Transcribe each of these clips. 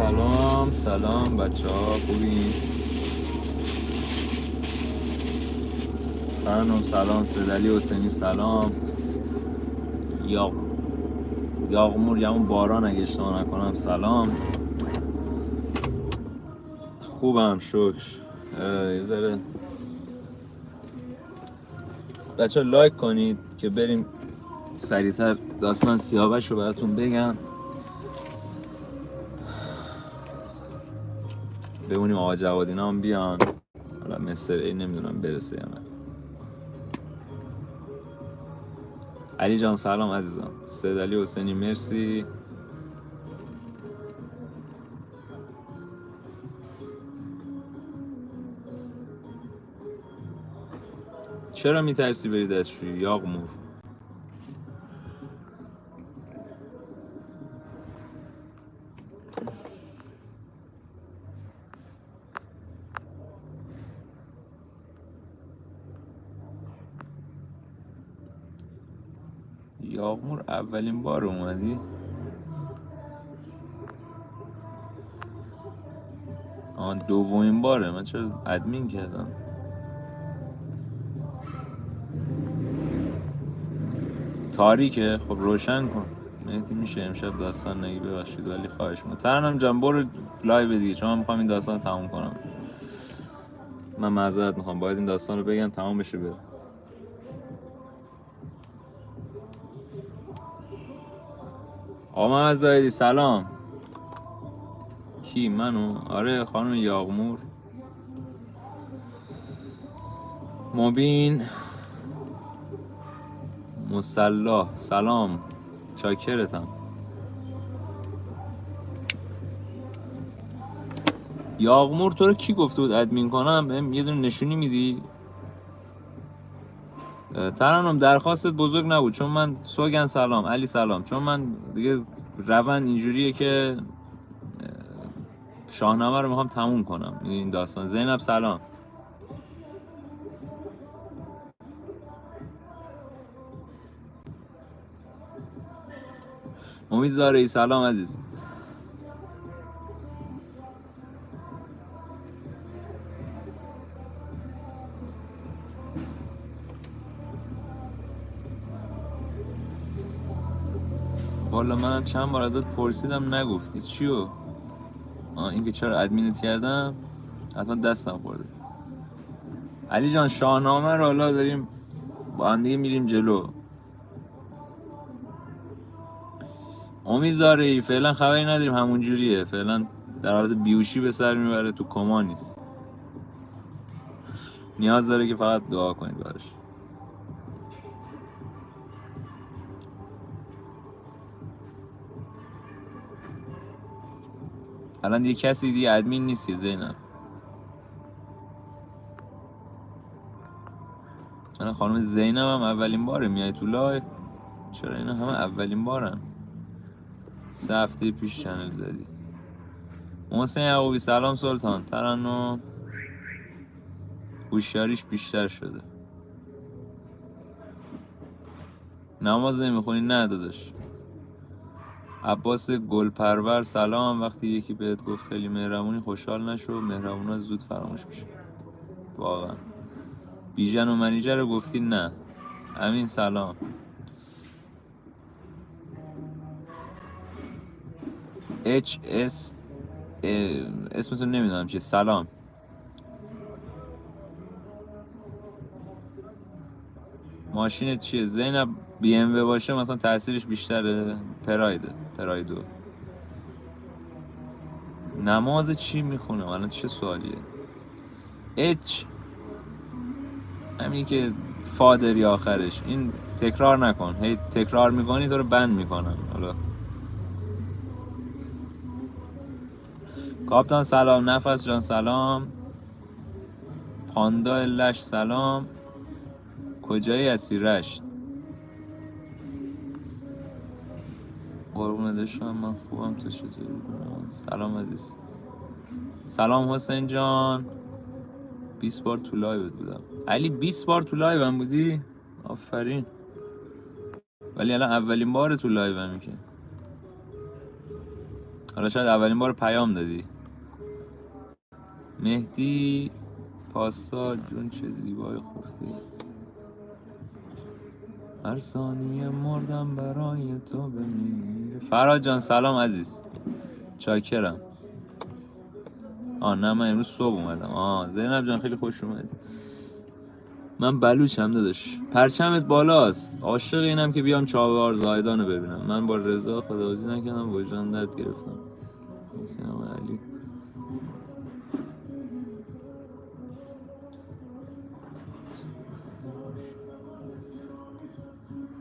سلام بچه ها، خوبین؟ فرنم سلام، سیدعلی حسینی سلام، یاغمور یا اون باران اگه اشتباه نکنم سلام. خوبم شکر. یه ذره بچه ها لایک کنید که بریم سریعتر داستان سیاوش رو براتون بگم، ببینیم آقا جوادینا هم بیان. حالا مستر ای نمیدونم برسه یا نه. علی جان سلام عزیزم. سیدعلی حسینی مرسی. چرا میترسی بری دستشویی یاغمور؟ یاغمور اولین بار اومدی؟ دومین باره. من چرا ادمین کردم؟ تاریکه؟ خب روشن کن. مهدی میشه امشب داستان نگی؟ ببخشید ولی خواهش می‌کنم. ترنم جان برو لایو دیگه، چون من میخوام این داستان رو تموم کنم. من معذرت میخوام، باید این داستان رو بگم تمام بشه بره. آقا محمد زاهدی سلام. کی؟ منو؟ آره خانم یاغمور. مبین مسلح سلام، چاکرتم. یاغمور تو رو کی گفته بود ادمین کنم؟ یه دونه نشونی میدی؟ ترنم درخواستت بزرگ نبود، چون من سوگن سلام، علی سلام، چون من دیگه روند اینجوریه که شاهنامه رو میخوام تموم کنم این داستان. زینب سلام. امید زارعی سلام عزیز. والا منم چند بار ازت پرسیدم نگفتی چیو؟ اینکه چرا ادمینت کردم حتما دستم خورده. علی جان شاهنامه رو حالا داریم با هم دیگه میریم جلو. امید زارعی فعلا خبری نداریم، همون جوریه فعلا، در حالت بیوشی به سر میبره، تو کما نیست. نیاز داره که فقط دعا کنید براش. الان دیگه کسی دیگه ادمین نیست که زینب. الان خانم زینب هم اولین باره میای تو لایو. چرا اینا همه اولین بارن؟ 3 هفته پیش چنل زدی. محسن یعقوبی سلام سلطان. ترنم هوشیاریش بیشتر شده. نماز نمیخونی؟ نه داداش. عباس گلپرور سلام. وقتی یکی بهت گفت خیلی مهربونی خوشحال نشو، مهربونا زود فراموش میشه. واقعا. بیژن و منیجر رو گفتی؟ نه. امین سلام. HS اسمتون نمیدونم چیه. سلام. ماشینت چیه زینب؟ BMW باشه مثلا تاثیرش بیشتره. پرایدو. نماز چی میخونه؟ الان چه سوالیه؟ همین که فادری آخرش. این تکرار نکن، هی تکرار میکنی تو رو بند میکنن. حالا کاپتان سلام. نفس جان سلام. پاندا لش سلام. کجایی هستی؟ رشت. قربون دشم، من خوبم، تو چطوری؟ سلام عزیز. سلام حسین جان. 20 بار تو لایو بودم. علی 20 بار تو لایو هم بودی؟ آفرین. ولی الان اولین بار تو لایو هم میشه. حالا شاید اولین بار پیام دادی. مهدی پاستا جون چه زیبای خفته، هر ثانیه مردم برای تو بمیره. فراد جان سلام عزیز، چاکرم. نه من امروز صبح اومدم. زینب جان خیلی خوش اومدی. من بلوچم داداش، پرچمت بالاست. عاشق اینم که بیام چابهار زایدان رو ببینم. من با رضا خداحافظی نکردم، وجدان درد گرفتم. سلام علی.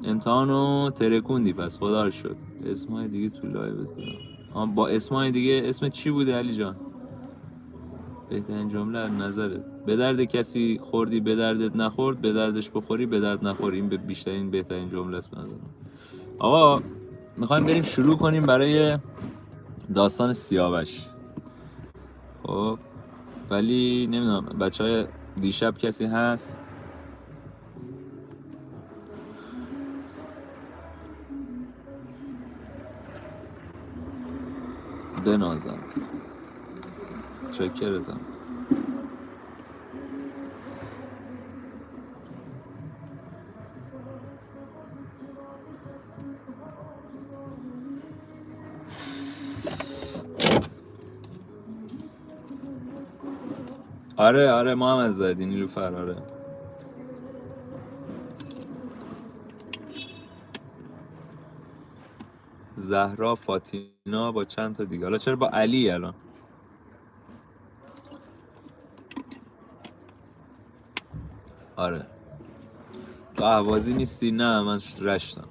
امتحانو ترکوندی پس، خدا رو شکر. اسمای دیگه تو لایو بدونم. با اسمای دیگه اسم چی بوده علی جان؟ بهترین جمله از نظرت. به درد کسی خوردی به دردت نخورد، به دردش بخوری به درد نخوری. این بیشترین بهترین جمله است به نظرم. آقا میخوایم بریم شروع کنیم برای داستان سیاوش. خب ولی نمیدونم بچهای دیشب کسی هست؟ بنازم چکرتم. آره ما هم از زدی نیلوفر. آره زهرا فاطینا با چند تا دیگه. حالا چرا با علی الان؟ آره تو اهوازی نیستی؟ نه من رشتم.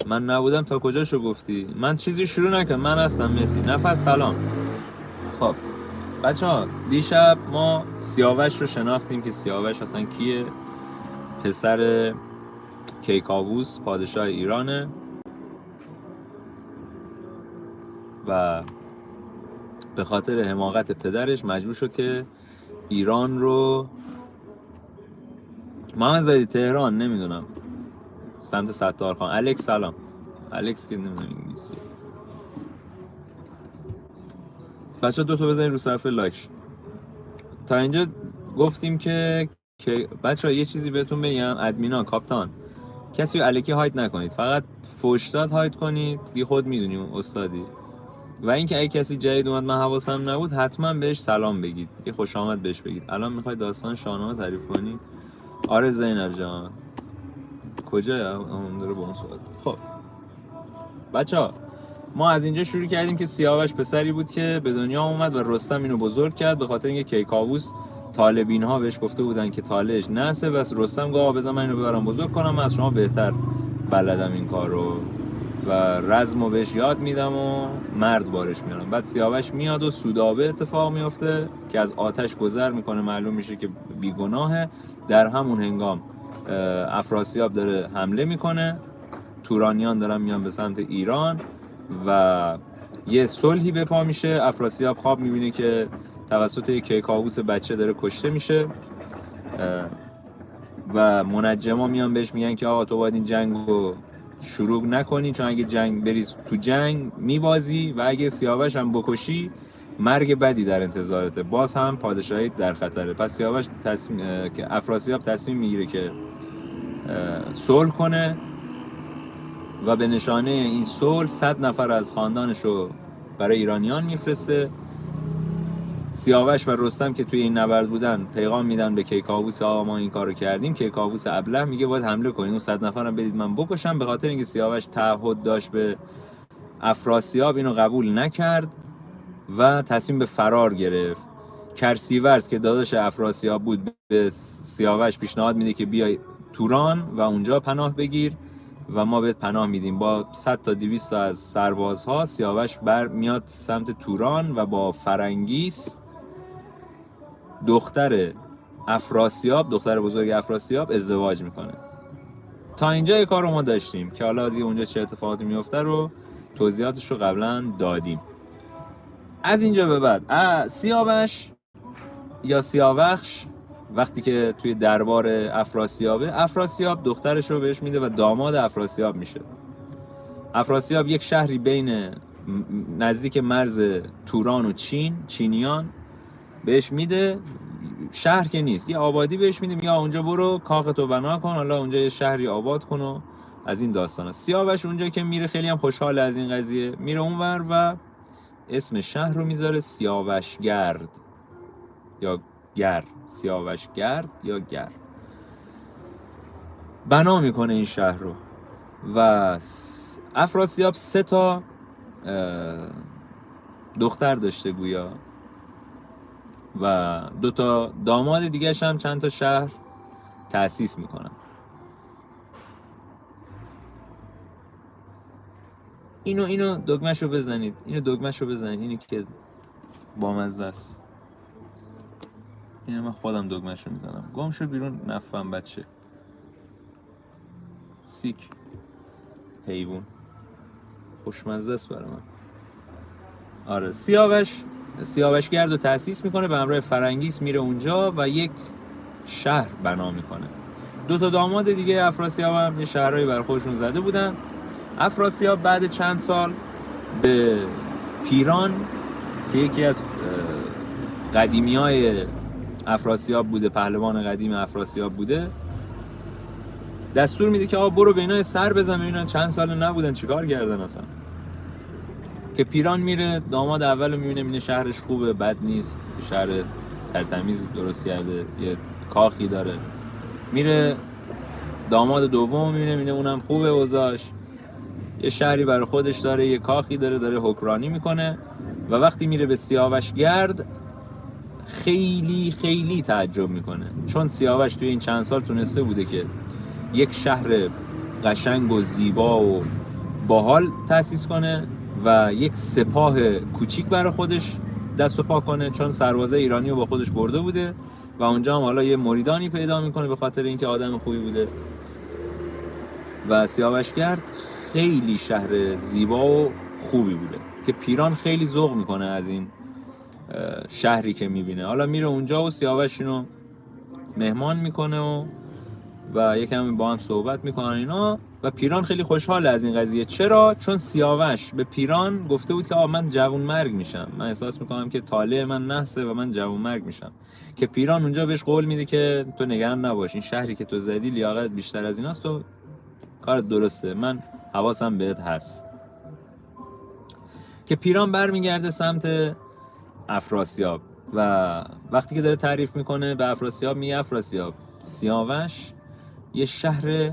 من نبودم تا کجاشو گفتی؟ من چیزی شروع نکردم. من هستم مهدی. نفس سلام. خب بچه ها دیشب ما سیاوش رو شناختیم که سیاوش اصلا کیه. پسر کیکاووس پادشاه ایرانه و به خاطر حماقت پدرش مجبور شد که ایران رو محمد زدی تهران نمیدونم سمت ستارخان. الکس سلام. الکس که نمیدونم انگلیسی. بچه دو تا بزنید رو صفحه لایک. تا اینجا گفتیم که بچه یه چیزی بهتون بگم. ادمینا کاپتان کسی رو الکی هایت نکنید، فقط فوشداد هایت کنید دیگه، خود میدونیم استادی. و اینکه اگه کسی جدید اومد من حواسم نبود حتما بهش سلام بگید، یه خوش آمد بهش بگید. الان میخوای داستان شاهنامه تعریف کنی؟ آره زینب جان کجای اون داره با اون صحبت. خب بچه‌ها ما از اینجا شروع کردیم که سیاوش پسری بود که به دنیا اومد و رستم اینو بزرگ کرد به خاطر اینکه کیکاووس طالبین ها بهش گفته بودن که طالعش نحسه، بس رستم گفت بذار من اینو ببرم بزرگ کنم، من از شما بهتر بلدم این کارو و رزمو بهش یاد میدم و مرد بارش میارم. بعد سیاوش میاد و سودابه اتفاق میفته که از آتش گذر میکنه، معلوم میشه که بیگناهه. در همون هنگام افراسیاب داره حمله میکنه، تورانیان دارن میان به سمت ایران و یه صلحی به پا میشه. افراسیاب خواب میبینه که توسط یک کیکاووس بچه داره کشته میشه و منجما میان بهش میگن که آقا تو باید این جنگو شروع نکنی، چون اگه جنگ بریز تو جنگ میبازی و اگه سیاوش هم بکشی مرگ بدی در انتظارته، باز هم پادشاهی در خطره. پس سیاوش که افراسیاب تصمیم میگیره که صلح کنه و به نشانه این صلح 100 نفر از خاندانش رو برای ایرانیان میفرسته. سیاوش و رستم که توی این نبرد بودن پیغام میدن به کیکاووس آقا ما این کارو کردیم. کیکاووس ابله میگه باید حمله کنین، اون 100 نفرم بدید من بکشم. به خاطر اینکه سیاوش تعهد داشت به افراسیاب اینو قبول نکرد و تصمیم به فرار گرفت. کرسیورس که داداش افراسیاب بود به سیاوش پیشنهاد میده که بیای توران و اونجا پناه بگیر و ما بهت پناه میدیم. با 100 تا 200 تا از سربازها سیاوش میاد سمت توران و با فرنگیس دختر افراسیاب، دختر بزرگ افراسیاب ازدواج میکنه. تا اینجا یه کار رو ما داشتیم که حالا دیگه اونجا چه اتفاقاتی میفته رو توضیحاتش رو قبلا دادیم. از اینجا به بعد سیاوش یا سیاوخش وقتی که توی دربار افراسیابه، افراسیاب دخترش رو بهش میده و داماد افراسیاب میشه. افراسیاب یک شهری بین نزدیک مرز توران و چینیان بهش میده. شهر که نیست، یه آبادی بهش میدیم، یا اونجا برو کاختو بنا کن، حالا اونجا یه شهری آباد کن و از این داستانا. سیاوش اونجا که میره خیلی هم خوشحال از این قضیه، میره اونور و اسم شهر رو میذاره سیاوشگرد یا سیاوشگرد یا بنا میکنه این شهر رو. و افراسیاب 3 تا دختر داشته گویا و 2 تا داماد دیگه هم چند تا شهر تأسیس میکنن. اینو دگمه‌شو بزنید، اینی که بامزه است. اینو من خودم دگمه‌شو میزنم. گم شو بیرون نفهم بچه. سیک حیوان خوشمزه است برای من. آره، سیاوشگرد رو تأسیس میکنه به همراه فرنگیس، میره اونجا و یک شهر بنا میکنه. 2 تا داماد دیگه افراسیاب هم یه شهرهایی برای خودشون زده بودن. افراسیاب بعد چند سال به پیران که یکی از قدیمیای افراسیاب بوده، پهلوان قدیم افراسیاب بوده، دستور میده که آقا برو به اینا سر بزن ببینن چند سال نبودن چیکار کردن اصلا. که پیران میره، داماد اولو میبینه، میبینه شهرش خوبه، بد نیست، شهر ترتمیز درست کرده، یه کاخی داره. میره داماد دوم میبینه اونم خوبه اوضاعش، یه شهری برای خودش داره، یه کاخی داره حکمرانی میکنه. و وقتی میره به سیاوشگرد خیلی خیلی تعجب میکنه، چون سیاوش توی این چند سال تونسته بوده که یک شهر قشنگ و زیبا و باحال تأسیس کنه و یک سپاه کوچیک برای خودش دست و پا کنه، چون سربازه ایرانی رو با خودش برده بوده و اونجا هم حالا یه مریدانی پیدا میکنه به خاطر اینکه آدم خوبی بوده. و سیاوشگرد خیلی شهر زیبا و خوبی بوده که پیران خیلی ذوق میکنه از این شهری که میبینه. حالا میره اونجا و سیاوش اینو مهمان میکنه و یکم با هم صحبت میکنن اینا و پیران خیلی خوشحال از این قضیه. چرا؟ چون سیاوش به پیران گفته بود که من جوان مرگ میشم، من احساس میکنم که طالع من نحسه و من جوان مرگ میشم. که پیران اونجا بهش قول میده که تو نگران نباش، این شهری که تو زدی لیاقت بیشتر از ایناست، تو کارت درسته، من حواسم بهت هست. که پیران برمیگرده سمت افراسیاب و وقتی که داره تعریف میکنه به افراسیاب میگه افراسیاب، سیاوش یه شهر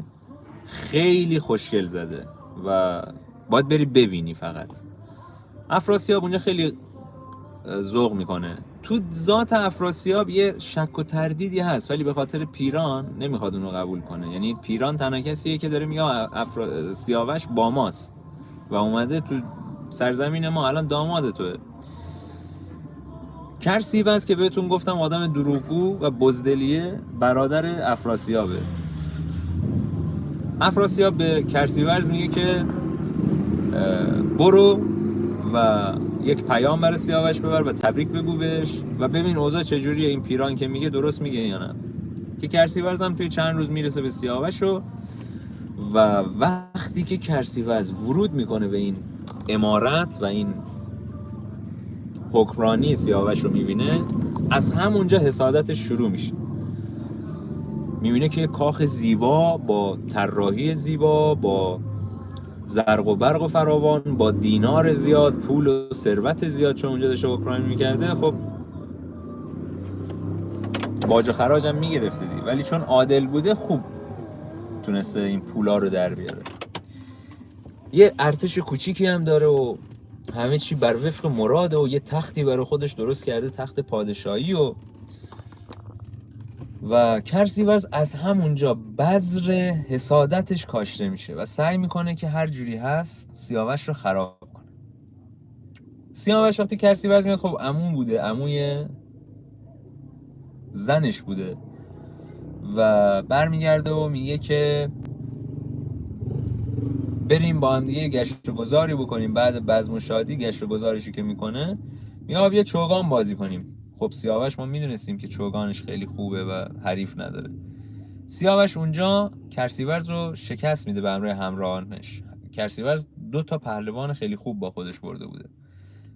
خیلی خوشگل زده و باید بری ببینی. فقط افراسیاب اونجا خیلی ذوق میکنه. تو ذات افراسیاب یه شک و تردیدی هست، ولی به خاطر پیران نمیخواد اونو قبول کنه. یعنی پیران تنها کسیه که داره میگه سیاوش با ماست و اومده تو سرزمین ما، الان داماد توه. کرسیوز که بهتون گفتم آدم دروغگو و بزدلیه، برادر افراسیابه. افراسیاب به کرسیوز میگه که برو و یک پیام برای سیاوش ببر و تبریک بگو بهش و ببین اوضاع چجوریه، این پیران که میگه درست میگه یا نه. که کرسیوز هم توی چند روز میرسه به سیاوش و وقتی که کرسیوز ورود میکنه به این امارت و این حکمرانی سیاوش رو میبینه، از همونجا حسادتش شروع میشه. میبینه که کاخ زیبا با طراحی زیبا، با زرق و برق و فراوان، با دینار زیاد، پول و ثروت زیاد، چون اونجا داشته حکمرانی میکرده. خب باج و خراج هم میگرفته دی، ولی چون عادل بوده خوب تونسته این پولا رو در بیاره. یه ارتش کوچیکی هم داره و همه چی بر وفق مراده و یه تختی برای خودش درست کرده، تخت پادشاهی. و کرسیوز از همونجا بذر حسادتش کاشته میشه و سعی میکنه که هر جوری هست سیاوش رو خراب کنه. سیاوش وقتی کرسیوز میاد، خب عمو بوده، عموی زنش بوده و برمیگرده و میگه که بریم با هم دیگه گشت و گذاری بکنیم. بعد بزم و شادی گشت و گذارشی که میکنه، میگه بیا چوگان بازی کنیم. خب سیاوش ما میدونستیم که چوگانش خیلی خوبه و حریف نداره. سیاوش اونجا کرسیوز رو شکست میده به همراه همراهانش. کرسیورز 2 تا پهلوان خیلی خوب با خودش برده بوده،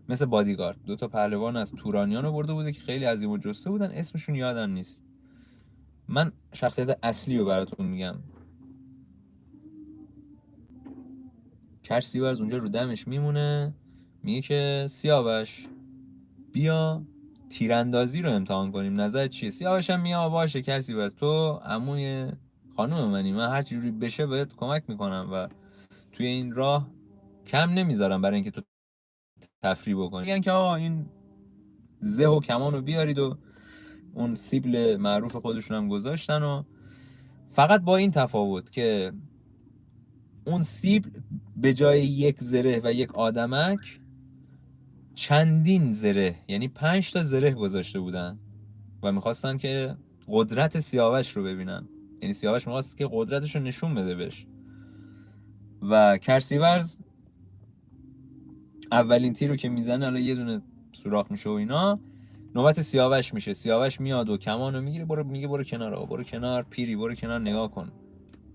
مثل بادیگارد 2 تا پهلوان از تورانیان رو برده بوده که خیلی عظیم و جسته بودن، اسمشون یادم نیست. من شخصیت اصلی رو براتون میگم. کرسیورز اونجا رو دمش میمونه، میگه که سیاوش بیا تیراندازی رو امتحان کنیم، نظرت چیه؟ سیاوش هم میگه باشه کرسیورز، تو عموی خانوم منی، من هر چی جوری بشه بهت کمک میکنم و توی این راه کم نمیذارم برای اینکه تو تفریح بکنی. میگن که آقا این زه و کمان رو بیارید و اون سیبل معروف خودشون هم گذاشتن، و فقط با این تفاوت که اون سیبل به جای یک زره و یک آدمک چندین زره، یعنی 5 تا زره گذاشته بودن و میخواستن که قدرت سیاوش رو ببینن. یعنی سیاوش میخواست که قدرتش رو نشون بده بهش. و کرسیورز اولین تیر رو که میزنه، حالا یه دونه سوراخ میشه و اینا، نوبت سیاوش میشه. سیاوش میاد و کمانو میگیره، میگه برو کنار آقا، برو کنار پیری، برو کنار نگاه کن،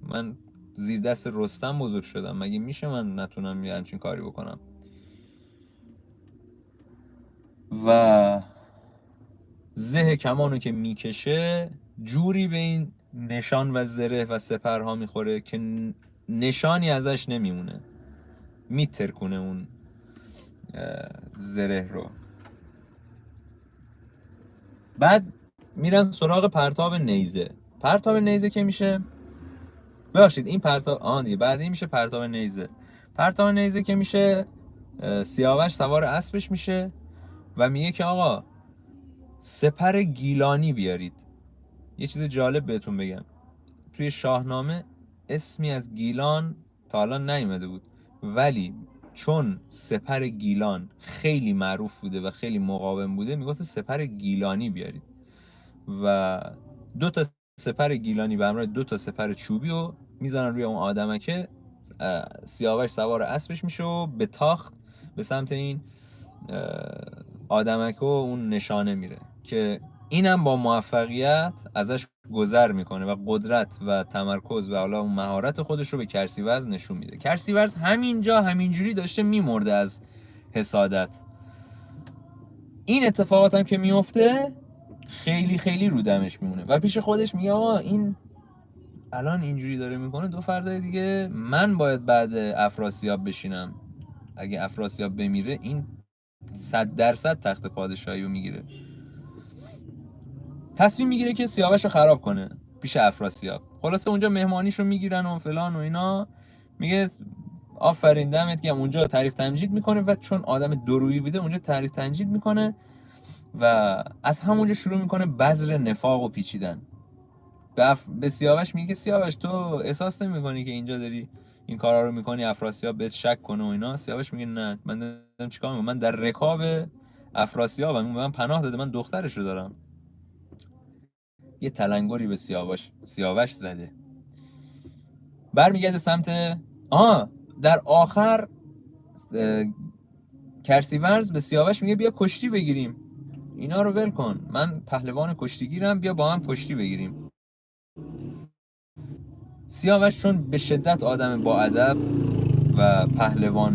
من زیر دست رستم بزرگ شدم، مگه میشه من نتونم یه همچین کاری بکنم؟ و زه کمانو که میکشه جوری به این نشان و زره و سپرها میخوره که نشانی ازش نمیمونه، میترکونه اون زره رو. بعد میرن سراغ پرتاب نیزه. پرتاب نیزه که میشه، ببخشید این پرتاب دیگه بعد این میشه پرتاب نیزه. پرتاب نیزه که میشه، سیاوش سوار اسبش میشه و میگه که آقا سپر گیلانی بیارید. یه چیز جالب بهتون بگم، توی شاهنامه اسمی از گیلان تا حالا نیومده بود، ولی چون سپر گیلان خیلی معروف بوده و خیلی مقاوم بوده، میگفت سپر گیلانی بیارید. و 2 تا سپر گیلانی به همراه 2 تا سپر چوبی رو میزنن روی اون آدمکه. سیاوش سوار اسبش میشه و به تاخت به سمت این آدمک و اون نشانه میره که اینم با موفقیت ازش گذر میکنه و قدرت و تمرکز و حالا اون مهارت خودش رو به کرسیورز نشون میده. کرسیورز همینجا همینجوری داشته میمرده از حسادت. این اتفاقات هم که میفته خیلی خیلی رو دمش میمونه و پیش خودش میگه آقا این الان اینجوری داره میکنه، 2 فردای دیگه من باید بعد افراسیاب بشینم. اگه افراسیاب بمیره این 100% تخت پادشاهی رو میگیره. تصمیم میگیره که سیاوش رو خراب کنه پیش افراسیاب. خلاصه اونجا مهمانیشو میگیرن و فلان و اینا. میگه آفرین دمت گرم، اونجا تعریف تمجید میکنه و چون آدم درویی بوده اونجا تعریف تمجید میکنه و از همونجا شروع میکنه بذر نفاق و پیچیدن. به سیاوش میگه سیاوش تو احساس نمیکنی که اینجا داری این کارا رو میکنی افراسیاب بهت شک کنه و اینا؟ سیاوش میگه نه، من دارم چیکار میکنم، من در رکاب افراسیابم، من پناه داده، من دخترش رو دارم. یه تلنگری به سیاوش زده. برمیگرده سمت در آخر کرسیورز به سیاوش میگه بیا کشتی بگیریم، اینا رو ول کن، من پهلوان کشتیگیرم، بیا با هم کشتی بگیریم. سیاوش چون به شدت آدم با ادب و پهلوان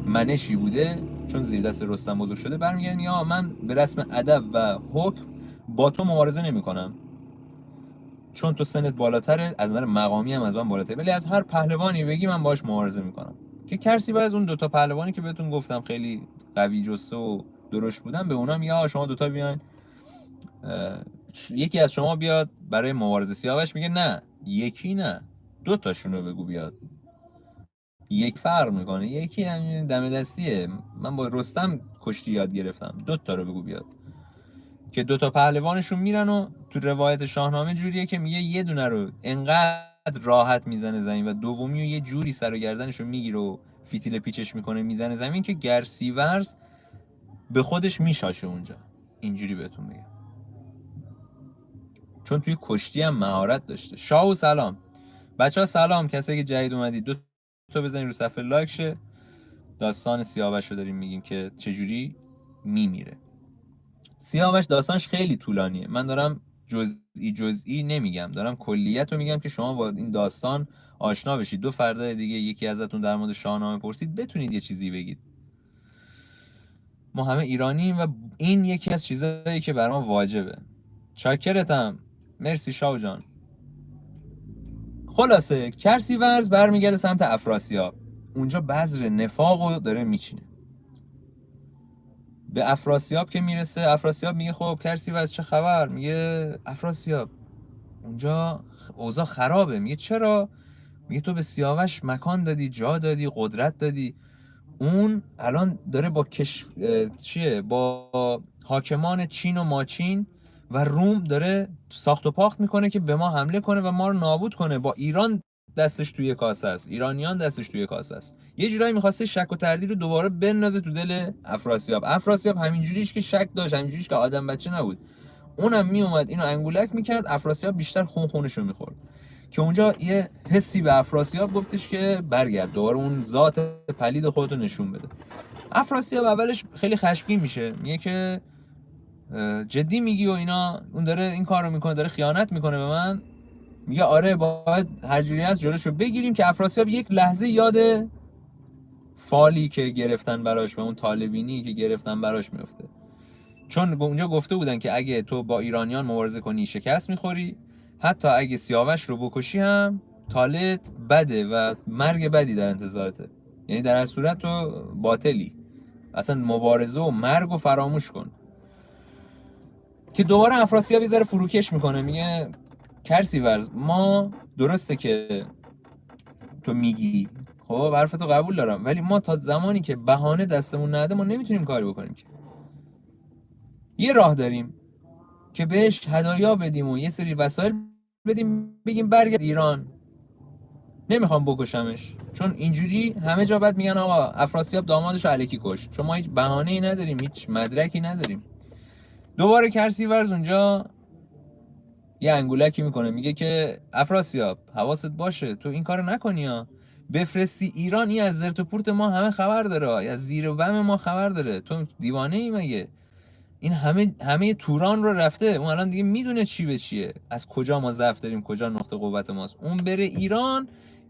منشی بوده، چون زیر دست رستم بزرگ شده، برمیگرده یا من به رسم ادب و حکم با تو مبارزه نمی‌کنم، چون تو سنت بالاتره، از نظر مقامی هم از من بالاتره، ولی از هر پهلوانی بگی من باش مبارزه میکنم. که کرسیورز اون 2 تا پهلوانی که بهتون گفتم خیلی قوی جسته و درشت بودن، به اونا میگه شما 2 تا بیاین، یکی از شما بیاد برای مبارزه. سیاوش میگه نه، یکی نه، 2 تاشون رو بگو بیاد. یک فرق میکنه، یکی همین دم دستیه، من با رستم کشتی یاد گرفتم، 2 تا رو بگو بیاد. که 2 تا پهلوانشون میرن و تو روایت شاهنامه جوریه که میگه یه دونه رو انقدر راحت میزنه زمین و دومی رو یه جوری سر و گردنشو میگیره و فیتیل پیچش میکنه میزنه زمین که گرسیورز به خودش میشاشه اونجا. اینجوری بهتون میگم، چون توی کشتی هم مهارت داشته. شاه و سلام بچه ها، سلام کسایی که جدید اومدید 2 تا بزنید رو صفحه لایک شه. داستان سیاوش رو داریم میگیم که چجوری میمیره. سیاوش داستانش خیلی طولانیه، من دارم جزئی نمیگم، دارم کلیت رو میگم که شما با این داستان آشنا بشید. 2 فردا دیگه یکی ازتون در مورد شاهنامه پرسید بتونید یه چیزی بگید. ما همه ایرانیم و این یکی از چیزایی که برام واجبه. چاکرتم، مرسی شاو جان. خلاصه کرسیورز برمیگرده سمت افراسیاب، اونجا بذر نفاقو داره میچینه. به افراسیاب که میرسه، افراسیاب میگه خب کرسیورز چه خبر؟ میگه افراسیاب اونجا اوضاع خرابه. میگه چرا؟ میگه تو به سیاوش مکان دادی، جا دادی، قدرت دادی، اون الان داره با با حاکمان چین و ماچین و روم داره ساخت و پاخت میکنه که به ما حمله کنه و ما رو نابود کنه. با ایران دستش توی کاسه است، ایرانیان دستش توی کاسه است. یه جورایی میخواسته شک و تردید رو دوباره بندازه تو دل افراسیاب. افراسیاب همینجوریش که شک داشت، همینجوریش که آدم بچه نبود، اونم میومد اینو انگولک میکرد، افراسیاب بیشتر خونشو میخورد. که اونجا یه حسی به افراسیاب گفتش که برگرد دوباره اون ذات پلید خودتو نشون بده. افراسیاب اولش خیلی خشمگین میشه، میگه که جدی میگی و اینا، اون داره این کارو میکنه، داره خیانت میکنه به من. میگه آره باید هر جوری از جلوشو بگیریم. که افراسیاب یک لحظه یاد فالی که گرفتن براش و اون طالبینی که گرفتن براش میفته، چون اونجا گفته بودن که اگه تو با ایرانیان مبارزه کنی شکست میخوری، حتی اگه سیاوش رو بکشی هم طالت بده و مرگ بدی در انتظارته، یعنی در هر صورت تو باطلی، اصلا مبارزه و مرگ و فراموش کن. که دوباره افراسیاب یه ذره فروکش میکنه، میگه کرسیورز ما درسته که تو میگی، خب حرفتو قبول دارم، ولی ما تا زمانی که بهانه دستمون نده ما نمیتونیم کاری بکنیم. که یه راه داریم که بهش هدایا بدیم و یه سری وسایل بدیم، بگیم برگرد ایران، نمیخوام بکشمش، چون اینجوری همه جا بعد میگن آقا افراسیاب دامادش الکی کشت، چون ما هیچ بهانه‌ای نداریم، هیچ مدرکی نداریم. دوباره کرسیورز اونجا یه انگولکی میکنه، میگه که افراسیاب حواست باشه تو این کارو نکنی ها، بفرستی ایران این از زرت و پورت ما همه خبر داره، از زیر و بم ما خبر داره، تو دیوانه ای مگه؟ این همه توران رو رفته، اون الان دیگه میدونه چی به چیه، از کجا ما ضعف داریم، کجا نقطه قوت ماست. اون بره ایران،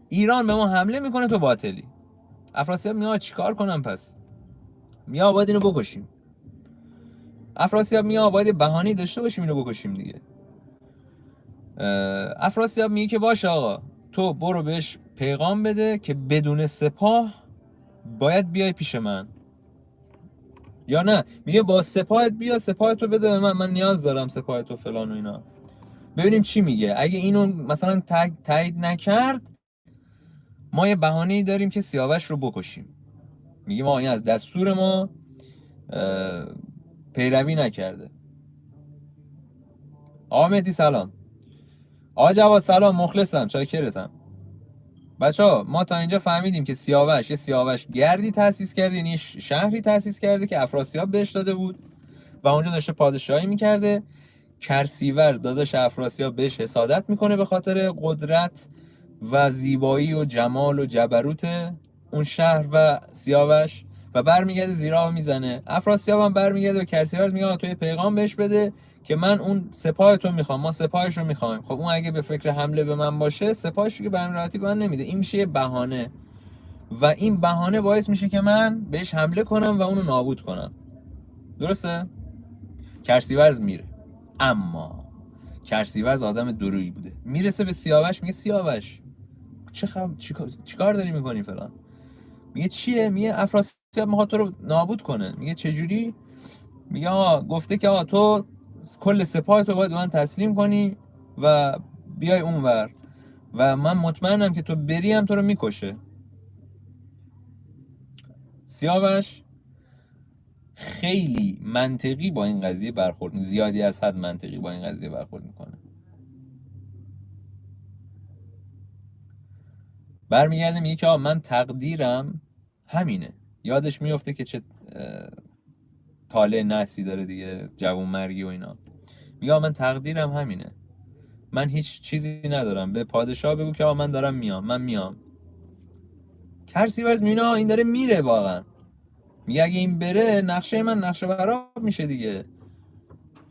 ایران به ما حمله میکنه تو باطلی. افراسیاب میگه چیکار کنم پس؟ میگه باید اینو بکشیم. افراسیاب میگه باید بهانه‌ای داشته باشیم اینو بکشیم دیگه. افراسیاب میگه که باشه آقا تو برو بهش پیغام بده که بدون سپاه باید بیای پیش من، یا نه میگه با سپاهت بیا، سپاهتو بده به من نیاز دارم سپاهتو فلان و اینا. ببینیم چی میگه. اگه اینو مثلا تایید نکرد ما یه بهانه‌ای داریم که سیاوش رو بکشیم. میگه ما این از دستور ما پیروی نکرده. آقا مهدی سلام، آقا جواد سلام، مخلصم، چاکرتم. بچه‌ها ما تا اینجا فهمیدیم که سیاوش یه سیاوش گردی تأسیس کرده، یعنی شهری تأسیس کرده که افراسیاب بهش داده بود و اونجا داشته پادشاهی میکرده. کرسیورز داداش افراسیاب بهش حسادت میکنه به خاطر قدرت و زیبایی و جمال و جبروت اون شهر و سیاوش، و برمیگرده زیرا میزنه. افراسیاب هم برمیگرده به کرسیورز میگه تو یه پیغام بهش بده که من اون سپاه تو میخوام، ما سپاهش رو میخوایم. خب اون اگه به فکر حمله به من باشه سپاهش رو که به راحتی به من نمیده، این میشه یه بهانه و این بهانه باعث میشه که من بهش حمله کنم و اونو نابود کنم. درسته؟ کرسیورز میره، اما کرسیورز آدم درویی بوده، میرسه به سیاوش میگه سیاوش چیکار داری میکنی فلان. میگه چیه؟ میگه افراسیاب میخواد تو رو نابود کنه. میگه چجوری؟ میگه آقا گفته که آقا تو کل سپاه تو باید به من تسلیم کنی و بیای اونور و من مطمئنم که تو بری هم تو رو میکشه. سیاوش خیلی منطقی با این قضیه برخورد، زیادی از حد منطقی با این قضیه برخورد میکنه. برمیگرده میگه که آقا من تقدیرم همینه. یادش میفته که چه طالع نحسی داره دیگه، جوون مرگی و اینا. میگه آقا من تقدیرم همینه، من هیچ چیزی ندارم، به پادشاه بگو که آقا من دارم میام، من میام. کرسیورز میبینه این داره میره واقعا، میگه اگه این بره نقشه من نقشه خراب میشه دیگه.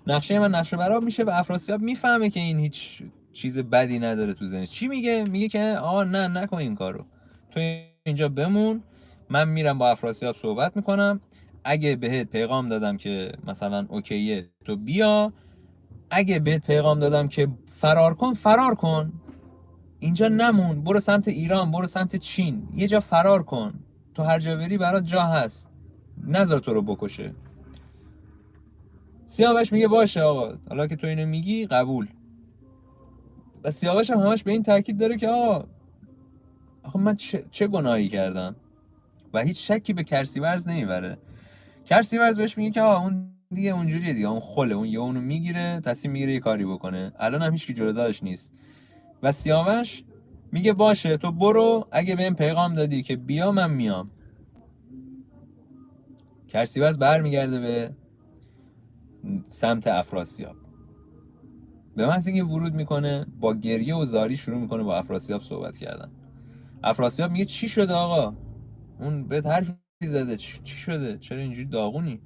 نقشه من نقشه براب میشه و افراسیاب میفهمه که این هیچ چیز بدی نداره تو ذهنش. چی میگه؟ میگه که آقا نه نکن این کارو، تو اینجا بمون، من میرم با افراسیاب صحبت میکنم، اگه بهت پیغام دادم که مثلا اوکیه تو بیا، اگه بهت پیغام دادم که فرار کن فرار کن، اینجا نمون، برو سمت ایران، برو سمت چین، یه جا فرار کن، تو هر جا بری برات جا هست، نذار تو رو بکشه. سیاوش میگه باشه آقا، حالا که تو اینو میگی قبول. و سیاوش هم همش به این تاکید داره که آقا من چه گناهی کردم و هیچ شکی به کرسیورز نمیبره. کرسیورز بهش میگه که اون دیگه اونجوریه دیگه، اون خله، اون یه اونو میگیره، تصمیم میگیره یه کاری بکنه، الان هم هیچکی جلودارش نیست. و سیاوش میگه باشه تو برو، اگه بهم پیغام دادی که بیا من میام. کرسیورز برمیگرده به سمت افراسیاب، به محض اینکه ورود میکنه با گریه و زاری شروع میکنه با افراسیاب صحبت کردن. افراسیاب میگه چی شده آقا؟ اون بهت حرفی زده، چی شده؟ چرا اینجوری داغونی؟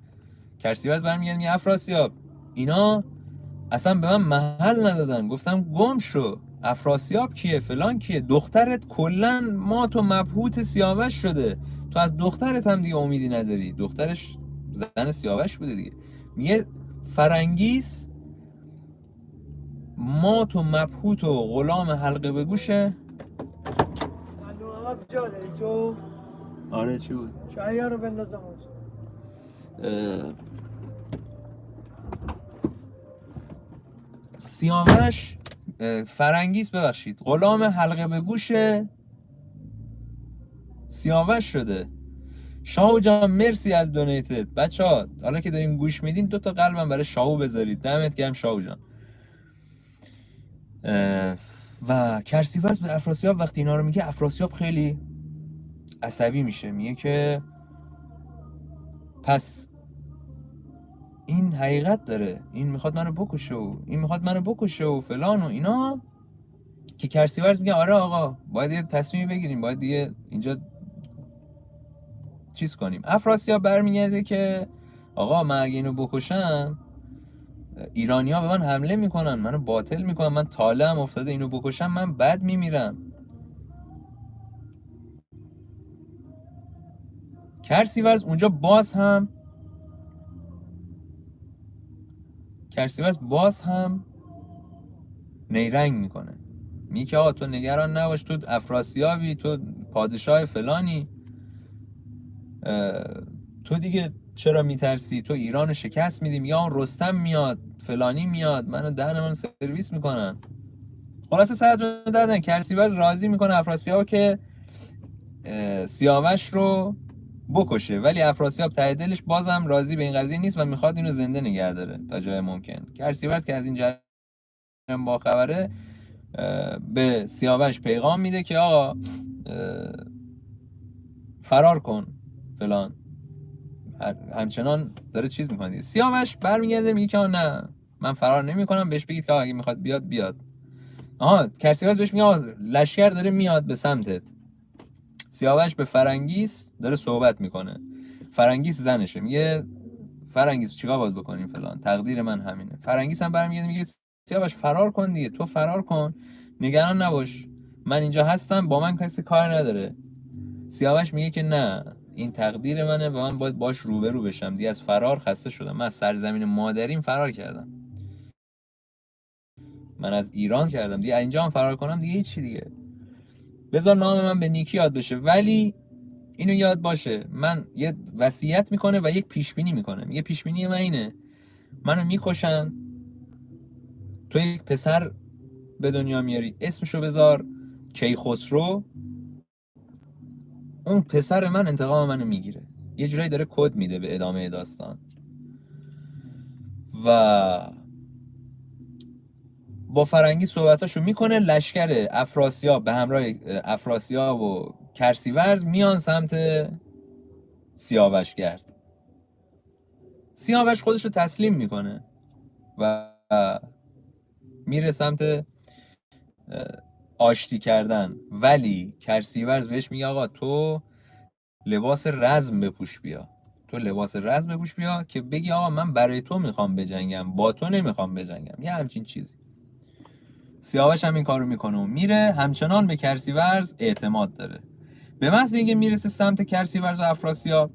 کرسیوز برمیگرده میگه افراسیاب اینا اصلا به من محل ندادن، گفتم گم شو، افراسیاب کیه، فلان کیه، دخترت کلا ما تو مبهوت سیاوش شده، تو از دخترت هم دیگه امیدی نداری، دخترش زن سیاوش بوده دیگه. میگه فرنگیس ما تو مبهوت و غلام حلقه به گوشه. جا داری تو؟ آره چی بود؟ شاید رو بندازم سیاوش فرنگیس ببخشید غلام حلقه به گوش سیاوش شده. شاهو جان مرسی از دونیتت. بچه ها حالا که دارین گوش میدین 2 تا قلبم برای شاهو بذارید، دمت گرم شاهو جان. و کرسیوس به افراسیاب وقتی اینا رو میگه، افراسیاب خیلی عصبی میشه، میگه که پس این حقیقت داره، این میخواد منو بکشه و این میخواد منو بکشه و فلان و اینا. که کرسیورز میگه آره آقا باید یه تصمیمی بگیریم، باید دیگه اینجا چیز کنیم. افراسیاب برمیگرده که آقا من اگه اینو بکشم ایرانیا به من حمله میکنن، منو باطل میکنن، من تاله هم افتاده، اینو بکشم من بد میمیرم. کرسیورز اونجا باز هم نیرنگ میکنه، میگه که آقا تو نگران نباش، تو افراسیابی، تو پادشاه فلانی، تو دیگه چرا میترسی، تو ایران رو شکست میدیم، یا اون رستم میاد فلانی میاد منو دهنمون سرویس میکنن. خلاصه سرتون دادن. کرسیوز راضی میکنه افراسیاب که سیاوش رو بکشه، ولی افراسیاب ته دلش بازم راضی به این قضیه نیست و میخواد اینو زنده نگه داره تا جای ممکن. کرسیوز که از این جریان باخبره به سیاوش پیغام میده که آقا فرار کن فلان، همچنان داره چیز میکنه. سیاوش برمیگرده میگه که نه من فرار نمیکنم، بهش بگید که اگه میخواد بیاد. کرسیوس بهش میگه لشکر داره میاد به سمتت. سیاوش به فرنگیس داره صحبت میکنه، فرنگیس زنشه، میگه فرنگیس چیکار باید بکنیم فلان، تقدیر من همینه. فرنگیس هم برمیگرده میگه سیاوش فرار کن دیگه، تو فرار کن، نگران نباش، من اینجا هستم، با من کسی کار نداره. سیاوش میگه که نه این تقدیر منه و من باید باش روبرو بشم، دیگه از فرار خسته شدم، من از سرزمین مادریم فرار کردم، من از ایران کردم دیگه، اینجا هم فرار کنم دیگه هیچی دیگه، بذار نام من به نیکی یاد بشه. ولی اینو یاد باشه من یه وصیت میکنه و یک پیش بینی میکنه، یه پیش بینی من اینه منو میکشن، تو یک پسر به دنیا میاری اسمشو بذار کیخسرو، اون پسر من انتقام منو میگیره. یه جورایی داره کد میده به ادامه داستان. و با فرنگی صحبتاشو میکنه، لشکر افراسیاب به همراه افراسیاب و کرسیورز میان سمت سیاوشگرد. سیاوش خودشو تسلیم میکنه و میره سمت آشتی کردن، ولی کرسیورز بهش میگه آقا تو لباس رزم بپوش بیا، تو لباس رز بپوش بیا که بگی آقا من برای تو میخوام بجنگم، با تو نمیخوام بجنگم، یه همچین چیزی. سیاوش هم این کارو میکنه و میره، همچنان به کرسیورز اعتماد داره. به محض اینکه میرسه سمت کرسیورز و افراسیاب،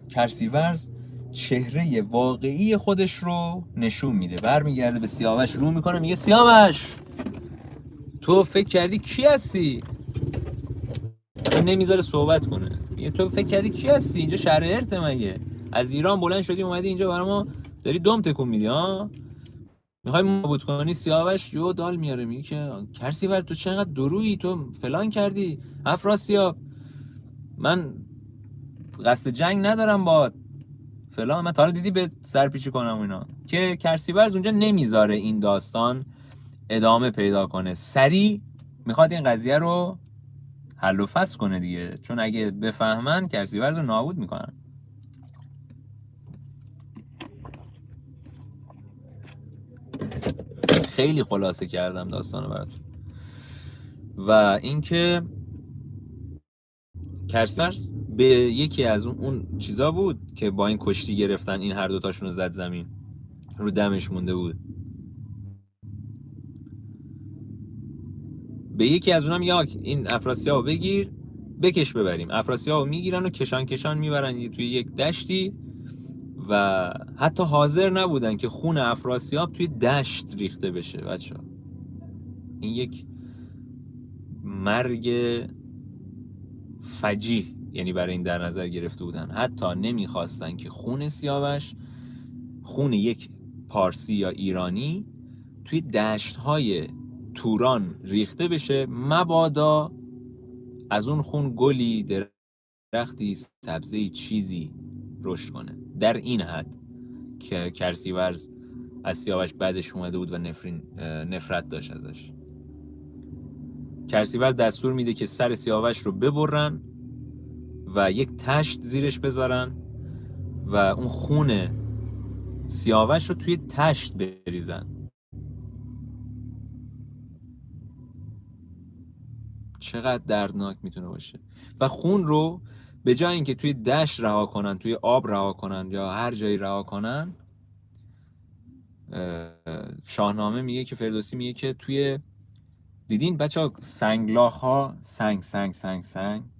کرسیورز چهره واقعی خودش رو نشون میده، برمیگرده به سیاوش رو میکنه، میگه سیاوش تو فکر کردی کی هستی؟ این نمیذاره صحبت کنه. میگه تو فکر کردی کی هستی؟ اینجا شهر ارت مگه؟ از ایران بلند شدی اومدی اینجا برای ما داری دم تکون میدی ها؟ میخوای مبود کنی؟ سیاوش یو دال میاره، میگه که کرسیور تو چقدر درویی، تو فلان کردی. افراسیاب من قصد جنگ ندارم با فلان، من تا حالا دیدی به سرپیچی کنم اینا؟ که کرسیورز اونجا نمیذاره این داستان ادامه پیدا کنه، سریع میخواد این قضیه رو حل و فصل کنه دیگه، چون اگه بفهمن کرسیورز رو نابود میکنن. خیلی خلاصه کردم داستانو براتون. و اینکه کرسیورز به یکی از اون چیزا بود که با این کشتی گرفتن، این هر دوتاشون رو زد زمین، رو دمش مونده بود. به یکی از اونها میگه این افراسیاب رو بگیر بکش ببریم. افراسیاب رو میگیرن و کشان کشان میبرن توی یک دشتی و حتی حاضر نبودن که خون افراسیاب توی دشت ریخته بشه. بچه‌ها این یک مرگ فجیع یعنی برای این در نظر گرفته بودن، حتی نمیخواستن که خون سیاوش، خون یک پارسی یا ایرانی توی دشت‌های توران ریخته بشه، مبادا از اون خون گلی، درختی، سبزی، چیزی رشد کنه. در این حد که کرسیورز از سیاوش بعدش اومده بود و نفرت داشت ازش. کرسیورز دستور میده که سر سیاوش رو ببرن و یک تشت زیرش بذارن و اون خون سیاوش رو توی تشت بریزن. چقدر دردناک میتونه باشه. و خون رو به جای اینکه توی دشت رها کنن، توی آب رها کنن یا هر جایی رها کنن، شاهنامه میگه که فردوسی میگه که توی، دیدین بچه‌ها سنگلاخ ها، سنگ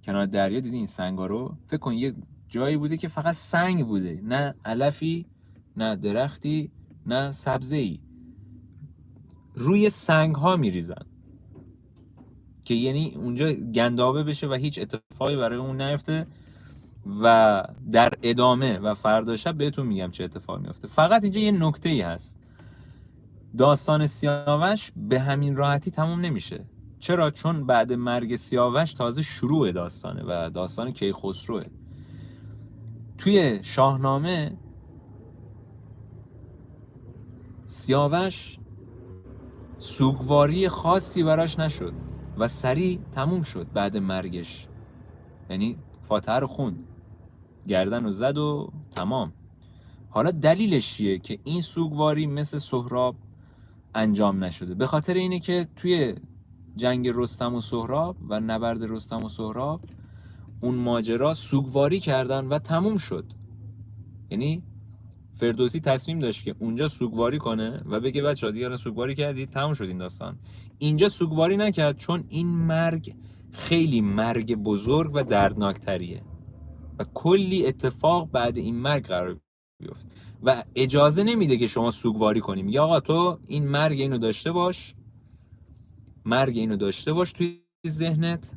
کنار دریا، دیدین این سنگا رو؟ فکر کن یه جایی بوده که فقط سنگ بوده، نه علفی، نه درختی، نه سبزه‌ای، روی سنگ ها میریزن که یعنی اونجا گندابه بشه و هیچ اتفاقی برای اون نیفته. و در ادامه و فردا شب بهتون میگم چه اتفاقی میفته. فقط اینجا یه نکته‌ای هست، داستان سیاوش به همین راحتی تموم نمیشه. چرا؟ چون بعد مرگ سیاوش تازه شروع داستانه و داستان کیخسروه. توی شاهنامه سیاوش سوگواری خاصی براش نشد و سریع تموم شد بعد مرگش، یعنی فاتحه رو خوند، گردن رو زد و تمام. حالا دلیلش چیه که این سوگواری مثل سهراب انجام نشده؟ به خاطر اینه که توی جنگ رستم و سهراب و نبرد رستم و سهراب اون ماجرا سوگواری کردن و تموم شد. یعنی فردوسی تصمیم داشت که اونجا سوگواری کنه و بگه بچه‌ها دیگه سوگواری کردید تموم شد این داستان. اینجا سوگواری نکرد چون این مرگ خیلی مرگ بزرگ و دردناکتریه و کلی اتفاق بعد این مرگ قرار بیفته و اجازه نمیده که شما سوگواری کنیم. یا آقا تو این مرگ اینو داشته باش، مرگ اینو داشته باش توی ذهنت.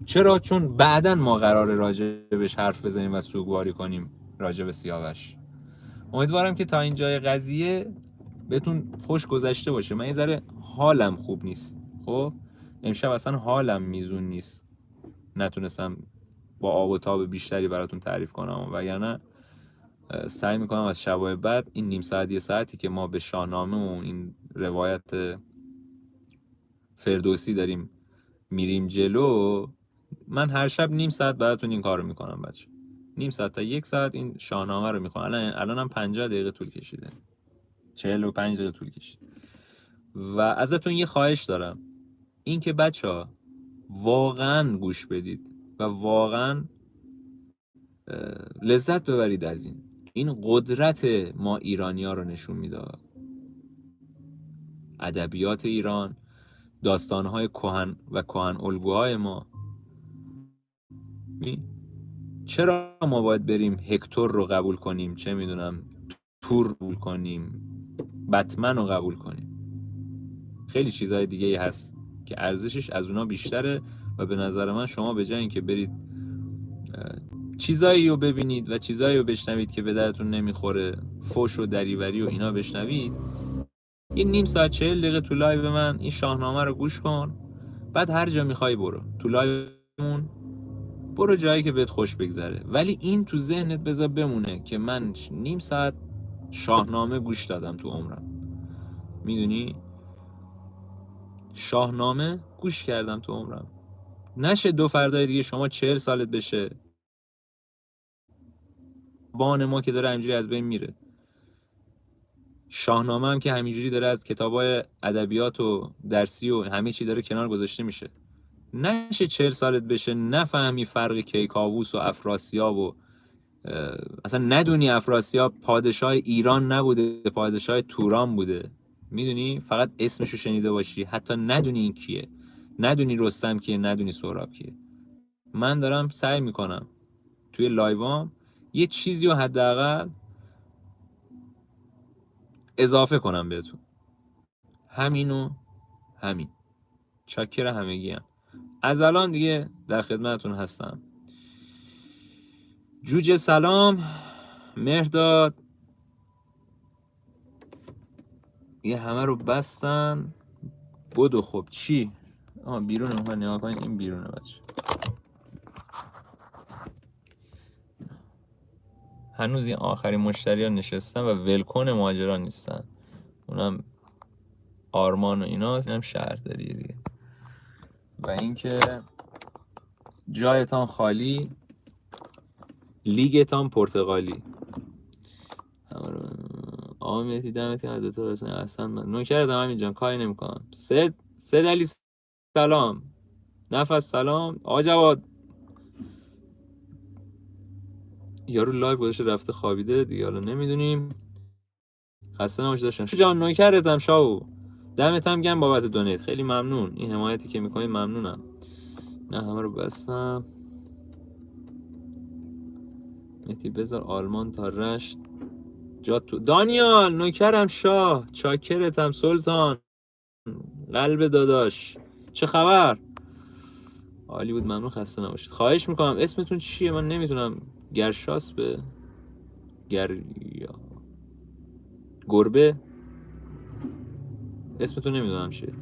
چرا؟ چون بعدن ما قراره راجبش حرف بزنیم و سوگواری کنیم راجب سیاوش. امیدوارم که تا اینجای قضیه بهتون خوش گذشته باشه. من یه ذره حالم خوب نیست، خب امشب اصلا حالم میزون نیست، نتونستم با آب و تاب بیشتری براتون تعریف کنم، وگرنه سعی میکنم از شبای بعد این نیم ساعت یه ساعتی که ما به شاهنامه و این روایت فردوسی داریم میریم جلو، من هر شب نیم ساعت براتون این کارو میکنم بچه، نیم ساعت تا یک ساعت این شاهنامه رو میخونم. الانم 50 دقیقه طول کشیده، 45 دقیقه طول کشید. و ازتون یه خواهش دارم، این که بچه ها واقعا گوش بدید و واقعا لذت ببرید از این قدرت ما ایرانی‌ها رو نشون میده. ادبیات ایران، داستان‌های کهن و کهن الگوهای ما. چرا ما باید بریم هکتور رو قبول کنیم، چه میدونم تور رو قبول کنیم، بتمن رو قبول کنیم؟ خیلی چیزهای دیگه هست که ارزشش از اونا بیشتره و به نظر من شما به جای اینکه برید چیزایی رو ببینید و چیزایی رو بشنوید که به درتون نمیخوره، فوش و دریوری و اینا بشنوید، این نیم ساعت 40 دقیقه تو لایو من این شاهنامه رو گوش کن، بعد هر جا میخوای برو تو لایومون، برو جایی که بهت خوش بگذره، ولی این تو ذهنت بذار بمونه که من نیم ساعت شاهنامه گوش دادم تو عمرم. میدونی؟ شاهنامه گوش کردم تو عمرم. نشه دو فردای دیگه شما 40 سالت بشه، بان ما که داره همینجوری از بین میره، شاهنامه هم که همینجوری داره از کتابای ادبیات و درسی و همه چی داره کنار گذاشته میشه. نشه 40 سالت بشه نفهمی فرق کیکاووس و افراسیاب و اصلا ندونی افراسیاب پادشاه ایران نبوده، پادشاه توران بوده. میدونی؟ فقط اسمشو شنیده باشی، حتی ندونی این کیه، ندونی رستم کیه، ندونی سهراب کیه. من دارم سعی میکنم توی لایوام یه چیزی رو حداقل اضافه کنم بهتون. همین. چاکر همگی هم. از الان دیگه در خدمتتون هستم. جوجه سلام. مهرداد یه همه رو بستن. بدو خب چی؟ بیرونه، میخوای نگاه کنید، این بیرونه بچه. هنوز این آخرین مشتری ها نشستن و ولکن ماجرا نیستن. اونم آرمان و ایناست، اینم شهرداریه دیگه. و اینکه جایتان خالی، لیگتان پرتغالی. آقا مهدی دمت گرم، حضرت رسول احسن. من نوکرتم همین جان، کاری نمی‌کنم. سید علی سلام. نفس سلام. آقا جواد یارو لایو گذاشته رفته خوابیده دیگه، حالا نمیدونیم. خسته نباشید داشتم. شو جان نوکرتم شاو. دمت هم گرم بابت دونیت، خیلی ممنون. این حمایتی که می‌کنید ممنونم. نه همه رو بستم. مهدی بذار آلمان تا رشت جا تو. دانیال نوکرم شاه، چاکرتم سلطان، قلب داداش، چه خبر؟ عالی بود، ممنون، خسته نباشید. خواهش میکنم اسمتون چیه؟ من نمیتونم. گرشاس به گربه اسمتون نمیدونم چیه.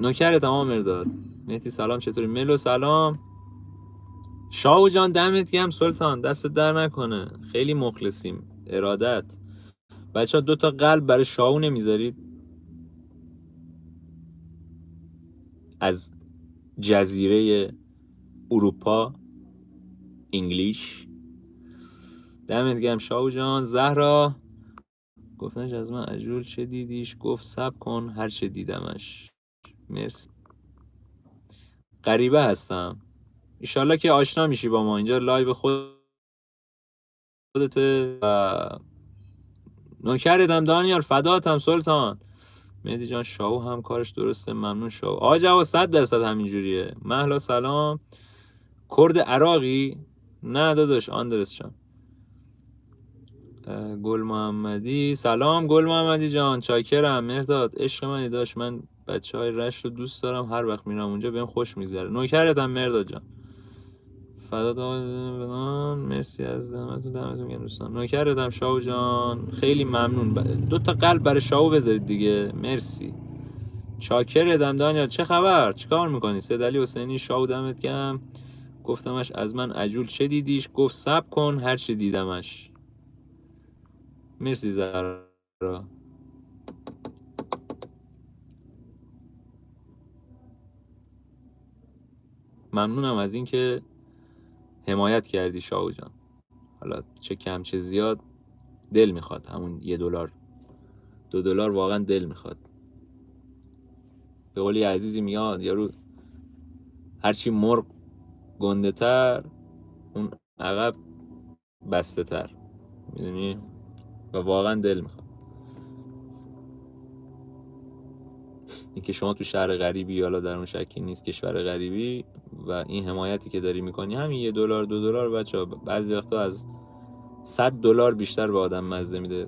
نوکر تمام مرداد. مهدی سلام، چطوری؟ ملو سلام. شاو جان دمت گرم سلطان، دست در نکنه، خیلی مخلصیم. ارادت. بچه ها 2 تا قلب برای شاو نمیذارید؟ از جزیره اروپا انگلیش. دمت گرم شاو جان. زهرا گفتنش از من عجول چه دیدیش؟ گفت صبر کن هر چه دیدمش. مرسی. غریبه هستم. ایشالله که آشنا میشی با ما. اینجا لایو خودته و نوکرتم دانیال، فداتم سلطان. مهدی جان شاو هم کارش درسته، ممنون شاو. آقا جواد 100% همینجوریه. مهلا سلام. کرد عراقی؟ نه داداش آندرس جان. گل محمدی سلام. گل محمدی جان چاکرم. مهرداد عشق منی داشت، من بچهای رشت رو دوست دارم، هر وقت میرم اونجا بهم خوش میگذره. نوکرتم مهرداد جان. فدات آقا، مرسی از دمتون گرم دوستان. نوکرتم شاو جان، خیلی ممنون. 2 تا قلب برای شاو بذارید دیگه، مرسی. چاکرتم دانیال، چه خبر؟ چیکار میکنی؟ سید علی حسینی شاو دمت گرم. گفتمش از من عجول چه دیدیش؟ گفت صبر کن هر چه دیدمش. مرسی زهرا. ممنونم از این که حمایت کردی شاو جان. حالا چه کم چه زیاد دل میخواد، همون $1 $2 واقعا دل میخواد. به قولی عزیزی میاد یارو هرچی مرغ گنده تر، اون عقب بسته تر، میدونی؟ و واقعا دل میخواد اینکه شما تو شهر غریبی، حالا در اون شکی نیست، کشور غریبی، و این حمایتی که داری میکنی، همین $1 $2 بچه‌ها بعضی وقتا از $100 بیشتر به آدم مزه میده.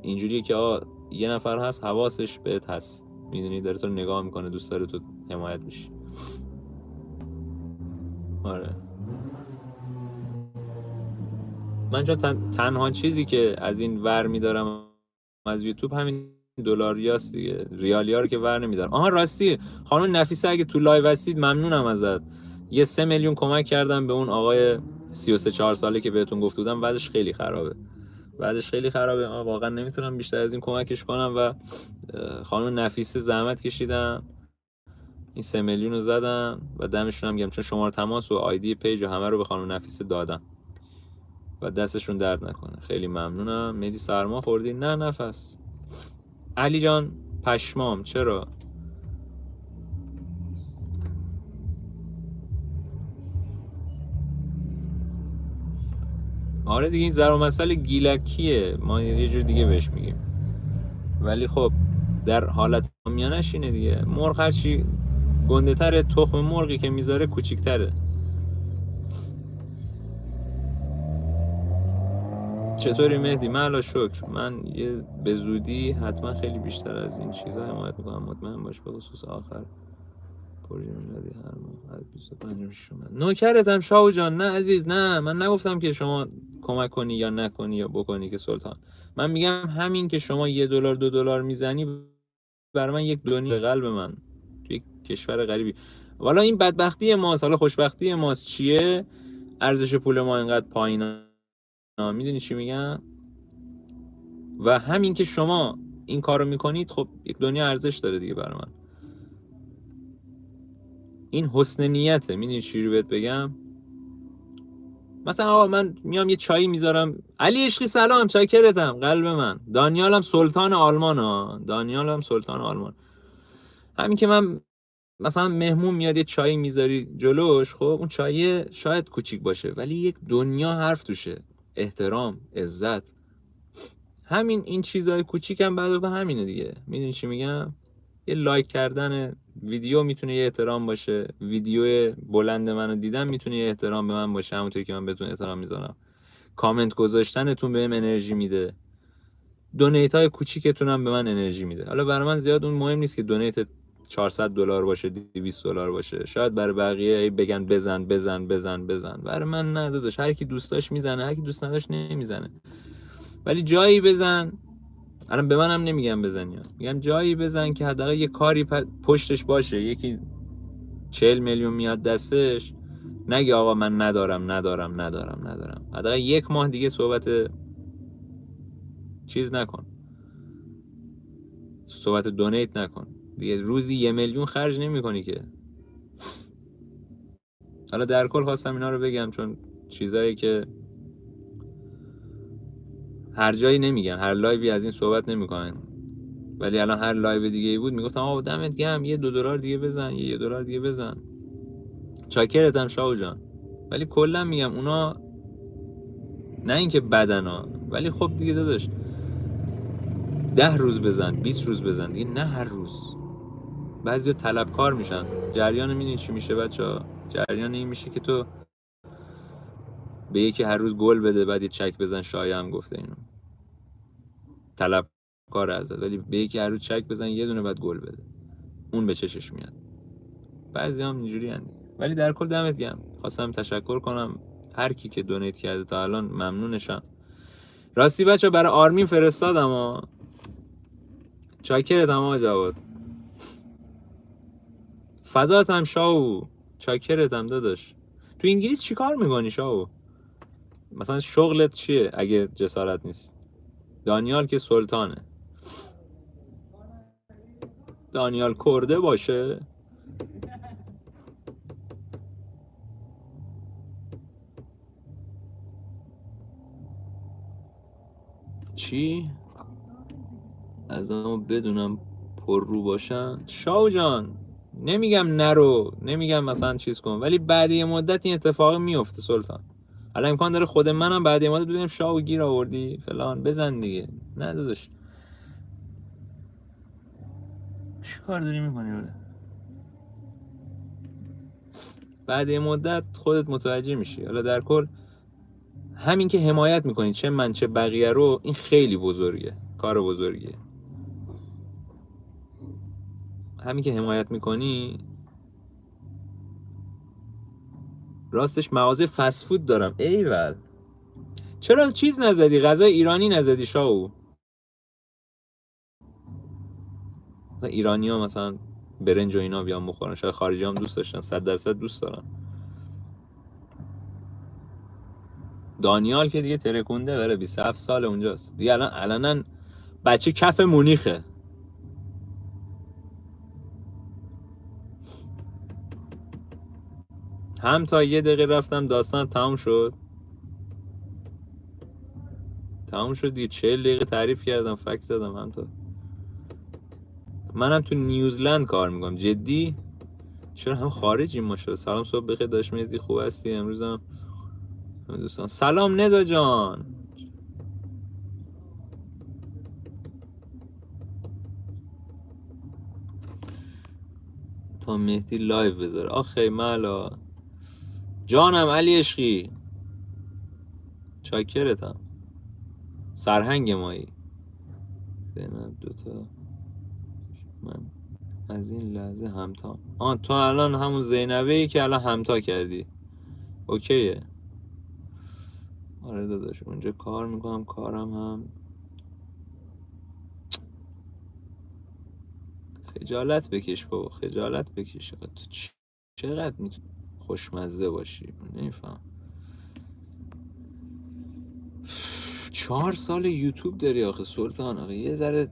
اینجوریه که یه نفر هست حواسش بهت هست، میدونی، داره تو نگاه میکنه، دوست داره تو حمایت بشی. آره من چون تنها چیزی که از این ور میدارم از یوتیوب همین دلاریاست دیگه، ریالیا رو که ور نمیدارم. راستی خانم نفیسه اگه تو لایو هستید ممنونم ازت. یه 3 میلیون کمک کردم به اون آقای 33-4 ساله که بهتون گفته بودم بعدش خیلی خرابه. واقعا نمیتونم بیشتر از این کمکش کنم و خانم نفیسه زحمت کشیدن این 3 میلیون رو زدن و دمشون هم گرم، چون شماره تماس و آیدی پیج و همه رو به خانم نفیسه دادم و دستشون درد نکنه. خیلی ممنونم. مهدی سرما خوردی؟ نه نفس. علی جان پشمام چرا؟ آره دیگه این ضرب مسئله گیلکیه، ما یه جور دیگه بهش میگیم، ولی خب در حالت میانش اینه دیگه. مرغ هرچی گنده تره، تخم مرغی که میذاره کوچیک‌تره. چطوری مهدی؟ من علا شکر. من یه به زودی حتما خیلی بیشتر از این چیزا حمایت میکنم، مطمئن باش، به خصوص آخر پروژه میلادی هر ماه از 25 شما. نوکرتم شاو جان. نه عزیز، نه من نگفتم که شما کمک کنی یا نکنی یا بکنی که سلطان. من میگم همین که شما $1 $2 میزنی برای من یک دنیا قلب من توی کشور غریبی. والا این بدبختی ماست، حالا خوشبختی ماست چیه؟ ارزش پول ما اینقدر پایینه، میدونی چی میگم؟ و همین که شما این کارو میکنید خب یک دنیا ارزش داره دیگه برای من. این حسن نیته. میدونی چی رو بهت بگم؟ مثلا من میام یه چایی میذارم. علی عشقی سلام، چاکرتم قلب من. دانیالم سلطان آلمان دانیالم سلطان آلمان. همین که من مثلا مهمون میاد یه چایی میذاری جلوش، خب اون چای شاید کوچیک باشه ولی یک دنیا حرف توشه، احترام، عزت. همین این چیزای کوچیک هم بعد وقت همینه دیگه. میدونی چی میگم؟ یه لایک کردن ویدیو میتونه یه احترام باشه، ویدیو بلند منو دیدن میتونه یه احترام به من باشه، همونطوری که من بهتون احترام میذارم. کامنت گذاشتنتون بهم انرژی میده، دونیت های کوچیکتون هم به من انرژی میده. حالا برای من زیاد اون مهم نیست که دونیت $400 باشه، $200 باشه. شاید برای بقیه بگن بزن بزن بزن بزن، برای من نه داداش. هر کی دوست داشت میزنه، هر کی دوست نداشت نمیزنه. ولی جایی بزن. الان به منم نمیگم بزنی، میگم جایی بزن که حداقل یه کاری پشتش باشه. یکی 40 میلیون میاد دستش، نگه آقا من ندارم. حداقل 1 ماه دیگه صحبت چیز نکن، صحبت دونیت نکن دیگه. روزی 1 میلیون خرج نمی کنی که. حالا در کل خواستم اینا رو بگم چون چیزایی که هر جایی نمیگن، هر لایوی از این صحبت نمیکنن، ولی الان هر لایو دیگه ای بود میگفتم آقا دمت گرم، $1 $2 دیگه بزن، $1 $2 دیگه بزن. چاکرتم شاو جان. ولی کلا میگم اونا نه اینکه بدنا، ولی خب دیگه داداش 10 روز بزن، 20 روز بزن دیگه، نه هر روز. بعضیا طلبکار میشن. جریان میدونی چی میشه بچه‌ها؟ جریان این میشه که تو به یکی هر روز گل بده بعد یه چک بزن. شایعه هم گفته اینو، طلبکار ازت، ولی به یکی هر روز چک بزن یه دونه بعد گل بده، اون به چشش میاد. بعضی هم اینجوری هستن. ولی در کل دمت گرم. خواستم تشکر کنم هر کی که دونیت کرده تا الان، ممنونشم. راستی بچه برای آرمین فرستادم ها. چاکرتم ها جواد. فداتم شاو. چاکرتم داداش. تو انگلیس چی کار میکنی شاو؟ مثلا شغلت چیه اگه جسارت نیست؟ دانیال که سلطانه. دانیال کرده باشه. چی؟ از اما بدونم پر رو باشن. شاو جان نمیگم نرو، نمیگم مثلا چیز کن، ولی بعد یه مدت این اتفاق میفته سلطان. الان امکان داره خود منم بعد یه مدت ببینم شاو گیر آوردی فلان، بزن دیگه. نه داداش چی کار داری میکنی؟ بعد یه مدت خودت متوجه میشی. حالا در کل همین که حمایت میکنی، چه من چه بقیه رو، این خیلی بزرگه، کار بزرگیه. همین که حمایت میکنی. راستش مغازه فست فود دارم. ایول، چرا چیز نزدی؟ غذای ایرانی نزدی شاو؟ مثلا ایرانی ها مثلا برنج و اینا بیان بخورن، شاید خارجی هم دوست داشتن، 100% دوست دارن. دانیال که دیگه ترکونده، بره 27 سال اونجاست دیگه، الان علنا بچه کف مونیخه. هم تا یه دقیقه رفتم داستان تموم شد دیگه. 40 دقیقه تعریف کردم، فکت زدم. هم تا منم تو نیوزلند کار میکنم. جدی چرا هم خارجی ماشاءالله. سلام، صبح بخیر داشت میدی، خوب هستی؟ امروزم دوستان سلام. ندا جان تا مهدی لایو بذاره. آخه مالا جانم علی عشقی، چاکرتم. سرهنگ مایی زینب دوتا. من از این لحظه همتا. تو الان همون زینبه ای که الان همتا کردی، اوکیه؟ آره داداش، اونجا کار میکنم، کارم هم خجالت بکش بابا، خجالت بکش. تو چقدر میتونی خوشمزه باشی؟ نمیفهم. 4 سال یوتیوب داری آخه سلطان. آخه یه ذره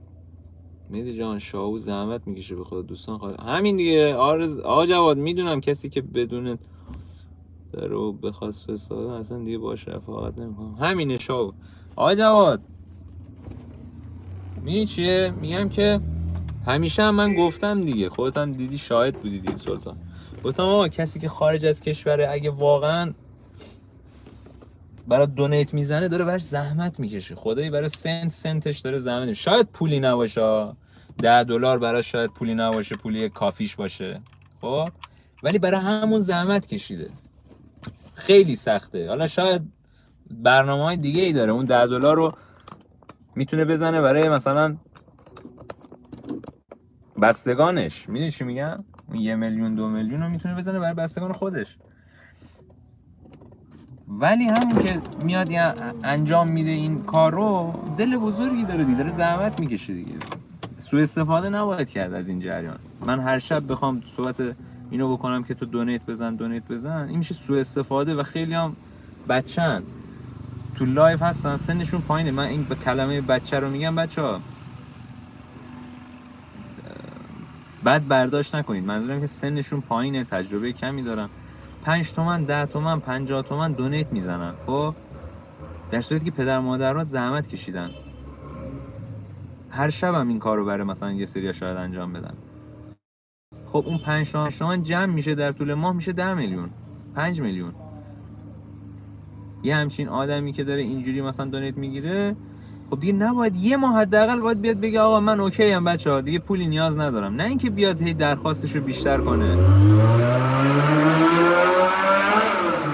میدی جان شاو زحمت میکشه به خود دوستان. همین دیگه. آقا جواد، میدونم کسی که بدون رو بخواد فساد اصلا دیگه باش رفاقت نمیکنم. همینه شاو. آقا جواد میدونی چیه میگم؟ که همیشه هم من گفتم دیگه، خودت هم دیدی، شاهد بودی دیگه سلطان. گفتم آقا کسی که خارج از کشوره اگه واقعا برای دونیت میزنه داره براش زحمت میکشه. خدایی برای سنتش داره زحمت میکشه. شاید پولی نباشه، $10 براش شاید پولی نباشه، پولی کافیش باشه، خب ولی برای همون زحمت کشیده. خیلی سخته. حالا شاید برنامه‌های دیگه ای داره، اون $10 رو میتونه بزنه برای مثلا بستگانش. میدونی چی میگم؟ اون 1 میلیون 2 میلیون رو میتونه بزنه برای بستگان خودش. ولی همین که میاد انجام میده این کار رو، دل بزرگی داره دیگه، داره زحمت میکشه دیگه. سوء استفاده نباید کرد از این جریان. من هر شب بخوام صحبت اینو بکنم که تو دونیت بزن، این میشه سوء استفاده. و خیلی هم بچه‌ن تو لایف هستن سنشون پایینه. من این کلمه بچه رو میگم، بچه‌ها بد برداشت نکنید. منظورم که سنشون پایینه، تجربه کمی دارن، 5 تومن 10 تومن 50 تومن دونیت میزنن. خب در صورتی که پدر مادرات زحمت کشیدن، هر شب هم این کار رو برای مثلا یه سری شاید انجام بدن. خب اون 5 تومن جمع میشه در طول ماه، میشه 10 میلیون 5 میلیون. یه همچین آدمی که داره اینجوری مثلا دونیت میگیره، خب دیگه نباید یه ماه حداقل باید بیاد بگه آقا من اوکی ام بچه‌ها، دیگه پولی نیاز ندارم. نه اینکه بیاد هی درخواستش رو بیشتر کنه.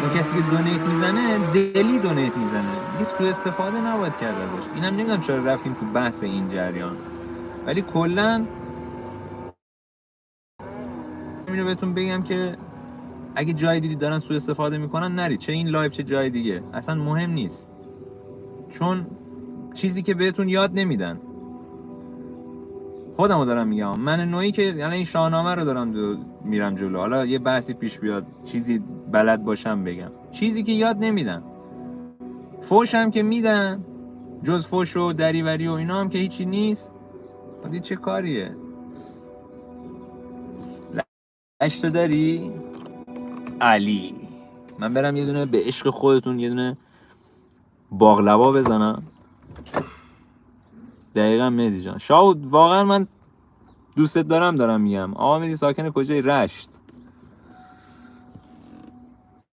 اون کسی که دونیت میزنه دلی دونیت میزنه دیگه، سوء استفاده نباید کرد ازش. اینم نمیدونم چرا رفتیم تو بحث این جریان، ولی کلا اینو بهتون بگم که اگه جای دیدی دارن سوء استفاده میکنن، نرید. چه این لایو چه جای دیگه، اصلا مهم نیست. چون چیزی که بهتون یاد نمیدن. خودمو دارم میگم، من نوعی که یعنی این شاهنامه رو دارم میرم جلو. حالا یه بحثی پیش بیاد چیزی بلد باشم بگم، چیزی که یاد نمیدن. فوش هم که میدن، جز فوش و دریوری و اینا هم که هیچی نیست. دیگه چه کاریه؟ رشتو داری؟ علی من برم یه دونه به عشق خودتون یه دونه باقلوا بزنم. دقیقاً مهدی جان. شاود واقعا من دوستت دارم میگم. آقا مهدی ساکن کجای؟ رشت.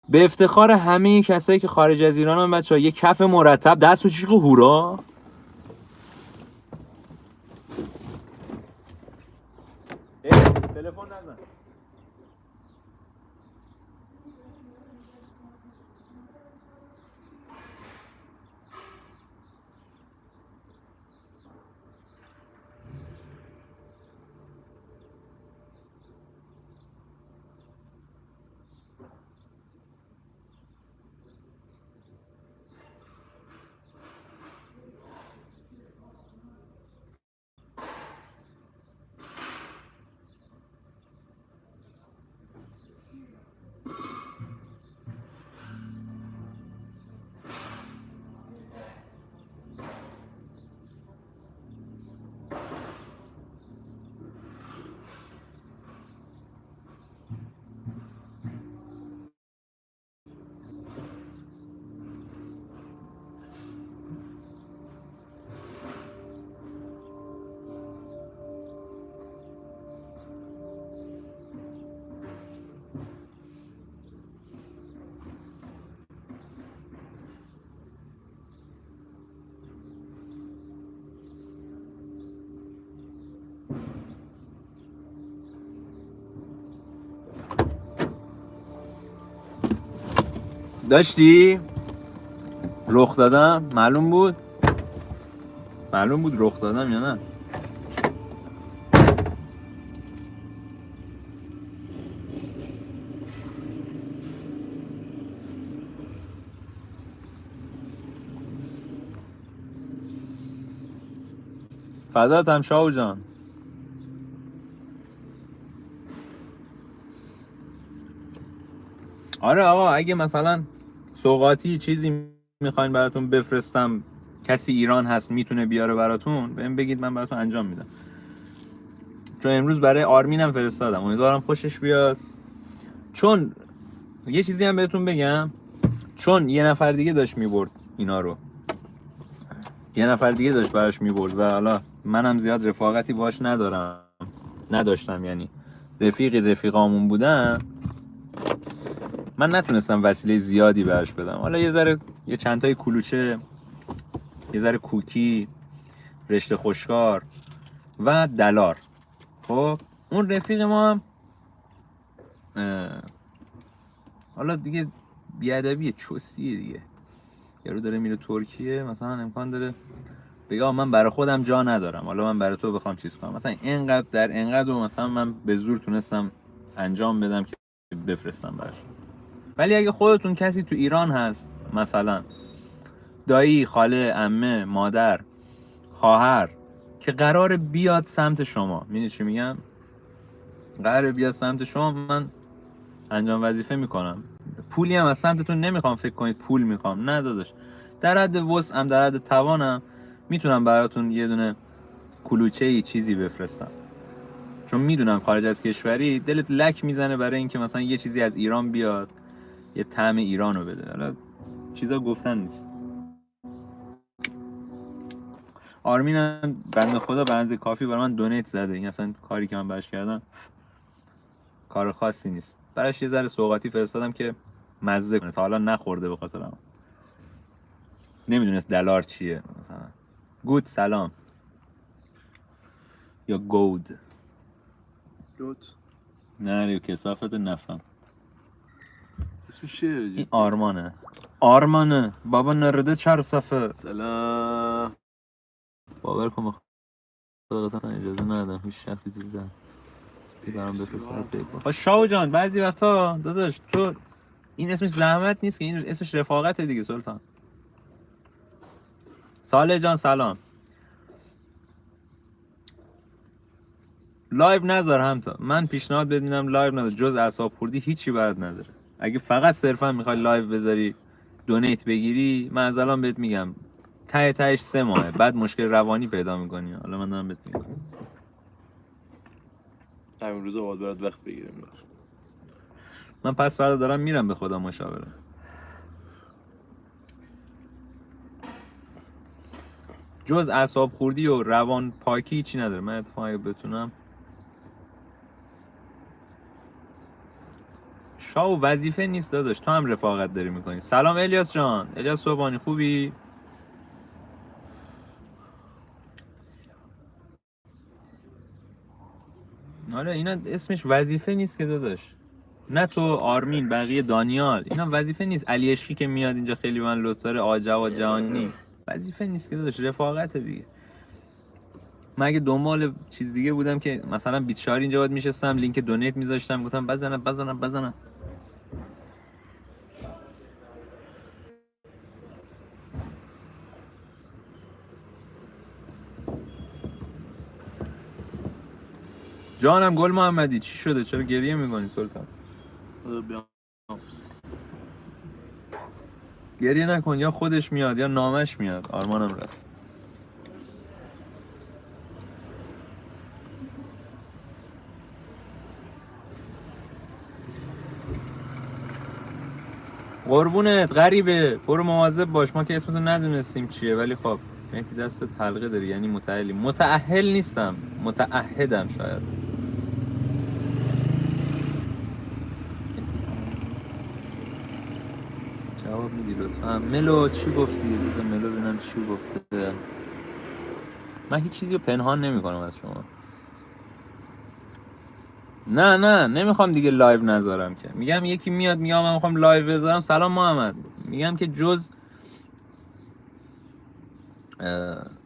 به افتخار همه کسایی که خارج از ایرانن بچه‌ها یه کف مرتب دست و چیق هورا. تلفن نزن. داشتی؟ رخ دادم؟ معلوم بود رخ دادم یا نه؟ فداتم شاو جان. آره آقا، اگه مثلا سوغاتی چیزی میخواین براتون بفرستم، کسی ایران هست میتونه بیاره براتون، بهم بگید من براتون انجام میدم. چون امروز برای آرمینم فرستادم، امیدوارم خوشش بیاد. چون یه چیزی هم بهتون بگم، چون یه نفر دیگه داشت میبرد اینا رو، یه نفر دیگه داشت براش میبرد و حالا منم زیاد رفاقتی باش نداشتم، یعنی رفیقامون بودن، من نتونستم وسیله زیادی براش بدم. حالا یه چند تای کلوچه، یه ذره کوکی، رشته خوشکار و دلار. خب اون رفیق ما هم حالا دیگه بیادبیه، چوسیه دیگه، یارو داره میره ترکیه، مثلا امکان داره بگه من برای خودم جا ندارم، حالا من برای تو بخوام چیز کنم، مثلا اینقدر در اینقدر و مثلا من به زور تونستم انجام بدم که بفرستم براش. ولی اگه خودتون کسی تو ایران هست، مثلا دایی، خاله، عمه، مادر، خواهر، که قراره بیاد سمت شما، میدونی چی میگم؟ قراره بیاد سمت شما، من انجام وظیفه میکنم. پولی هم از سمتتون نمیخوام فکر کنید پول میخوام، نه داداش، در حد وسعم، در حد توانم میتونم براتون یه دونه کلوچه‌ای چیزی بفرستم. چون میدونم خارج از کشوری دلت لک میزنه برای اینکه مثلا یه چیزی از ایران بیاد، یه طعم ایرانو بده. حالا چیزا گفتن نیست. آرمینم بنده خدا بنز کافی برای من دونیت زده. این اصلا کاری که من براش کردم کار خاصی نیست. براش یه ذره سوغاتی فرستادم که مزه کنه، تا حالا نخورده به خاطرم. نمیدونست دلار چیه مثلا. گود سلام یا گود نه ریو کسافت نفهم. اسمش چیه؟ این آرمانه بابا نرده چهار صفه. سلام. باور کن خدا قسم اجازه ندادم هیچ شخصی تو زن چیزی برام بفرسته حتی یک بار. شاو جان بعضی وقتا داداش تو این اسمش زحمت نیست که، این اسمش رفاقته دیگه سلطان. صالح جان سلام. لایو نذار همتا، من پیشنهاد بهت میدم لایو نذار، جز اعصاب خوردی هیچی برات نداره. اگه فقط صرفا میخوای لایو بذاری دونیت بگیری، من از الان بهت میگم تهش 3 ماهه بعد مشکل روانی پیدا میکنی. حالا من دارم بهت میگم همین روزا باید برات وقت بگیریم. من پس فردا دارم میرم به خدا مشاوره. جز اعصاب خوردی و روان پاکی چی نداره. من اتفاقا اگه بتونم شاو وظیفه نیست داداش، تو هم رفاقت داری میکنی. سلام الیاس جان، الیاس صبحانی خوبی؟ آره اینا اسمش وظیفه نیست که داداش. نه تو آرمین بقیه دانیال اینا وظیفه نیست. علی عشقی که میاد اینجا خیلی من لطف داره، جواد جهانی وظیفه نیست که داداش، رفاقت دیگه. من اگه دنبال چیز دیگه بودم که مثلا 24 اینجا باید میشستم لینک دونیت میذاشتم گفتم بزنم. جانم گل محمدی چی شده؟ چرا گریه میکنی سلطان؟ بیام. گریه نکن، یا خودش میاد یا نامش میاد. آرمانم رفت. قربونت غریبه، برو مواظب باش. ما که اسمتو ندونستیم چیه، ولی خب مهدی دستت حلقه داری یعنی متأهلی. متأهل نیستم، متعهدم شاید. جواب میدی لطفا؟ ملو چی گفتی؟ بذار ملو ببینم چی گفته. من هیچ چیزی رو پنهان نمیکنم از شما. نه نمیخوام دیگه لایو نذارم که. میگم یکی میاد میگم من میخوام لایو بذارم. سلام محمد. میگم که جز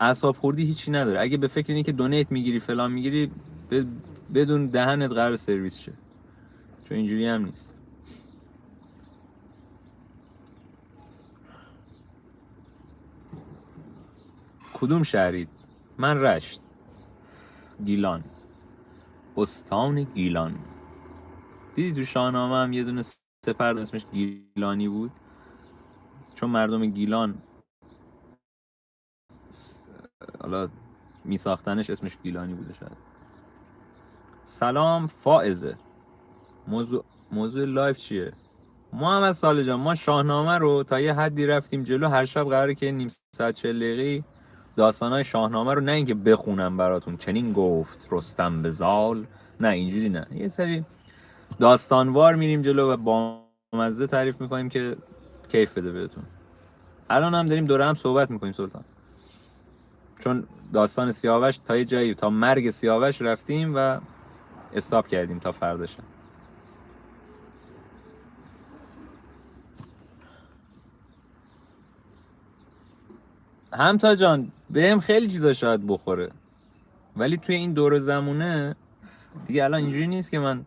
اعصاب خوردی هیچی نداره. اگه به فکر اینی که دونیت میگیری فلان میگیری بدون دهنت قرار سرویس شه، چون اینجوری هم نیست. کدوم شهرید؟ من رشت، گیلان، استان گیلان. دیدی تو شاهنامه هم یه دونه سپر اسمش گیلانی بود، چون مردم گیلان حالا می ساختنش اسمش گیلانی بوده شاید. سلام فائزه. موضوع لایف چیه؟ محمد صالح جان، ما شاهنامه رو تا یه حدی رفتیم جلو. هر شب قراره که نیم ساعت 40 دقیقه‌ای داستانای شاهنامه رو نه اینکه بخونم براتون چنین گفت رستم به زال، نه اینجوری نه، یه سری داستانوار میریم جلو و با مزه تعریف میکنیم که کیف بده بهتون. الان هم داریم دوره هم صحبت میکنیم سلطان، چون داستان سیاوش تا یه جایی تا مرگ سیاوش رفتیم و استاپ کردیم تا فرداشم. همتا جان بهم خیلی چیزا شاید بخوره، ولی توی این دور زمونه دیگه الان اینجوری نیست که من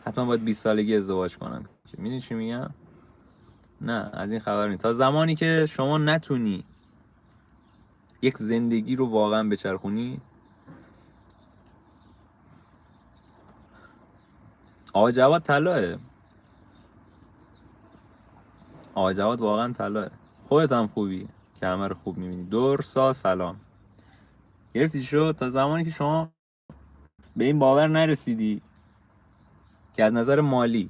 حتما باید 20 سالگی ازدواج کنم. میدونی چی میگم؟ نه از این خبر نیست. تا زمانی که شما نتونی یک زندگی رو واقعا بچرخونی. آقا جواد طلاه، آقا جواد واقعا طلاه. خودت هم خوبی که همه رو خوب میبینی. درسا سلام. گرفتی شد؟ تا زمانی که شما به این باور نرسیدی که از نظر مالی،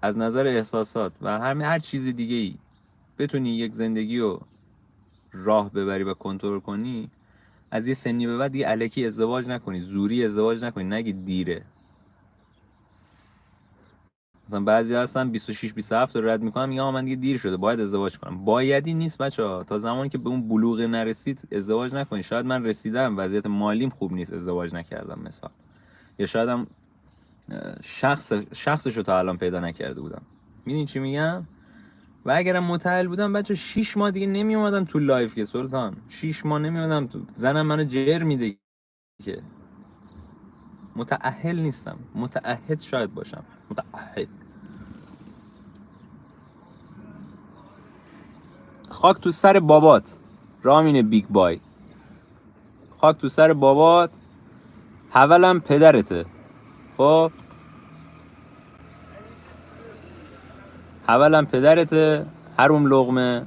از نظر احساسات و هر چیز دیگه ای بتونی یک زندگی رو راه ببری و کنترل کنی، از یه سنی به بعد دیگه الکی ازدواج نکنی، زوری ازدواج نکنی، نگی دیره. مثلا بعضی هستن 26 27 رو رد میکنن میگن من دیگه دیر شده باید ازدواج کنم. بایدی نیست بچه‌ها. تا زمانی که به اون بلوغ نرسید ازدواج نکنید. شاید من رسیدم وضعیت مالیم خوب نیست ازدواج نکردم مثلا، یا شاید هم شخصشو تا الان پیدا نکرده بودم. میدونی چی میگم؟ و اگرم متأهل بودم بچه 6 ماه دیگه نمی اومدم تو لایف که سلطان. 6 ماه نمی اومدم تو. زنم منو جر میده که متأهل نیستم. متعهد شاید باشم. متعهد. خاک تو سر بابات رامین بیگ بای. خاک تو سر بابات. حولم پدرته. خب حولم پدرته. حروم لقمه.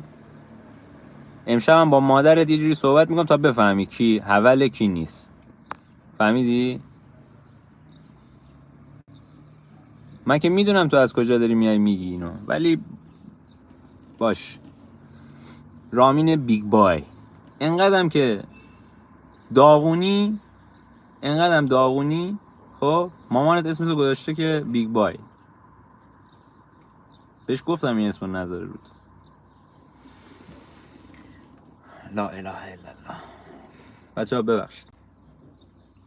امشبم با مادرت یه جوری صحبت میکنم تا بفهمی کی حول کی نیست. فهمیدی؟ من که میدونم تو از کجا داری میای میگی اینو، ولی باش. رامین بیگ بای. انقدرم که داغونی، خب مامانت اسمتو گذاشته که بیگ بای. بهش گفتم این اسمو نذاره رود. لا اله الا الله. بچه‌ها ببخشید،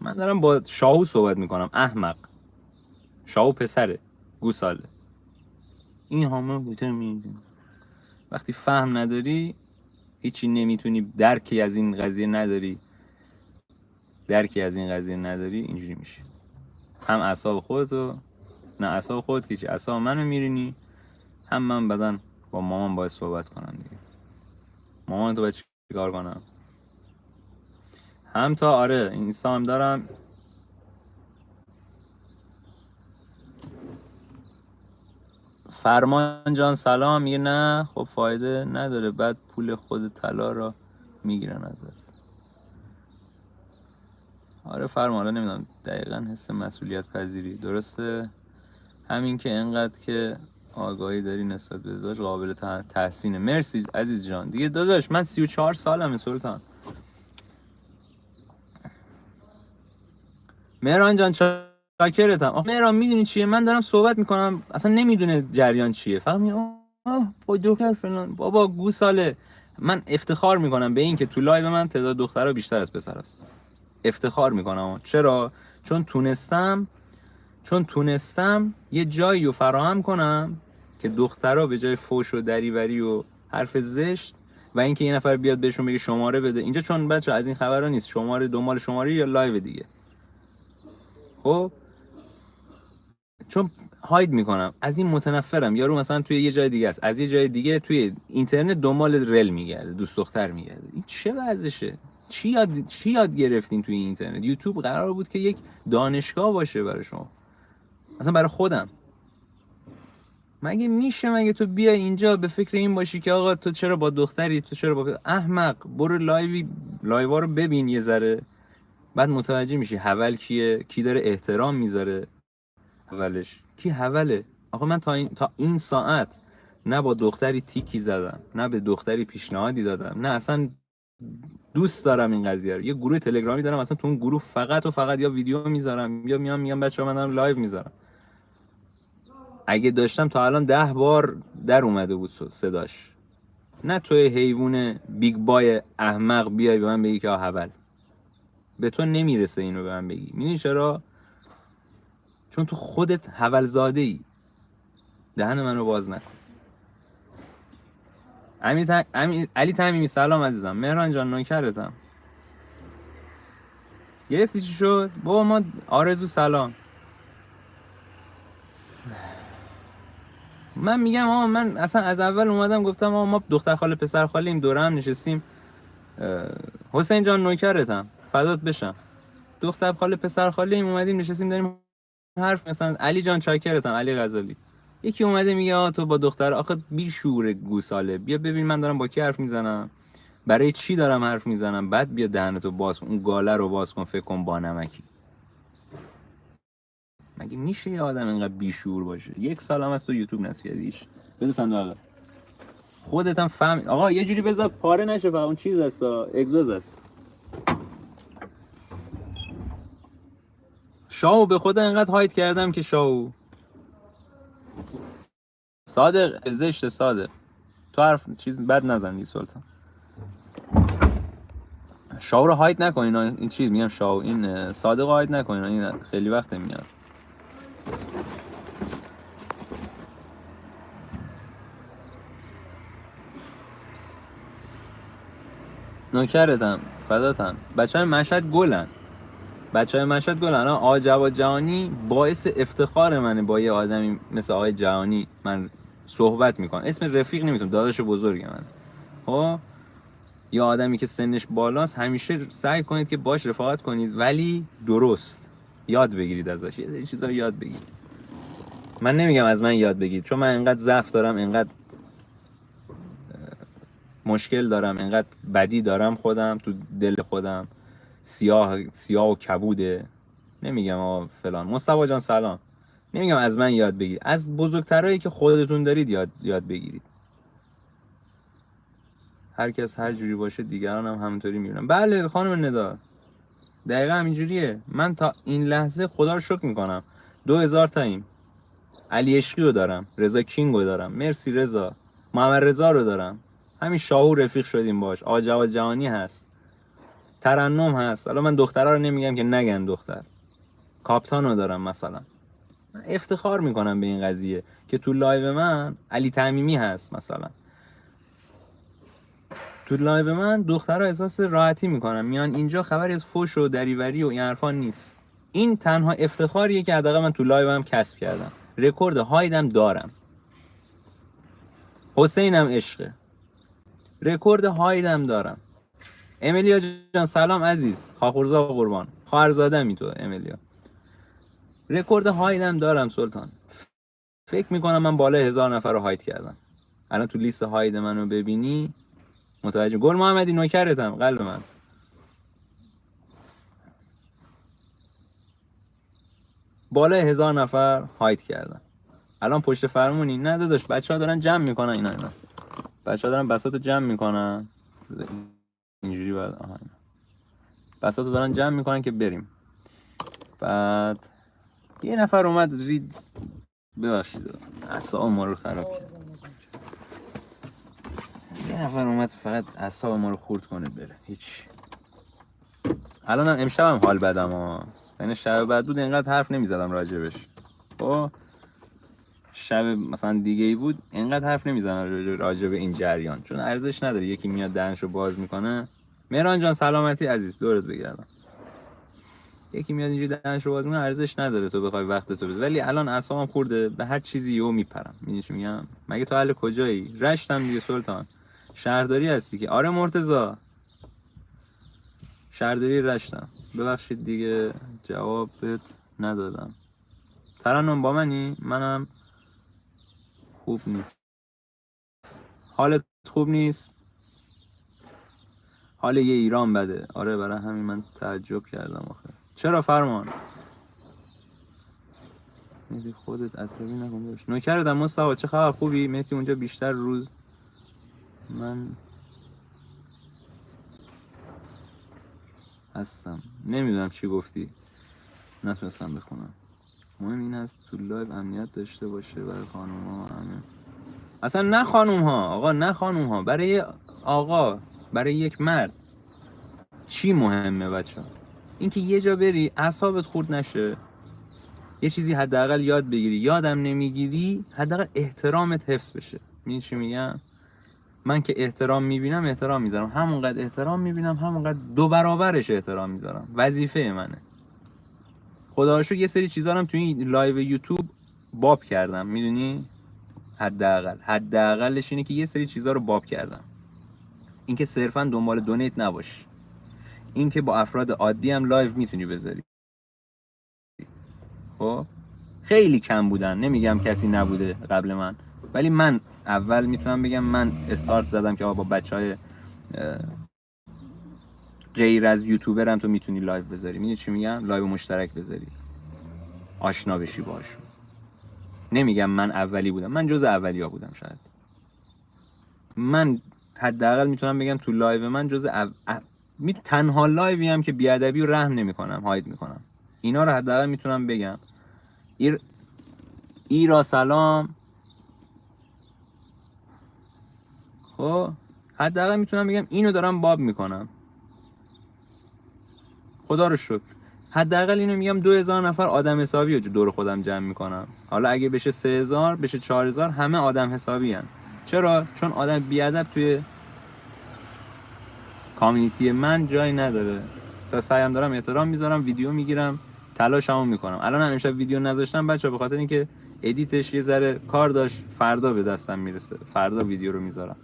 من دارم با شاهو صحبت میکنم. احمق. شاهو پسره، گوساله. این همه بوده میدونی. وقتی فهم نداری، هیچی نمیتونی، درکی از این قضیه نداری، اینجوری میشه. هم اعصاب خودتو، نه اعصاب خودت که چی، اعصاب منو میرینی، هم من بدن با مامان باید صحبت کنم دیگه. مامان تو باید چیکار کنم؟ هم تا آره اینستا هم دارم. فرمان جان سلام. میگه نه خب فایده نداره، بعد پول خود طلا را میگیرن ازت. آره فرمان، نمیدونم دقیقا حس مسئولیت پذیری درسته. همین که انقدر که آگاهی داری نسبت به ازدواج قابل تحسینه. مرسی عزیز جان. دیگه داداش من 34 سالمه سلطان. مهران جان شاکرتم. مهران میدونی چیه، من دارم صحبت میکنم اصلا نمیدونه جریان چیه، فقط میگه با دختر فلان. بابا گوساله، من افتخار میکنم به این که تو لایو من تعداد دخترها بیشتر از پسراست. افتخار میکنم. چرا؟ چون تونستم یه جایی رو فراهم کنم که دخترها به جای فوش و دریوری و حرف زشت و اینکه یه نفر بیاد بهشون بگه شماره بده اینجا، چون بچه از این خبرها نیست، شماره دنبال شماره یا لایو دیگه. خب چون هاید میکنم از این، متنفرم. یارو مثلا توی یه جای دیگه است، از یه جای دیگه توی اینترنت دنبال رل میگرده، دوست دختر میگرده. این چه وضعشه؟ چی یاد گرفتین توی اینترنت؟ یوتیوب قرار بود که یک دانشگاه باشه برای شما، مثلا برای خودم. مگه تو بیای اینجا به فکر این باشی که آقا تو چرا با دختری، تو چرا با احمق؟ برو لایوا رو ببین یه ذره، بعد متوجه میشی حول کیه، کی داره احترام میذاره. اولش کی حوله؟ آقا من تا این ساعت نه با دختری تیکی زدم، نه به دختری پیشنهادی دادم، نه اصلا دوست دارم این قضیه رو. یه گروه تلگرامی دارم، اصلا تو اون گروه فقط یا ویدیو میذارم یا میگم بچه‌ها من دارم لایو میذارم. اگه داشتم تا الان 10 بار در اومده بود صداش. نه توی حیوان بیگ بای احمق بیای به من بگی که حول. به تو نمیرسه اینو به من بگی. میدونی چرا؟ چون تو خودت حول زاده ای. دهن منو باز نکن. علی تمیمی سلام عزیزم. مهران جان نوکرتم. گرفتی چی شد؟ بابا ما آرزو سلام. من میگم من اصلا از اول اومدم گفتم ما دختر خاله پسر خالیم، دور هم نشستیم. حسین جان نوکرتم، فدات بشم. دختر خاله پسر خالیم اومدیم نشستیم داریم حرف. مثلا علی جان چاکرتم، علی غزالی. یکی اومده میگه تو با دختر، آخه بی شعور گوساله، بیا ببین من دارم با کی حرف میزنم، برای چی دارم حرف میزنم، بعد بیا دهنتو باز کن، اون گاله رو باز کن، فکر کن با نمکی. مگه میشه یه آدم اینقدر بیشعور باشه؟ 1 سال هم از تو یوتیوب نصب کردیش. بده صندوق خودت هم فهم. آقا یه جوری بذار پاره نشه، فقط اون چیز هست، اگزوز است. شاو به خدا اینقدر هایت کردم که شاو صادق زشت. صادق تو حرف چیز بد نزن سلطان. شاو رو هایت نکنین. این چیز میگم شاو، این صادق هایت نکنین، این خیلی وقت میاد. نوکرتم، فداتم. بچه‌های مشهد گلن. آقا جواد جهانی باعث افتخار منه با یه آدمی مثل آقای جهانی من صحبت میکنم. اسم رفیق نمیتونم، داداش بزرگ من. خب یه آدمی که سنش بالاست همیشه سعی کنید که باش رفاقت کنید، ولی درست یاد بگیرید ازش. یه چیزا رو یاد بگیرید. من نمیگم از من یاد بگیرید، چون من انقدر ضعف دارم، انقدر مشکل دارم، انقدر بدی دارم خودم تو دل خودم، سیاه و کبوده. نمیگم فلان. مصطفی جان سلام. نمیگم از من یاد بگیرید، از بزرگترایی که خودتون دارید یاد بگیرید. هر کس هر جوری باشه دیگران هم همونطوری میبینن. بله خانم ندا دقیقا همینجوریه. من تا این لحظه خدا رو شکر میکنم 2000 تاییم. علی عشقی رو دارم، رضا کینگ رو دارم، مرسی رضا، محمد رضا رو دارم، همین شاهو رفیق شدیم باش، آقا جواد جهانی هست، ترنم هست. حالا من دخترها رو نمیگم که نگن دختر، کاپتان رو دارم مثلا. من افتخار میکنم به این قضیه که تو لایو من علی تمیمی هست مثلا. تو لایو من دخترها احساس راحتی میکنن میان اینجا، خبری از فوش و دریوری و این حرفا نیست. این تنها افتخاریه که حداقل من تو لایو هم کسب کردم. رکورد هایدم دارم، حسینم عشقه، رکورد هایدم دارم. امیلیا جان سلام عزیز، خاخورزا قربان، خواهرزاده‌می تو امیلیا. رکورد هایدم دارم سلطان. فکر میکنم من بالای 1000 نفر رو هاید کردم. الان تو لیست هاید منو ببینی متوجه. گل محمدی نوکرتم، قلب من. بالای 1000 نفر هاید کردم. الان پشت فرمونی؟ نه داداش، بچه‌ها دارن جمع میکنن اینا. بچه‌ها دارن بساطو جمع میکنن. اینجوری بعد بساطو دارن جمع میکنن که بریم. بعد یه نفر اومد رید، ببخشید اعصاب ما رو خراب کرد. یه نفر اومد فقط اعصاب ما رو خورد کنه بره. هیچ. الانم امشبم حال بدم ها. یعنی شب بعد بود اینقدر حرف نمیزدم راجبش. خب شب مثلا دیگه ای بود اینقدر حرف نمیزنم راجب این جریان، چون ارزش نداره یکی میاد دهنشو باز میکنه. مهران جان سلامتی عزیز، دورت بگردم. یکی میاد اینجوری دهنشو باز میکنه، ارزش نداره تو بخوای وقت تو بذاری. ولی الان اعصابم خورده، به هر چیزی یهو میپرم. میدونی چی میگم؟ مگه تو اهل کجایی؟ رشتم دیگه سلطان. شهرداری هستی که؟ آره مرتضی، شهرداری رشتم. ببخشید دیگه جوابت ندادم. ترنم با منی؟ منم خوب نیست. حالت خوب نیست؟ حال یه ایران بده. آره برای همین من تعجب کردم آخه. چرا فرمان؟ مهدی خودت عصبی نکن داشت. نوکرتم مصطفی، چه خبر؟ خوبی؟ مهدی اونجا بیشتر روز من هستم. نمیدونم چی گفتی، نتونستم بخونم. مهم این است تو لایو امنیت داشته باشه برای خانوم ها همه. اصلا نه خانوم ها آقا، نه خانوم ها، برای آقا، برای یک مرد چی مهمه بچه ها؟ اینکه یه جا بری اعصابت خورد نشه، یه چیزی حداقل یاد بگیری. یادم نمیگیری حداقل احترامت حفظ بشه. میدونی چی میگم؟ من که احترام میبینم احترام میذارم، همونقدر احترام میبینم همونقدر 2 برابرش احترام میذارم. وظیفه منه. خدا رو شکر یه سری چیزا هم تو این لایو یوتیوب باب کردم، میدونی؟ حداقلش اینه که یه سری چیزا رو باب کردم. اینکه صرفا دنبال دونیت نباش، اینکه با افراد عادی هم لایو میتونی بذاری. خب خیلی کم بودن، نمیگم کسی نبوده قبل من، ولی من اول میتونم بگم من استارت زدم که با بچهای غیر از یوتیوبر هم تو میتونی لایو بذاری. میدونی چی میگم؟ لایو مشترک بذاری، آشنا بشی باشون. نمیگم من اولی بودم، من جز اولیا بودم شاید. من حداقل میتونم بگم تو لایو من جز تنها لایوی هم که بیادبی و رحم نمیکنم، هاید میکنم. اینا رو حداقل میتونم بگم. ایرا سلام. خب حداقل میتونم بگم اینو دارم باب میکنم. خدا رو شکر. حداقل اینو میگم 2000 نفر آدم حسابی رو دور خودم جمع میکنم. حالا اگه بشه 3000 بشه 4000 همه آدم حسابی هن. چرا؟ چون آدم بیادب توی کامیونیتی من جایی نداره. تا سعیم دارم احترام میذارم، ویدیو میگیرم، تلاشمو میکنم. الان هم امشب ویدیو نذاشتم بچه‌ها به خاطر اینکه ادیتش یه ذره کار داشت، فردا به دستم میرسه، فردا ویدیو رو میذارم.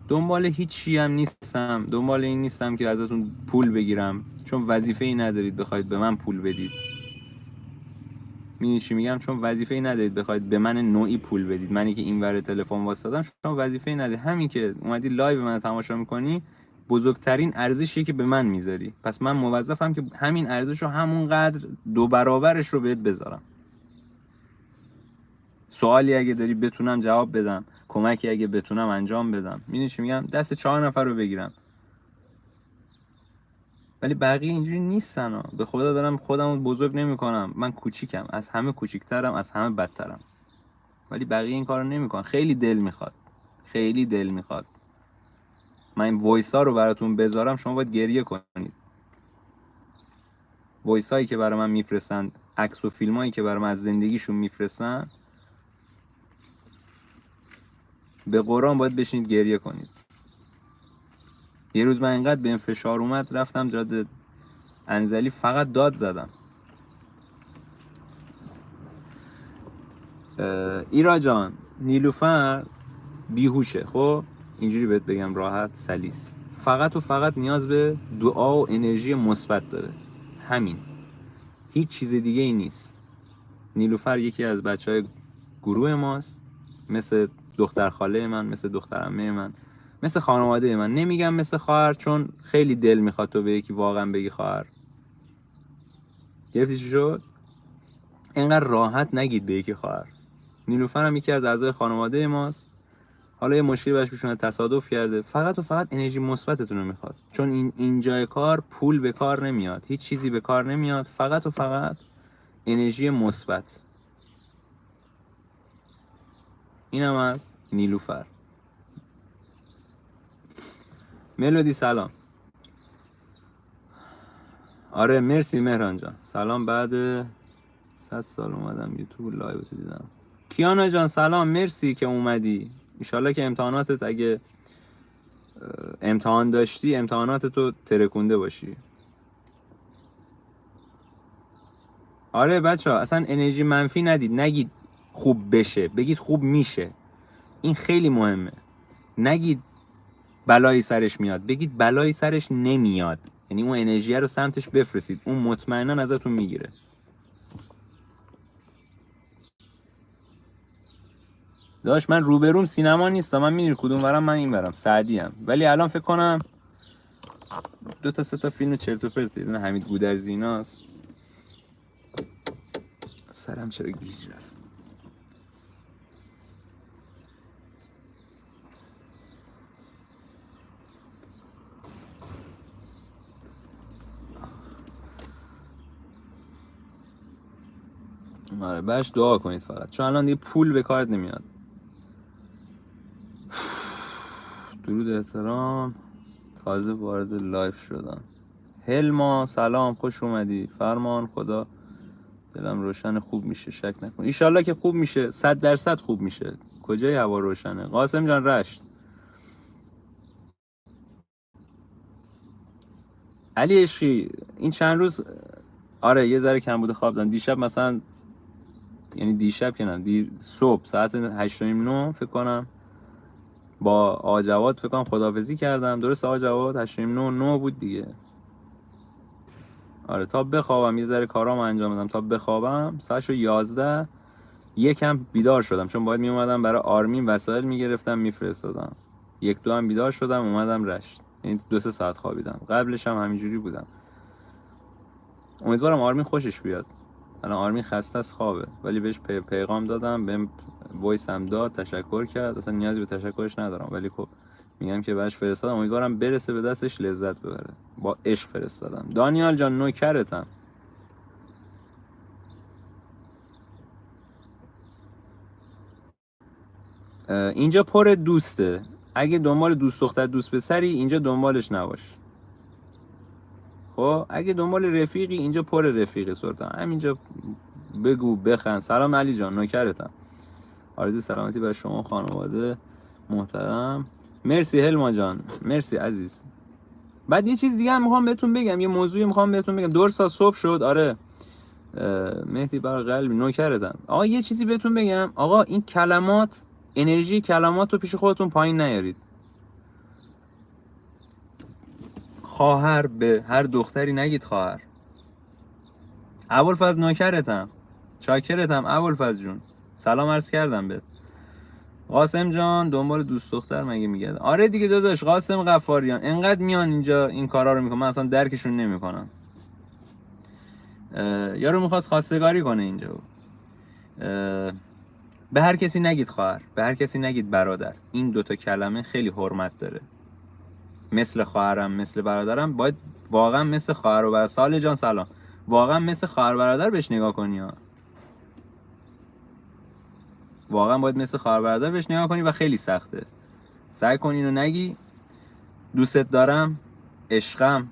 دنبال هیچ چی هم نیستم، دنبال این نیستم که ازتون پول بگیرم، چون وظیفه‌ای ندارید بخواید به من پول بدید. میدونید چی میگم؟ چون وظیفه‌ای ندارید بخواید به من نوعی پول بدید. منی که اینور تلفن واسطادم، شما وظیفه‌ای ندارید. همین که اومدی لایو من تماشا میکنی بزرگترین ارزشیه که به من میذاری. پس من موظفم که همین ارزش رو همونقدر 2 برابرش رو بهت بذارم. سوالی اگه داری بتونم جواب بدم، کمکی اگه بتونم انجام بدم. میدونی چی میگم؟ دست 4 نفر رو بگیرم. ولی بقیه اینجوری نیستن ها. به خدا دارم خودمو بزرگ نمیکنم، من کوچیکم، از همه کوچیکترم، از همه بدترم، ولی بقیه این کارو نمیکنن. خیلی دل میخواد، خیلی دل میخواد من این وایس ها رو براتون بذارم، شما باید گریه کنید. وایس هایی که برای من میفرستن، عکس و فیلم هایی که برای من از زندگیشون میفرستن، به قرآن باید بشینید گریه کنید. یه روز من اینقدر بهم فشار اومد رفتم جاده انزلی فقط داد زدم. ایرا جان، نیلوفر بیهوشه، خب اینجوری بهت بگم راحت سلیس، فقط و فقط نیاز به دعا و انرژی مثبت داره، همین، هیچ چیز دیگه ای نیست. نیلوفر یکی از بچهای گروه ماست، مثل دختر خاله من، مثل دختر عمه من، مثل خانواده من. نمیگم مثل خواهر چون خیلی دل میخواد تو به یکی واقعا بگی خواهر. گرفتی چی شد؟ اینقدر راحت نگید به یکی خواهر. نیلوفر هم یکی از اعضای خانواده ماست. حالا یه مشکلی براش پیش اومد، تصادف کرده، فقط و فقط انرژی مثبتتون رو میخواد، چون این جای کار پول به کار نمیاد، هیچ چیزی به کار نمیاد، فقط و فقط انرژی مثبت. اینم از نیلوفر. ملودی سلام. آره مرسی مهران جان، سلام. بعد 100 سال اومدم یوتیوب لایو تو دیدم. کیانا جان سلام، مرسی که اومدی. انشالله که امتحاناتت، اگه امتحان داشتی، امتحاناتتو ترکونده باشی. آره بچه ها، اصلا انرژی منفی ندید، نگید خوب بشه، بگید خوب میشه. این خیلی مهمه. نگید بلایی سرش میاد، بگید بلایی سرش نمیاد. یعنی اون انرژی رو سمتش بفرستید، اون مطمئنا ازتون میگیره. داش من روبروم سینما نیستم، من میدونی کدوم ورم، من این ورم سعدی ام، ولی الان فکر کنم 2 تا 3 تا فیلم چرت و پرت دیدن. حمید گودرزیناست. سرم چرا گیج رفت؟ آره برش دعا کنید فقط، چون الان دیگه پول به کارت نمیاد. درود احترام، تازه وارد لایف شدم. هلما سلام، خوش اومدی. فرمان خدا دلم روشن، خوب میشه، شک نکن. ایشالله که خوب میشه، 100% خوب میشه. کجای هوا روشنه؟ قاسم جان رشت. علی عشقی این چند روز آره یه ذره کم بوده خواب دادم. دیشب مثلا، یعنی دیشب که نه، صبح ساعت 8:30 فکر کنم با آقا جواد فکر کنم خداحافظی کردم. درست آقا جواد 8:09 بود دیگه. آره تا بخوابم یه ذره کارامو انجام بدم، تا بخوابم ساعت 11 یکم بیدار شدم، چون باید می اومدم برای آرمین وسایل میگرفتم میفرستادم. 1-2 هم بیدار شدم اومدم رشت، یعنی 2-3 ساعت خوابیدم. قبلش هم همینجوری بودم. امیدوارم آرمین خوشش بیاد. الان آرمین خسته از خوابه، ولی بهش پیغام دادم، بهم وایس هم داد، تشکر کرد. اصلا نیازی به تشکرش ندارم، ولی خب میگم که بهش فرستادم، امیدوارم برسه به دستش، لذت ببره. با عشق فرستادم. دانیال جان نوکرتم. اینجا پر دوسته، اگه دنبال دوست دختر دوست پسری اینجا دنبالش نباش. خب اگه دنبال رفیقی اینجا پر رفیق سلطان، همینجا بگو بخند. سلام علی جان نوکرتم. آرزوی سلامتی برای شما خانواده محترم. مرسی هلما جان، مرسی عزیز. بعد یه چیز دیگه هم میخوام بهتون بگم، یه موضوعی میخوام بهتون بگم. درسا صبح شد. آره مهدی بر قلبی نوکرتم. آقا یه چیزی بهتون بگم، آقا این کلمات، انرژی کلمات رو پیش خودتون پایین نیارید. خواهر به هر دختری نگید خواهر. ابوالفضل نوکرتم، چاکرتم ابوالفضل جون، سلام عرض کردم بهت. قاسم جان دنبال دوست دختر مگه میگرد؟ آره دیگه داداش، قاسم غفاریان انقدر میان اینجا این کارا رو میکنن، من اصلا درکشون نمیکنم. یارو میخواست خواستگاری کنه اینجا. به هر کسی نگید خواهر، به هر کسی نگید برادر. این 2 تا کلمه خیلی حرمت داره. مثل خواهرم مثل برادرم باید واقعا مثل خواهر و برادر. سال جان سلام. واقعا مثل خواهر برادر بهش نگاه کنی ها. واقعا باید مثل خواهر برادر بهش نگاه کنی و خیلی سخته. سعی کن اینو نگی دوستت دارم، عشقم،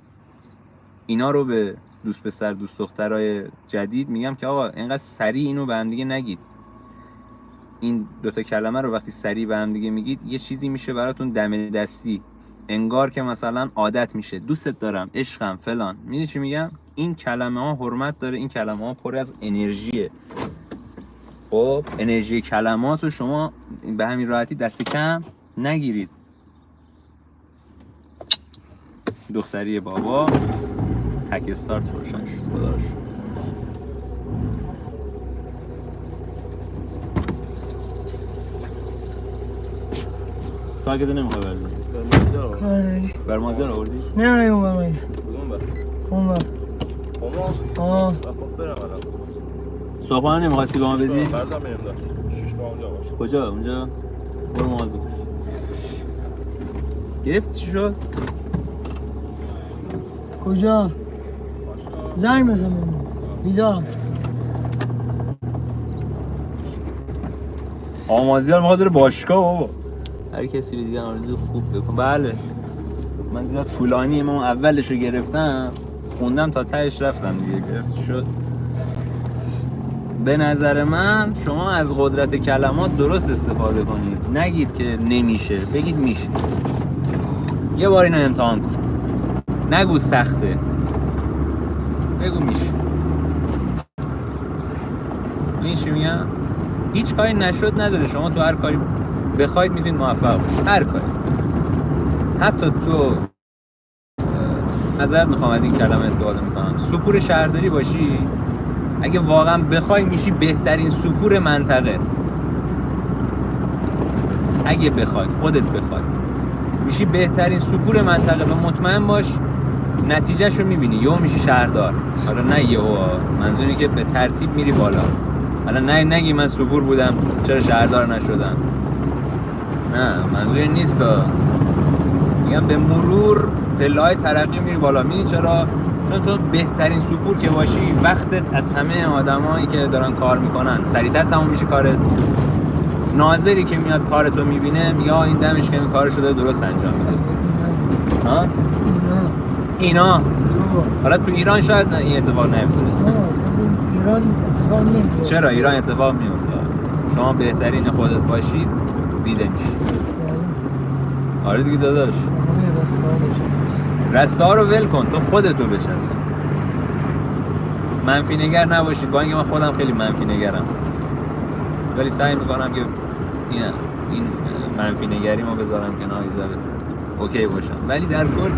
اینا رو به دوست پسر دوست دخترای جدید میگم که آقا اینقدر سریع اینو به هم دیگه نگید. این دوتا کلمه رو وقتی سریع به هم دیگه میگید یه چیزی میشه براتون دم دستی، انگار که مثلا عادت میشه. دوستت دارم، عشقم، فلان. میدونی چی میگم؟ این کلمه ها حرمت داره، این کلمه ها پر از انرژیه. خب انرژی کلمات رو شما به همین راحتی دست کم نگیرید. دختری بابا تک استارت روشن شد. خدا رو شکر. ساگت نمیخوای بردی؟ بر مازیار آوردی؟ نه اون برای کدوم بر؟ اون بر آه خب برم الان. صبحانه نمیخواستی به ما بدی؟ بردم بریم داشت 6 ماه اونجا باشه. کجا؟ اونجا؟ برو مواظب باش. گرفتی چی شد؟ کجا؟ زنگ بزن بیدار. مازیار میخواد بره باشگاه بابا. هر کسی به دیگه آرزو خوب بکن. بله من زیاد طولانی اون اولش رو گرفتم خوندم تا تهش رفتم دیگه. گرفت شد. به نظر من شما از قدرت کلمات درست استفاده کنید. نگید که نمیشه، بگید میشه. یه بار اینو امتحان کن. نگو سخته، بگو میشه. این چی میگم؟ هیچ کاری نشد نداره. شما تو هر کاری بخواید میتونید موفق باشید. هر کاری. حتی تو معذرت میخوام از این کلمه استفاده میکنم، سپور شهرداری باشی، اگه واقعا بخوای میشی بهترین سپور منطقه. اگه بخوای، خودت بخوای، میشی بهترین سپور منطقه و مطمئن باش نتیجهشو میبینی. یهو میشی شهردار. حالا نه یهو، منظور اینه که به ترتیب میری بالا. حالا نگی من سپور بودم چرا شهردار نشدم. نه منظور این نیست. میگم به مرور پله‌های ترقی میری بالا. میدونی چرا؟ چون تو بهترین سپور که باشی وقتت از همه آدمایی که دارن کار میکنن سریعتر تموم میشه کارت. ناظری که میاد کارتو میبینه میگه این دمش که این کارو شده درست انجام میده. ها؟ اینا حالا تو ایران شاید این اتفاق نیفتاده. ایران اتفاق نمیفته. چرا ایران اتفاق میفته؟ شما بهترین خودت باشید دیده میشی. آره دیگه داداش. رسته ها رو ول کن، تو خودتو بچسب. منفی نگر نباشید. با اینکه من خودم خیلی منفی نگرم ولی سعی میکنم که این منفی نگری ما بذارم کنار یه ذره اوکی باشم. ولی در کل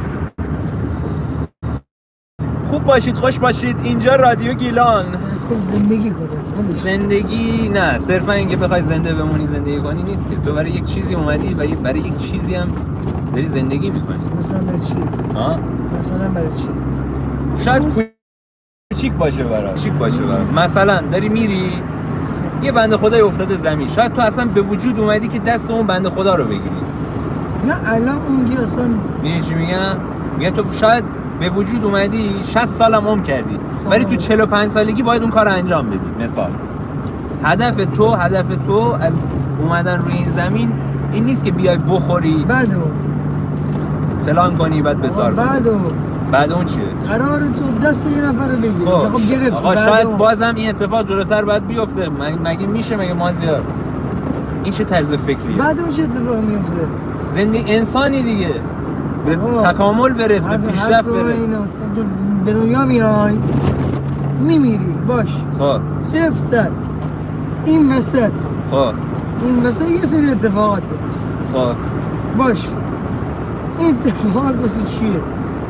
خوب باشید، خوش باشید. اینجا رادیو گیلان. زندگی کنید. زندگی نه صرفا اینکه بخوای زنده بمونی زندگی کنی نیست. تو برای یک چیزی اومدی و برای یک چیزی هم داری زندگی میکنی. مثلا برای چی؟ مثلا برای چی؟ شاید کوچیک باشه برات. مثلا داری میری یه بنده خدای افتاده زمین، شاید تو اصلا به وجود اومدی که دست اون بنده خدا رو بگیری. نه الان اونگی اصلا میدونی چی میگم تو شاید به وجود اومدی 60 سالم عمر کردی ولی تو 45 سالگی باید اون کار رو انجام بدی. مثال هدف تو از اومدن روی این زمین این نیست که بیای بخوری فلان کنی بعد بسار کنی. بعد اون چیه؟ قراره تو دست یه نفر رو بگیری. خب گرفت. آقا شاید بازم این اتفاق جلوتر باید بیفته. مگه میشه؟ مگه مازیار این چه طرز فکریه؟ بعد اون چه اتفاق میفته؟ زندگی انسانی دیگه به تکامل برس، به پیشرفت برس. تو به دنیا میای میمیری باش. خب 0% این وسط یه سری اتفاقات خب باش. این اتفاقات واسه چیه؟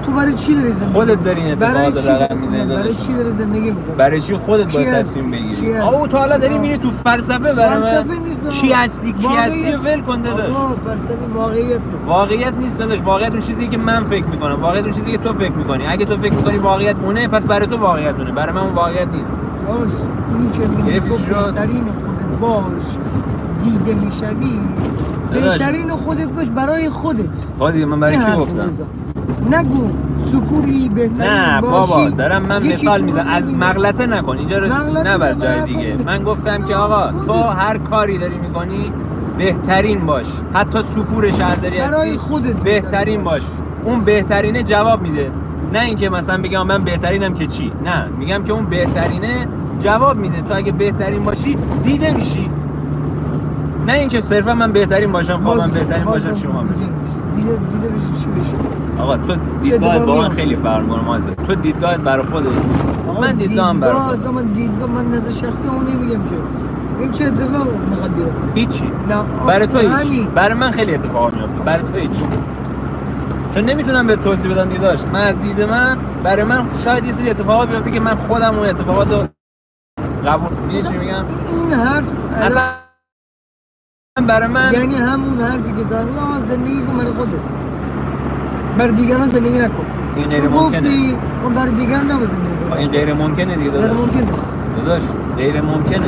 تو برای چی داری زندگی؟ خودت داری این اتفاقات رقم میزنی. برای چی داری زندگی میکنی؟ برای چی خودت باید تصمیم بگیری؟ آقا تو حالا داری میری تو فلسفه برای من. فلسفه نیست. چی هستی ول کن داداش. فلسفه واقعیت نیست داداش. واقعیت اون چیزیه که من فکر میکنم. واقعیت اون چیزیه که تو فکر میکنی. اگه تو فکر میکنی واقعیت اونه پس برای تو واقعیت اونه. برای من اون واقعیت نیست. باش اینی که میگی تو بهترین خودت باش دیده میشوی. بهترین خودت باش برای خودت. دیگه من برای کی گفتم؟ نگو سپوری بهترین نه باشی. بابا دارم من یکی مثال تو میزنم، رو از می‌بینه. مغلطه نکن اینجا رو مغلطه نبر نه، جای من دیگه. حرف من گفتم که آقا تو هر کاری داری میکنی بهترین باش، حتی سپور شهرداری برای هستی خودت بهترین باش. اون بهترینه جواب میده، نه اینکه مثلا بگم من بهترینم که چی، نه میگم که اون بهترینه جواب میده. تو اگه بهترین باشی دیده میشی، نه اینکه صرفا من بهترین باشم خب من بهترین باشم شما باشی. دیده بشی چی بشی. آقا تو دیدگاهت با من خیلی فرق میکنه مازه. تو دیدگاهت برای خودت، من دیدگاهم برای خودم. اصلا من دیدگاه من نظر شخصی اون نمیگم که این چه اتفاق میخواد بیفته. هیچی. نه برای تو هیچی. همین. برای من خیلی اتفاقات میفته، برای تو هیچی. چون نمیتونم به توضیح بدم دیداش. من از دید من برای من شاید یه سری اتفاقات بیفته که من خودم اون اتفاقات رو قبول می‌کنم. چی میگم؟ این حرف اصلا برای من یعنی همون حرفی که زدم زندگی کن برای خودت، برای دیگران زندگی نکن. این غیر تو ممکنه. گفتی اون برای دیگران نباید زندگی کن. این غیر ممکنه دیگه غیر داداش. ممکن است. داداش غیر ممکنه.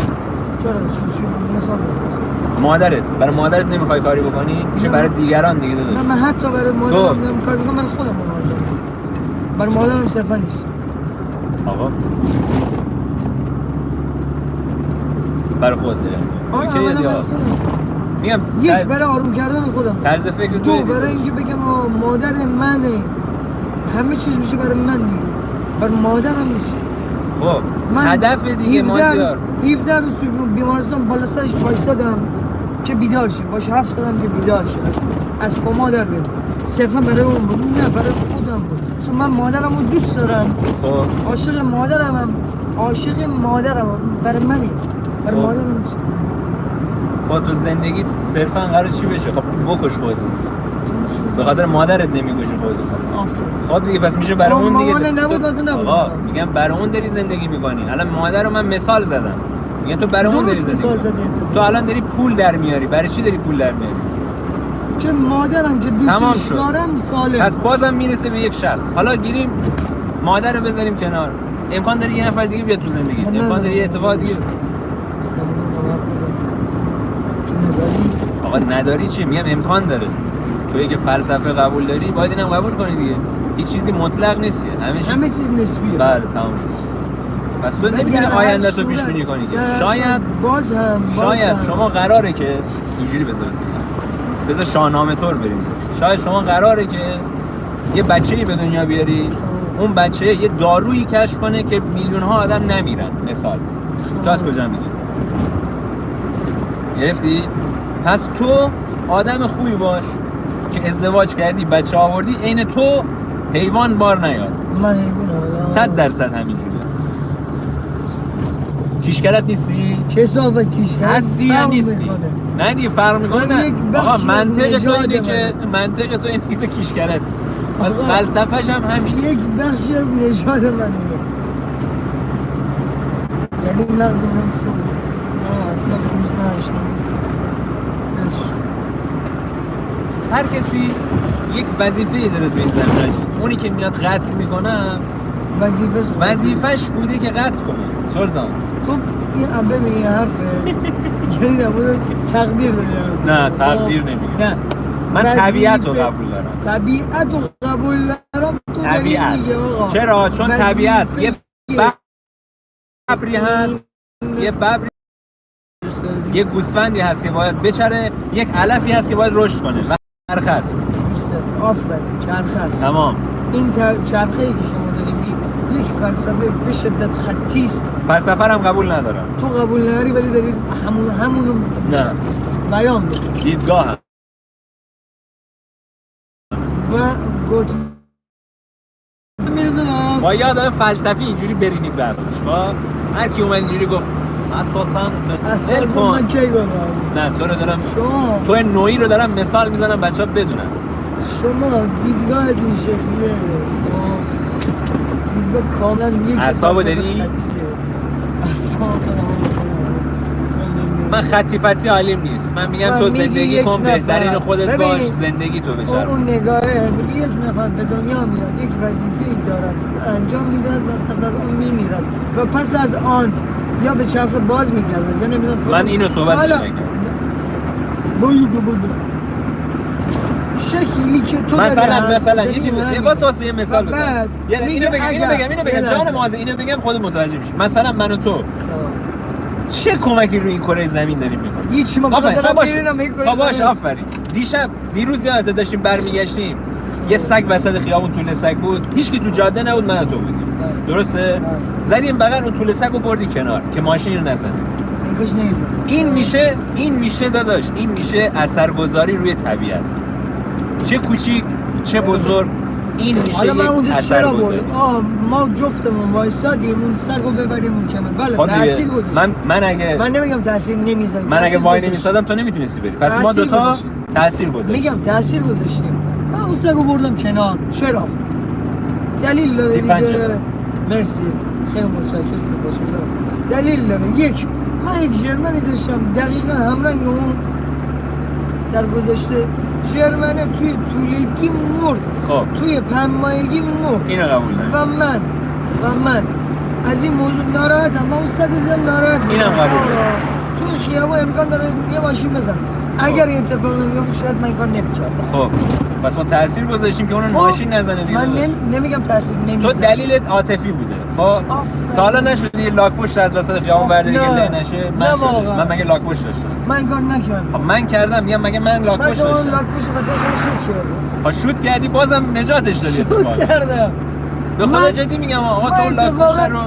چرا چی مثال بزن. مادرت، برای مادرت نمیخوای کاری بکنی میشه برای دیگران دیگه داداش. من حتی برای مادرم کار میکنم، برای خودم انجام میدم. برای مادرم صرفا نیست. آقا برای خودت آره چه اولا دیگه برای خودم. میگم یک برای آروم کردن خودم، طرز فکر دو برای اینکه بگم مادر منه، همه چیز میشه برای من دیگه، برای مادرم نیست. خب من هدف دیگه مازیار 17 روز توی بیمارستان بالا سرش وایسادم که بیدار شه، باش حرف زدم که بیدار شه، از کما در بیاد. صرفا برای اون بود، نه برای خودم بود. چون من مادرم رو دوست دارم، خب عاشق مادرم، برای منی، برای خب. مادرم نیست. خب تو زندگیت صرفا قرار چی بشه؟ خب بکش خودت به خاطر مادرت نمیکشی خودت. آفرین. خب دیگه پس میشه برای اون دیگه. مامان نبود واسه نبود. آقا میگم برای اون داری زندگی میکنی. الان مادر رو من مثال زدم، میگم تو برای اون داری درست زندگی مثال میکنی. زدی. تو الان داری پول در میاری، برای چی داری پول در میاری؟ که مادرم که تمام دوستش شد. دارم سالم. پس بازم میرسه به یک شخص. حالا گیریم مادر رو بذاریم کنار، امکان داره یه نفر دیگه بیاد تو زندگی، امکان داره یه اتفاق دیگه. آقا نداری چی؟ میگم امکان داره. تویی که فلسفه قبول داری باید اینم قبول کنی دیگه. هیچ چیزی مطلق نیست، همه چیز نسبیه. بله تمام شد. پس تو نمیتونی آینده تو پیش بینی کنی که شاید شما قراره که اینجوری بذار شاهنامه طور بریم. شاید شما قراره که یه بچه‌ای به دنیا بیاری، اون بچه یه دارویی کشف کنه که میلیون ها آدم نمیرن. مثال تو از کجا میگی؟ گرفتی؟ پس تو آدم خوبی باش که ازدواج کردی، بچه آوردی، عین تو حیوان بار نیاد. من حیوانم 100% همینجوریه. کیشکرت نیستی؟ کسافت کیشکرت هستی یا نیستی؟ نه دیگه فرق میکنه. نه آقا منطق تو اینه که تو کیشکرت. پس فلسفه‌ش هم همین. یک بخشی از نژاد من اینه. یعنی مغز اینم خوب. اصلا روز نشدم. هر کسی یک وظیفه‌ای داره تو این زمین. اونی که میاد قتل میکنه وظیفه‌ش بوده که قتل کنه. سلطان تو این ببین این حرفه یعنی نبوده تقدیر داری. نه تقدیر نمیگم. نه من طبیعت رو قبول دارم. طبیعت رو قبول دارم. تو طبیعت میگه آقا چرا؟ چون طبیعت یه ببری هست، یه گوسفندی هست که باید بچره، یک علفی هست که باید رشد کنه و چرخه است. آفرین چرخه است. تمام. این چرخه‌ای که شما دارید یک فلسفه به شدت خطی است. فلسفه هم قبول ندارم. تو قبول نداری ولی داری همونو نه بیان می‌کنی. دیدگاه هم. و گفت میرزم با یه آدم فلسفی اینجوری برینید برداشت. خب هر کی اومد اینجوری گفت اساسا من کی گفتم؟ نه تو رو دارم، شما تو نوعی رو دارم مثال میزنم بچه‌ها بدونن. شما دیدگاه این شکلیه. دیدگاه کاملا یک اعصابو داری؟ من خطی پتی عالیم نیست. من میگم تو زندگی کن، بهترین خودت باش، زندگی تو بچرخون. اون نگاهه میگه یک نفر به دنیا میاد، یک وظیفه‌ای دارد انجام میدهد و پس از آن میمیرد و پس از آن یا به چرخ باز میگردد یا نمیدونم. من اینو صحبتش نکردم. بودو شکلی که تو مثلا یه چیز واسه یه مثال بزن. بعد اینو میگه بگم جان مازه اینو بگم خود متوجه میشی. مثلا من و تو چه کمکی روی این کره زمین داریم میکنیم؟ هیچ ما بخاطر باش آفرین. دیروز یادت داشتیم برمیگشتیم یه سگ وسط خیابون طول سگ بود، هیچ کی تو جاده نبود، من و تو بودیم. درسته؟ زدیم بغل اون طول سگو بردی کنار که ماشین رو نزنه. این میشه داداش، این میشه اثرگذاری روی طبیعت. چه کوچیک چه بزرگ، این میشه یک اثرگذاری. ما جفتمون وایسادیم اون سگو ببریم اون کنار. بله تاثیر گذاشت. من نمیگم تاثیر نمیذاره. من اگه وای نمیسادم تو نمیتونستی بری. پس ما دوتا تاثیر گذاشتیم. میگم تاثیر گذاشتیم. من اون سگو بردم کنار. چرا؟ دلیل داره. مرسی. خیلی متشکرم، سپاسگزارم. دلیل داره. یک، من یک ژرمنی داشتم دقیقاً همرنگ اون در گذشته. ژرمنه توی طولگی مرد. خب توی 5 ماهگی مرد. اینو قبول دارم. و من از این موضوع ناراحتم. من اون سگ دیدم ناراحت. اینم قبول دارم. توی خیابون امکان داره یه ماشین بزنم. اگر این اتفاق نمیفته شاید من این کار نمی‌کردم. خب پس ما تاثیر گذاشتیم که اون ماشین نزنه دیگه. من نمیگم تاثیر نمیذاره. تو دلیلت عاطفی بوده. خب تا حالا نشده یه لاک پشت از وسط خیابون برداری که له نشه؟ من مگه لاک پشت داشتم؟ من این کار نکردم. من کردم. میگم مگه من لاک پشت داشتم؟ من لاک پشت وسط خودم شوت کردم. شوت کردی بازم نجاتش دادی. شوت کردم. به خدا جدی میگم آقا تو اون لاک پشت رو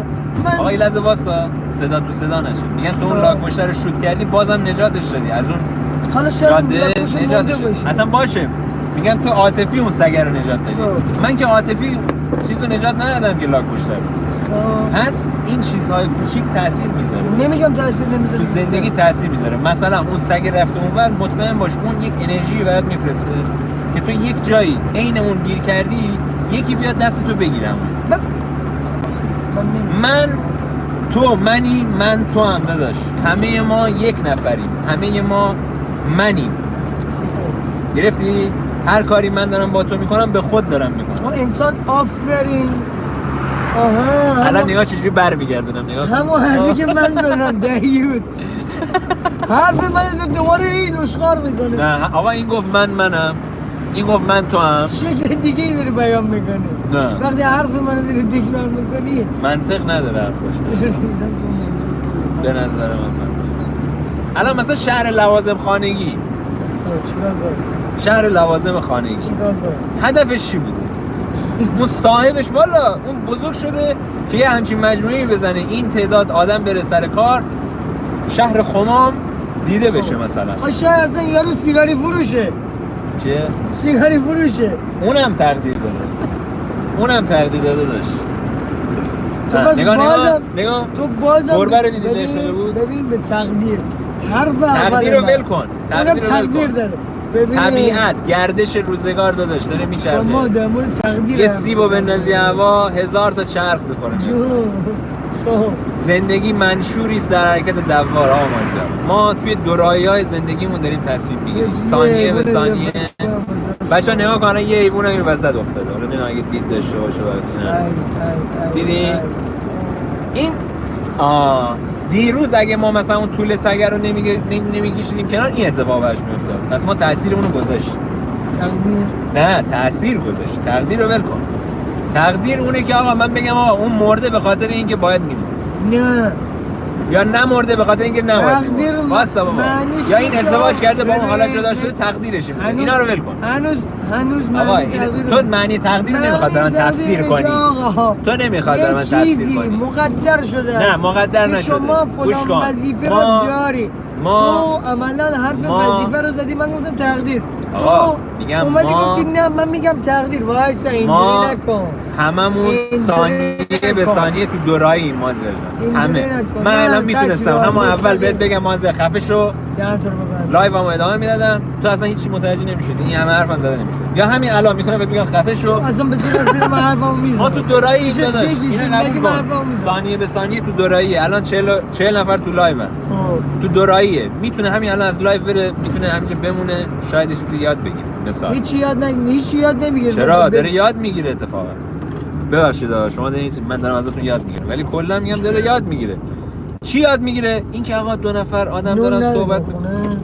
آقا یه لحظه واسا صدا تو صدا نشه. میگم تو اون لاک پشت رو شوت کردی بازم نجاتش دادی از اون حالا شاید نجاتش اصلا باشه. میگم تو عاطفی اون سگ رو نجات دادی. من که عاطفی چیزو نجات ندادم که لاک پشت رو. هست این چیزهای کوچیک تاثیر میذاره. نمیگم تاثیر نمیذاره. تو زندگی تاثیر میذاره. مثلا اون سگ رفته اونور مطمئن باش اون یک انرژی برات میفرسته که تو یک جایی عین اون گیر کردی یکی بیاد دست تو بگیرم. من تو منی، من تو هم داداش. همه ما یک نفریم. همه ما منیم. گرفتی؟ هر کاری من دارم با تو میکنم به خود دارم میکنم. ما انسان آفرین. الان نگاه چجوری برمیگردونم. نگاه همون حرفی که من زدم دهیوز. حرف من دوباره این اشغار میکنه. نه آقا این گفت منم. این گفت من تو هم. شکل دیگه ای داری بیان میکنه. نه وقتی حرف منو داری تکرار میکنی منطق نداره حرفش. به نظر من الان مثلا شهر لوازم خانگی، شهر لوازم خانگی هدفش چی بوده؟ اون صاحبش والا اون بزرگ شده که یه همچین مجموعه‌ای بزنه این تعداد آدم بره سر کار، شهر خمام دیده بشه مثلا. شاید اصلا یارو سیگاری فروشه. چه؟ سیگاری فروشه. اونم تقدیر داره. اونم تقدیر داده داشت. تو بس نگاه تو بازم گربه رو دیدی نشده بود؟ ببین به تقدیر حرف تقدیر رو ول کن. تقدیر داره. طبیعت گردش روزگار داداش داره میچرخه. شما در مورد تقدیر یه سیبو بندازی هوا 1000 تا چرخ میخوره. زندگی منشوری است در حرکت دوار. آقا ما توی دورایی‌های زندگیمون داریم تصمیم میگیریم ثانیه به ثانیه. بچه‌ها نگاه کن یه حیوان این وسط افتاده. حالا نمیدونم اگه دید داشته باشه براتون. دیدی؟ این دیروز اگه ما مثلا اون طول سگ رو نمیکشیدیم کنار این اتفاق براش میافتاد. پس ما تاثیرمون رو گذاشتیم. تقدیر نه تاثیر گذاشت. تقدیر رو ول کن. تقدیر اونه که آقا من بگم آقا اون مرده به خاطر اینکه باید میمونه. نه یا نمرده به خاطر اینکه نباید میمونه. واسه بابا. یا این ازدواج کرده با اون حالا جدا شده تقدیرش میمونه. اینا رو ول کن. هنوز معنی تقدیر تو معنی تقدیر نمیخواد برام تفسیر کنی. تو نمیخواد برام تفسیر کنی. مقدر شده. نه مقدر نشده. شما فلان وظیفه رو داری. تو عملا حرف وظیفه رو زدی من گفتم تقدیر. تو میگم اومدی گفتی نه من میگم تقدیر. وایسا اینجوری نکن. هممون ثانیه به ثانیه تو دورایی مازر جان. همه من الان میتونستم همون اول بهت بگم مازر خفه شو. لایومو ادامه میدادم تو اصلا هیچی متوجه نمیشدی. این همه حرفم زده نمیشد. یا همین الان میتونم بهت بگم خفه شو. اصلا بدون من حرفمو میزنم. ما تو دورایی داداش. اینو قبول کن. ثانیه به ثانیه تو دورایی. الان 40 نفر تو لایون. تو دوراییه. میتونه همین الان از لایو بره، میتونه همینجا بمونه، شاید چیزی یاد بگیره. مثلا هیچ یاد نمیگیره. چرا داره یاد میگیره اتفاقا. ببخشید شما من دارم ازتون یاد میگیرم ولی کلا میگم داره یاد میگیره. چی یاد میگیره؟ این که آقا دو نفر آدم دارن صحبت میکنن.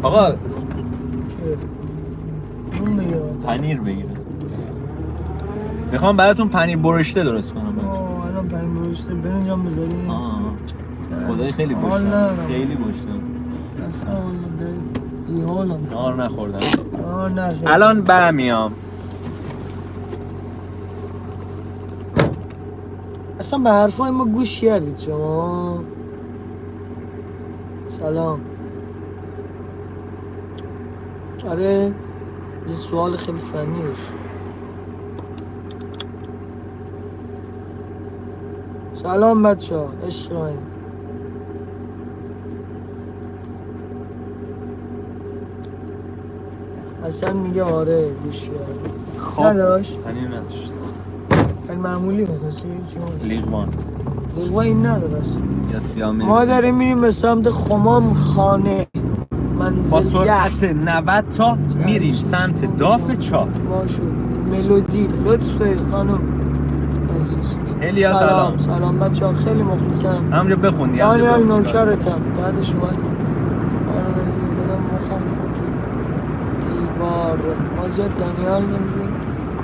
آقا پنیر بگیرم. میخوام براتون پنیر برشته درست کنم. الان پنیر برشته برنجم بذاری. خدای خیلی حال گشتم. ندارم. خیلی گشتم. اصلا والله بیحالم. نهار نخوردم. نه الان برمیام. اصلا به حرفای ما گوش کردید شما؟ سلام. آره یه سوال خیلی فنی داشت. سلام بچه ها، عشق منید. حسن میگه آره گوش کرد. خب نداشت؟ پنیر نداشت. این معمولی میخواستی؟ چون لیغوان لیغوه این نداره اصلا. یا سیامزی. ما داریم میریم به سمت خمام خانه با منزلگه. سرعت 90 تا میریم سمت داف چاه. باشو ملودی لطف دارید خانم عزیز. الیا سلام. سلام بچه ها، خیلی مخلصم. همونجا بخوندی. دانیال نوکرتم بعدش اومد. آره دادم مخم فوتو دیوار مازیاد دانیال نمیشه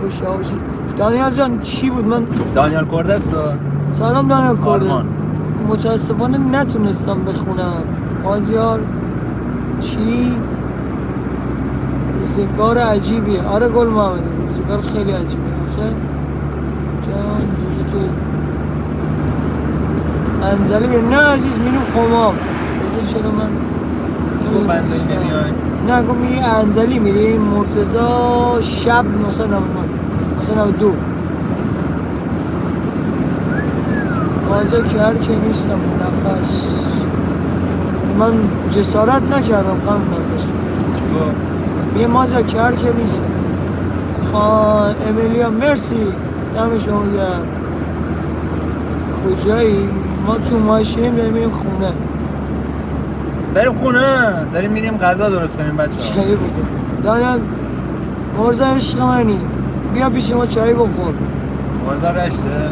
کشه هاشی. دانیال جان چی بود؟ من دانیال کوردسا. سلام دانیال کرده. آرمان. متاسفانه نتونستم بخونم. مازیار چی؟ روزگار عجیبیه. آره گل محمدی روزگار خیلی عجیبیه. آخه جان جوزه تو انزلی بیم. نه عزیز میریم خمام. بذار چرا من گفت انزلی نمیای؟ نه گفت میگه انزلی میریم مرتضا شب 1992 بازه کر که نیستم نفس. من جسارت نکردم خانم نفس. چیکار؟ میگه مازه کر که نیستم. خان امیلیا مرسی دم شما گرم. کجایی؟ ما تو ماشینیم داریم میریم خونه. بریم خونه. داریم میریم غذا درست کنیم بچه‌ها. چایی بخور. دانیال مرزا عشق منی بیا پیش ما چایی بخور. مرزا رشته.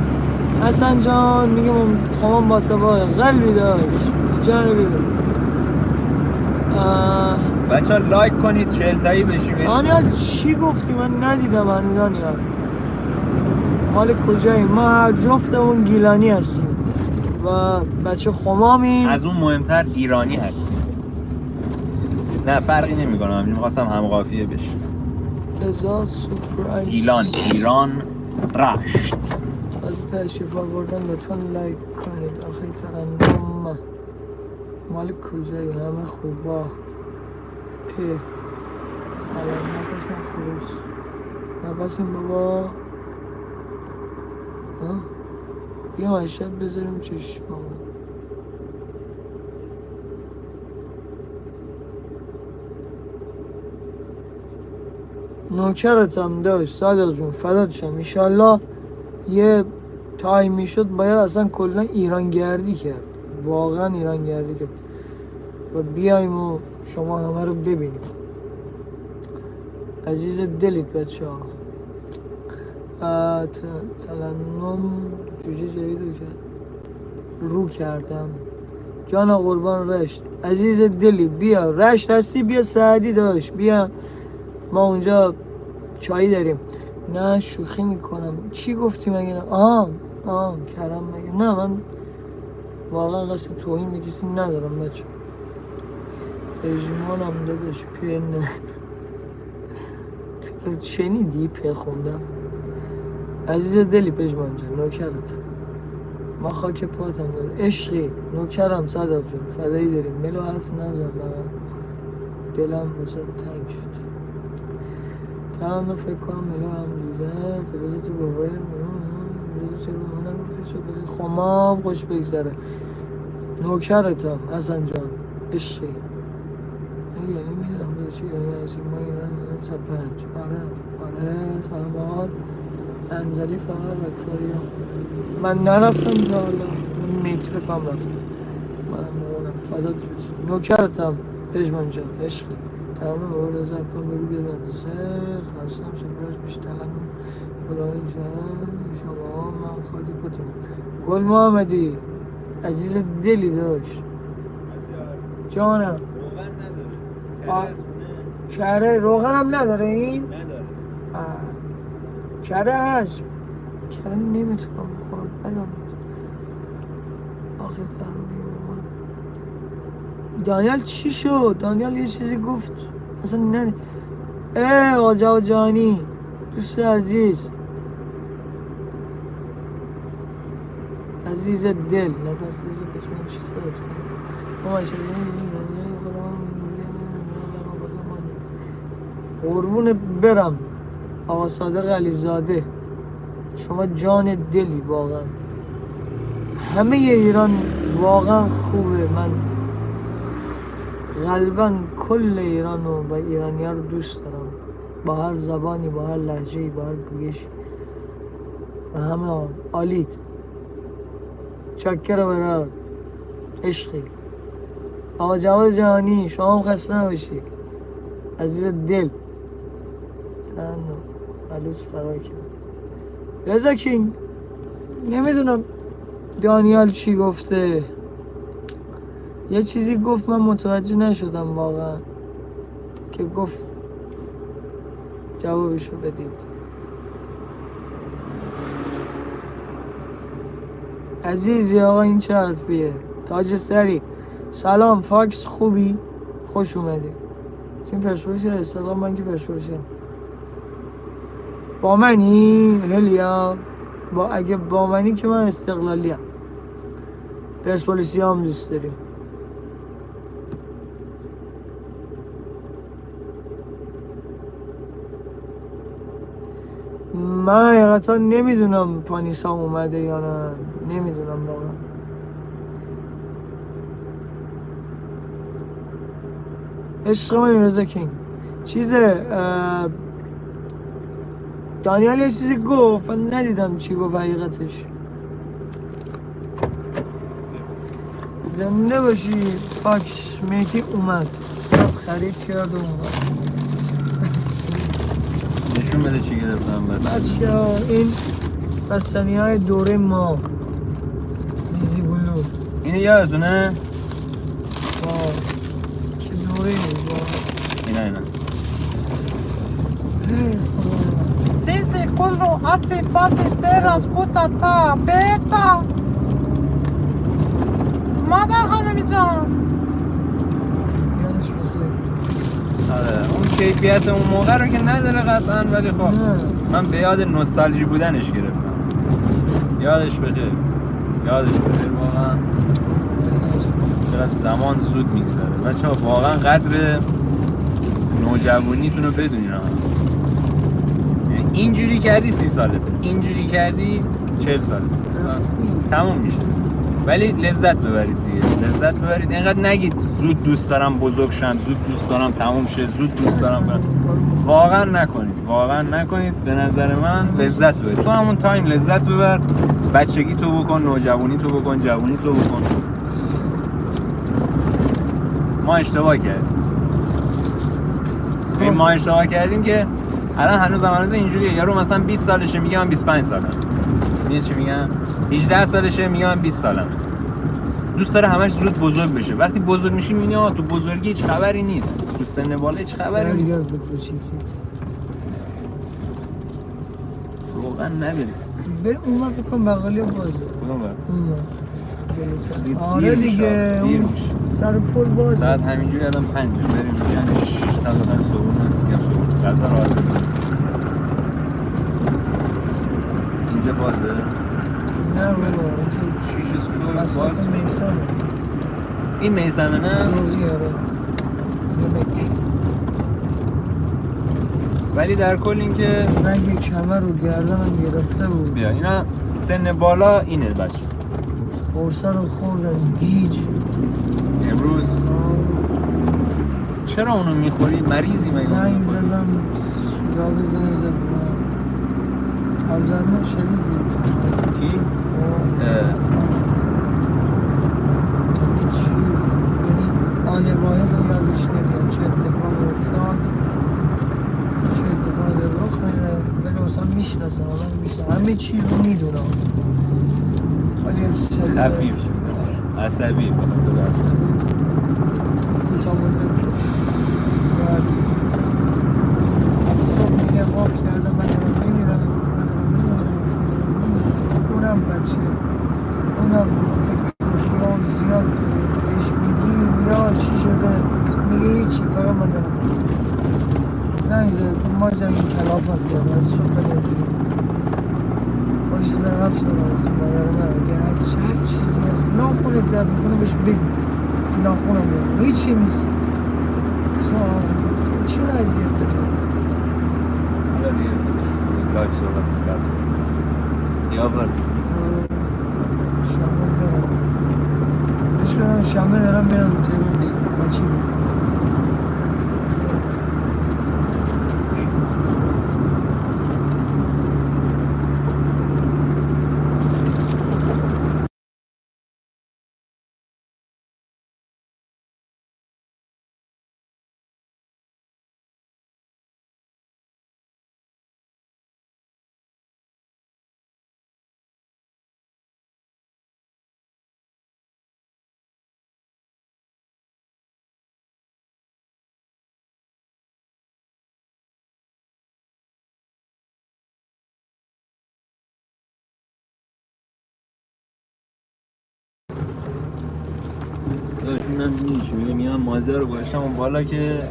حسن جان میگه خواهم با سبای قلبی داشت جان ببین. بچه‌ها لایک کنید 40 تایی بشیم. دانیال چی گفتی؟ من ندیدم هنوز. دانیال مال کجایی؟ ما هر جفتمون گیلانی هستیم و بچه خمامیم. از اون مهمتر ایرانی هست. نه فرقی نمی‌کنه. من می‌خواستم هم قافیه بشه. ازا سورپرایز ایران رشت. تازه تشریف آوردن لطفا لایک کنید. آخه ترنم مال کجایی؟ همه خوبا په سلام. نفس من خروس نفسیم بابا. بیا مشهد بذاریم چشمامون. نوکرتم داشت صادق جون فدات شم. ایشالله یه تایمی شد باید اصلا کلا ایران گردی کرد. واقعا ایران گردی کرد و بیایم و شما همه رو ببینیم. عزیز دلید بچه ها. تلنم جوجه جدید رو کردم. جانا قربان رشت. عزیز دلی بیا رشت هستی بیا سعدی داشت بیا ما اونجا چایی داریم. نه شوخی میکنم. چی گفتی مگه؟ نه کرم مگه؟ نه من واقعا قصد توهین به کسی ندارم بچه. پژمانم داداش پن شنیدی په خوندم. عزیز دلی پژمان جان نوکرتم. ما خاک پاتم داد عشقی نوکرم صادق جون فدایی داریم. ملو حرف نزن بابا دلم واسه تنگ شد. تمام فکر کنم ملو همجوره تو بذار تو بابای بذار چرا به من نگفتی چه بذار خمام خوش بگذره. نوکرتم حسن جان عشقی. یعنی میدونم بذار چی یعنی از این ما ایران 95 آره سلام حال انزلی فقط اکفاریام. من نرفتم تا حالا. من نیتی فکر کنم رفتم. منم مامانم فدات بشم. نوکرتم پژمان جان عشقی. تمام به رضایت من بگو بیاد مدرسه خواستم سپرایز بیشتر تلنم فلانی شما من خاکی پاتونم. گل محمدی عزیز دلی داشت جانم. کره روغن هم نداره این؟ نداره. کره هست، کره نمیتونم بخورم، بدم میاد. آخه ترانه بگم دانیال چی شد؟ دانیال یه چیزی گفت اصلا نه. آقا جانی دوست عزیز، عزیز دل، نفس ریز پشمن چی صدات کنم قربونت برم آقا صادق علیزاده، شما جان دلی واقعا. همه ایران واقعا خوبه، من غالبا کل ایران و ایرانی ها رو دوست دارم، با هر زبانی، با هر لهجه‌ای، با هر گویشی و همه عالید. چکر برار عشقی. آقا جواد جهانی شما هم خسته نباشی عزیز دل. ترنم بلوز فرار کرد. رضا کینگ نمیدونم دانیال چی گفته، یه چیزی گفت من متوجه نشدم واقعا که گفت جوابشو بدید. عزیزی آقا این چه حرفیه؟ تاج سری سلام فاکس، خوبی؟ خوش اومدی. تیم پرسپولیس استقلال، من که پرسپولیسم. با منی؟ هلیا اگه با منی که من استقلالیم، پرسپولیسی هم دوست داریم. من حقیقتا نمیدونم پانیسا اومده یا نه، نمیدونم واقعا. عشق من رضا کینگ چیزه. دانیال یه چیزی گفت، من ندیدم چی گفت حقیقتش. زنده باشی پاکش. میتی اومد خرید کرد و اومد. نشون بده چی گرفتم بس. بچه این بستنی های دوره ما زیزی بلو، اینو یادتونه؟ واو چه دوره اینا Sisi kullu ati pati teras kutata beta. مادر خانمی جان یادش بخیر. آره اون کیفیت اون موقع رو که نداره قطعا، ولی خب من به یاد نوستالژی بودنش گرفتم. یادش بخیر واقعا. چقدر زمان زود میگذره بچه‌ها، واقعا قدر نوجوانیتون رو بدونین. اینجوری کردی 30 سالته، اینجوری کردی 40 سالته، تموم میشه. ولی لذت ببرید دیگه، لذت ببرید. اینقدر نگید زود دوست دارم بزرگ شم، زود دوست دارم تموم شه، زود دوست دارم کنم. واقعا نکنید. به نظر من لذت ببرید، تو همون تایم لذت ببر. بچگی تو بکن، نوجوانی تو بکن، جوانی تو بکن. ما اشتباه کردیم که الان هنوز اینجوریه. یارو مثلا 20 سالشه میگه من 25 سالم. میگه چی میگم؟ 18 سالشه میگه من 20 سالمه. دوست داره همش زود بزرگ بشه. وقتی بزرگ میشی میبینی تو بزرگی هیچ خبری نیست، تو سن بالا هیچ خبری نیست. واقعا نداری. بریم اون وقت بکن بغلی بازه. اون وقت آره دیگه دیر اون میشه. سر پل بازه. ساعت همینجوری الان 5 بریم یعنی 6 تا بزنیم صبحونه یا صبح غذا رو حاضر کنیم. اینجا بازه؟ نه بابا 6 صبح وسط باز. میسمه. این میسمه نه؟ زوری آره یمک. ولی در کل این که رنگ کمر و گردنم گرفته بود. بیا اینا سن بالا اینه بچه. قرصه رو خوردم گیج. امروز چرا اونو میخوری؟ مریضی مگه؟ زنگ زدم سودابه زنگ زدم آلزایمر شدید گرفتم. کی؟ هیچ یعنی آن واحد رو یادش نمیاد چه اتفاق افتاد، چه اتفاقی رخ میده. ولی مثلا میشناسم، همه چیز رو میدونم. ولی خفیف شده، عصبی، به خاطر عصبی. کوتاه مدتی بعد از صبح میگه قاف کردم زنگ زد ما زنگ تلافت بیاد از صبح بریم باشه زن حرف زدم مادر من اگه هر چیزی هست ناخونه در میکنه بهش بگو که ناخونم بیاد هیچی نیست چرا اذیت داری؟ حالا دیگه لایف صحبت می‌کنم یا فرد شنبه برم بهش برم شنبه دارم میرم تهران دیگه با چی داشونم نیش میگم مازه رو گذاشتم اون بالا که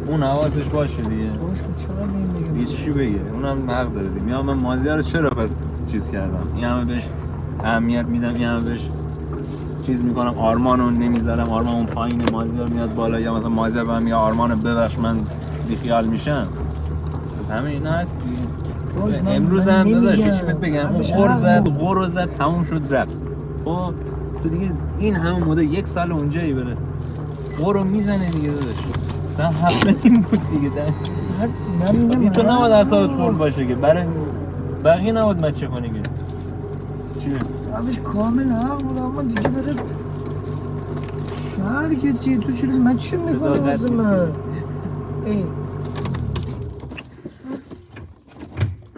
اون حواسش باشه دیگه باش کن چرا نمیگم دیگه چی بگه اونم حق داره دیگه میگم من مازه رو چرا پس چیز کردم این همه بهش اهمیت میدم این همه بهش چیز میکنم آرمان رو نمیذارم آرمان اون پایین مازیار میاد بالا یا مثلا مازیار بهم میگه آرمان رو ببخش من بیخیال میشم پس همه اینا هست دیگه باش من امروز هم داداش نمیگم. چی بهت بگم اون همش غر حق زد بود. غر زد تموم شد رفت خب تو دیگه این همه مدت یک سال اونجایی بره غر رو میزنه دیگه داداش مثلا حق این بود دیگه من میگم این تو حق نباید اعصابت بود. خورد باشه که برای بقیه نباید مچه کنی که چی؟ روش کامل حق بود اما دیگه بره شهر که چیه تو چرا من چی میکنه صدا واسه قد من ای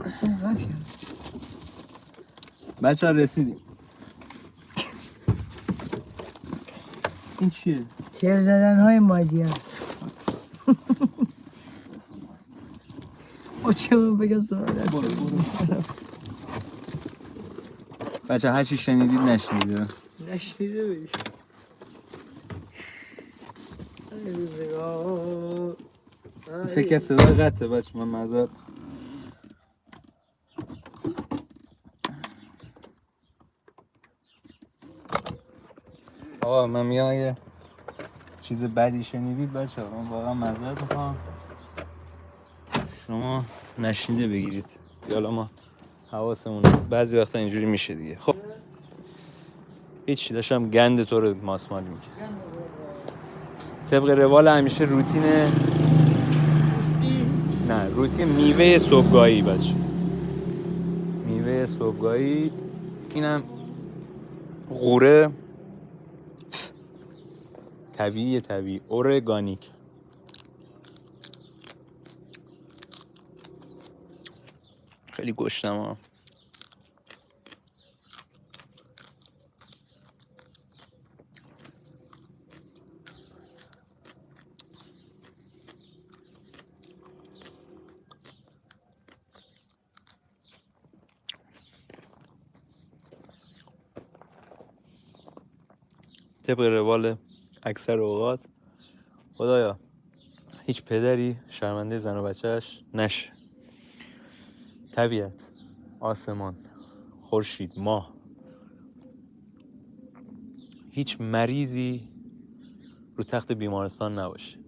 اصلا قد کرد بچه ها رسیدیم این چیه؟ تیر زدن های مادیان او چه من بگم صدا دست بچه هر چی شنیدید نشنیدید نشنیده بگی ای روزگار فکر که صدا قطعه بچه من معذرت آقا من میگم اگه چیز بدی شنیدید بچه ها من واقعا معذرت میخوام شما نشنیده بگیرید یالا ما حواسمون بعضی وقتا اینجوری میشه دیگه خب هیچی داشتم گند تو رو ماسمال میکنم طبق روال همیشه روتین نه روتین میوه صبحگاهی بچه میوه صبحگاهی اینم قوره طبیعی اورگانیک خیلی گشتم ها طبق روال اکثر اوقات خدایا هیچ پدری شرمنده زن و بچهش نشه طبیعت آسمان خورشید ماه هیچ مریضی رو تخت بیمارستان نباشه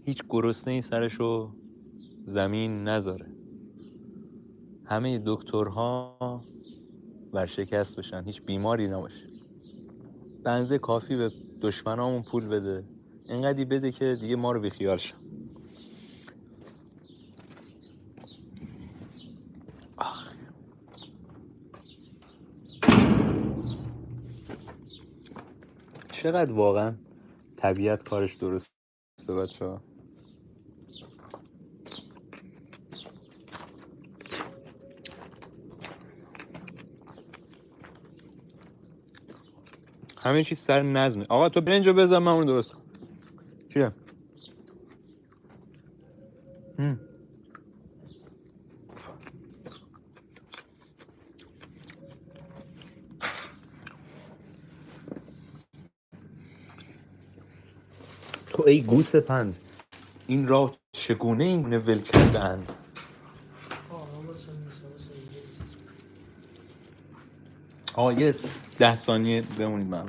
هیچ گرسنه‌ای سرشو زمین نذاره همه دکترها ورشکست بشن هیچ بیماری نباشه بنزه کافی به دشمنامون پول بده اینقدی بده که دیگه ما رو بیخیال شن چقدر واقعا طبیعت کارش درسته بچه ها همه چیز سر نظمه آقا تو برنجو بذار من اون درست کنم چیه؟ تو ای گوسفند این راه چگونه این گونه ول کردند؟ آقا یه 10 ثانیه بمونید من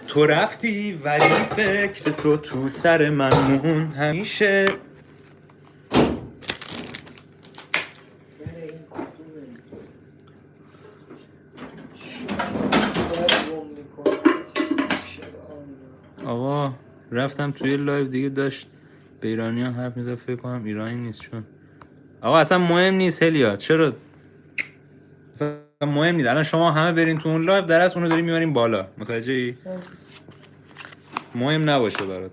تو رفتی ولی فکر تو سر من مون همیشه. آقا رفتم توی لایو دیگه داشت به ایرانی ها حرف میزد، فکر کنم ایرانی نیست. چون آقا اصلا مهم نیست هلیا، چرا اصلا مهم نیست. الان شما همه برین تو اون لایو، در اصل اونو داریم میبریم بالا، متوجه ای؟ مهم نباشه برات.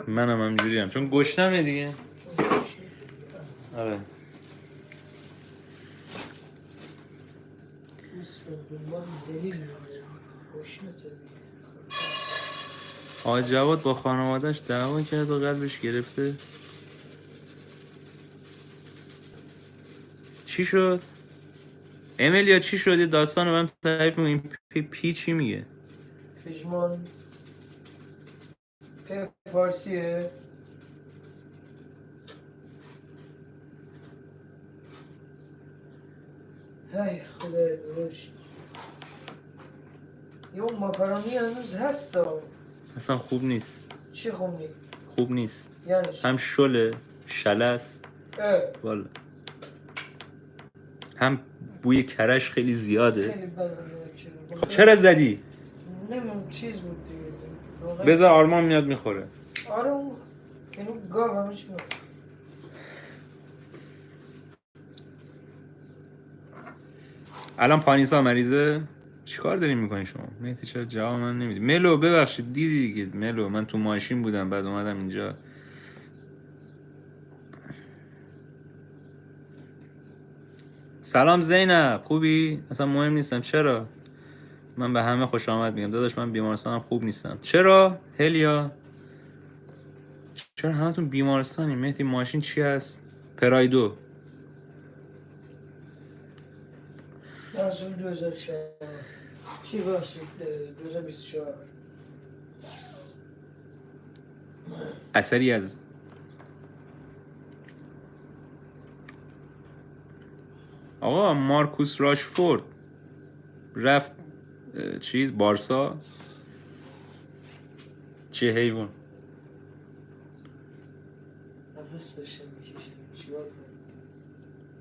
منم همجوری هم، چون گشنمه دیگه. آره آقا جواد با خانواده‌اش دعوا کرد و قلبش گرفته. چی شد؟ امیلیا چی شد؟ یه داستان رو من تعریف می‌کنم. این پی چی میگه؟ پژمان فارسیه. ای خدای درشت، یه اون ماکارونی هنوز هست. اصلا خوب نیست. چی خوب نیست؟ خوب نیست. یعنی هم شله است والا، هم بوی کرش خیلی زیاده. خیلی بده. چرا زدی؟ نمیم چیز بود دیگه. بذار آرمان میاد میخوره. آره اون اینو گاو همش میاد. الان پانیسا مریضه. چیکار دارین میکنین شما؟ مهدی چرا جواب من نمیدی؟ ملو ببخشید دیدی دیگه. ملو من تو ماشین بودم بعد اومدم اینجا. سلام زینب، خوبی؟ اصلا مهم نیستم. چرا؟ من به همه خوش آمد میگم داداش، من بیمارستانم، خوب نیستم. چرا؟ هلیا چرا همتون بیمارستانی؟ مهدی ماشین چی هست؟ پرایدو. محصول 2004 چی باشید 2024 اثری از آقا مارکوس راشفورد رفت چیز بارسا. چه حیوان نفس داشتم میکشیم چی چیکار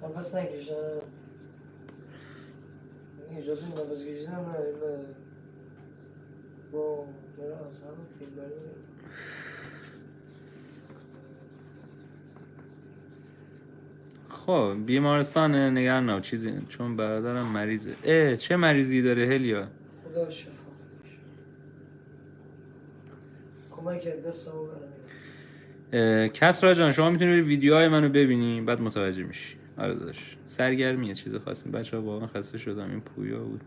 کنم؟ نفس نکشم. اجازه نفس کشیدن نه. با برای اصلا فیلم برداری. خب بیمارستان نگران نباش چیزی چون برادرم مریضه. چه مریضی داره هلیا؟ خدا شفا کمک دستمو برمی. کسرا جان شما میتونی ویدیوهای منو ببینی بعد متوجه میشی. آره داداش سرگرمیه چیز خاصی. بچه‌ها واقعا خسته شدم این پویا بود.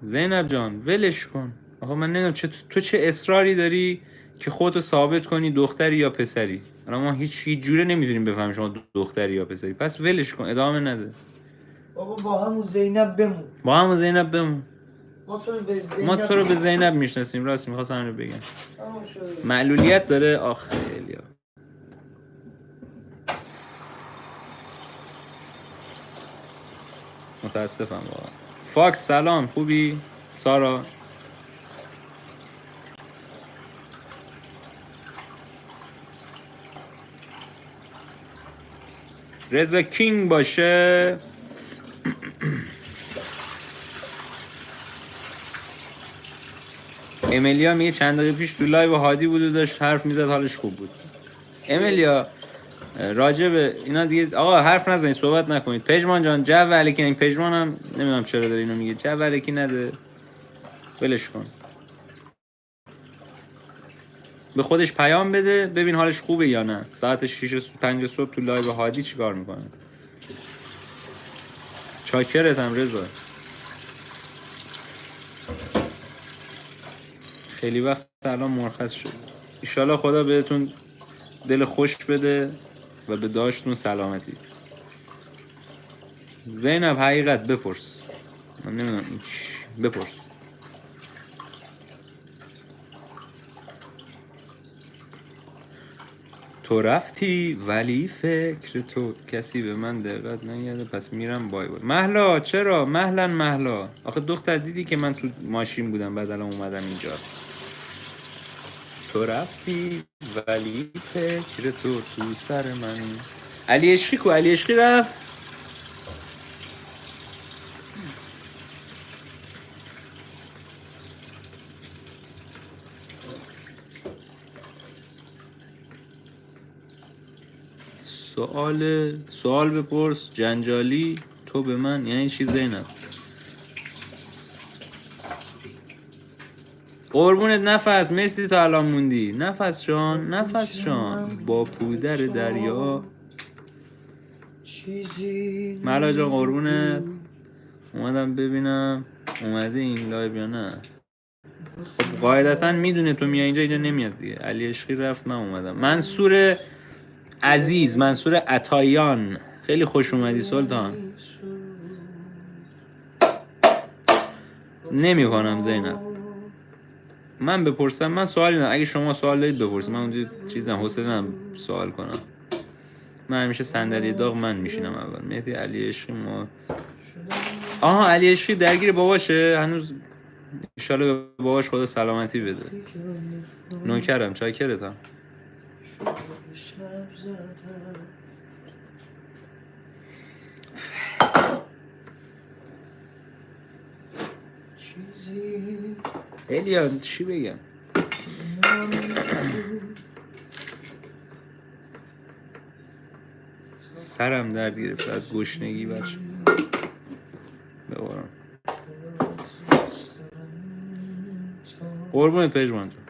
زینب جان ولش کن. آقا من نمیدونم تو چه اصراری داری که خودتو ثابت کنی دختری یا پسری. الان ما هیچ جوره نمیدونیم بفهمیم شما دختری یا پسری. پس ولش کن ادامه نده. بابا با همون زینب بمون. ما تو رو به زینب میشناسیم. راست میخواستم اینو بگم. همون شده. معلولیت داره آخه الیا. متاسفم واقعا. فاکس سلام خوبی؟ سارا رضا کینگ باشه. امیلیا میگه چند دقیقه پیش تو لایو هادی بود و داشت حرف میزد حالش خوب بود. امیلیا راجع به اینا دیگه آقا حرف نزنید صحبت نکنید. پژمان جان جو الکی این پژمان هم نمیدونم چرا داره اینو میگه. جو الکی نده ولش کن. به خودش پیام بده ببین حالش خوبه یا نه. ساعت 6:05 صبح تو لایو هادی چیکار میکنه؟ چاکرتم رضا. خیلی وقت الان مرخص شد. ان شاءالله خدا بهتون دل خوش بده و به داشتون سلامتی. زینب حقیقت بپرس. من نمیدونم بپرس. تو رفتی ولی فکر تو کسی به من دقت نگرده پس میرم بای بای. مهلا چرا؟ مهلا آخه دختر دیدی که من تو ماشین بودم بعد الان اومدم اینجا. تو رفتی ولی فکر تو سر من. علی عشقی کو؟ علی عشقی رفت؟ سوال بپرس جنجالی تو به من یعنی چی زینب؟ قربونت نفس مرسی تا الان موندی. نفس جان با پودر دریا. ملا جان قربونت اومدم ببینم اومده این لایو یا نه. خب قاعدتا میدونه تو میای اینجا نمیاد دیگه. علی عشقی رفت من اومدم. منصور عزیز منصور عطایان خیلی خوش اومدی سلطان. نمی کنم زینب. من بپرسم من سوالی ندارم. اگه شما سوال دارید بپرسید. من اون چیزم حوصله ندارم سوال کنم. من همیشه صندلی داغ من میشینم اول. مهدی علی عشقی علی عشقی درگیر باباشه هنوز. ان شاءالله به باباش خدا سلامتی بده. نوکرم چاکرتم. الیا چی بگم؟ سرم درد گرفت از گشنگی بچه. ببارم قربونت پژمان جان.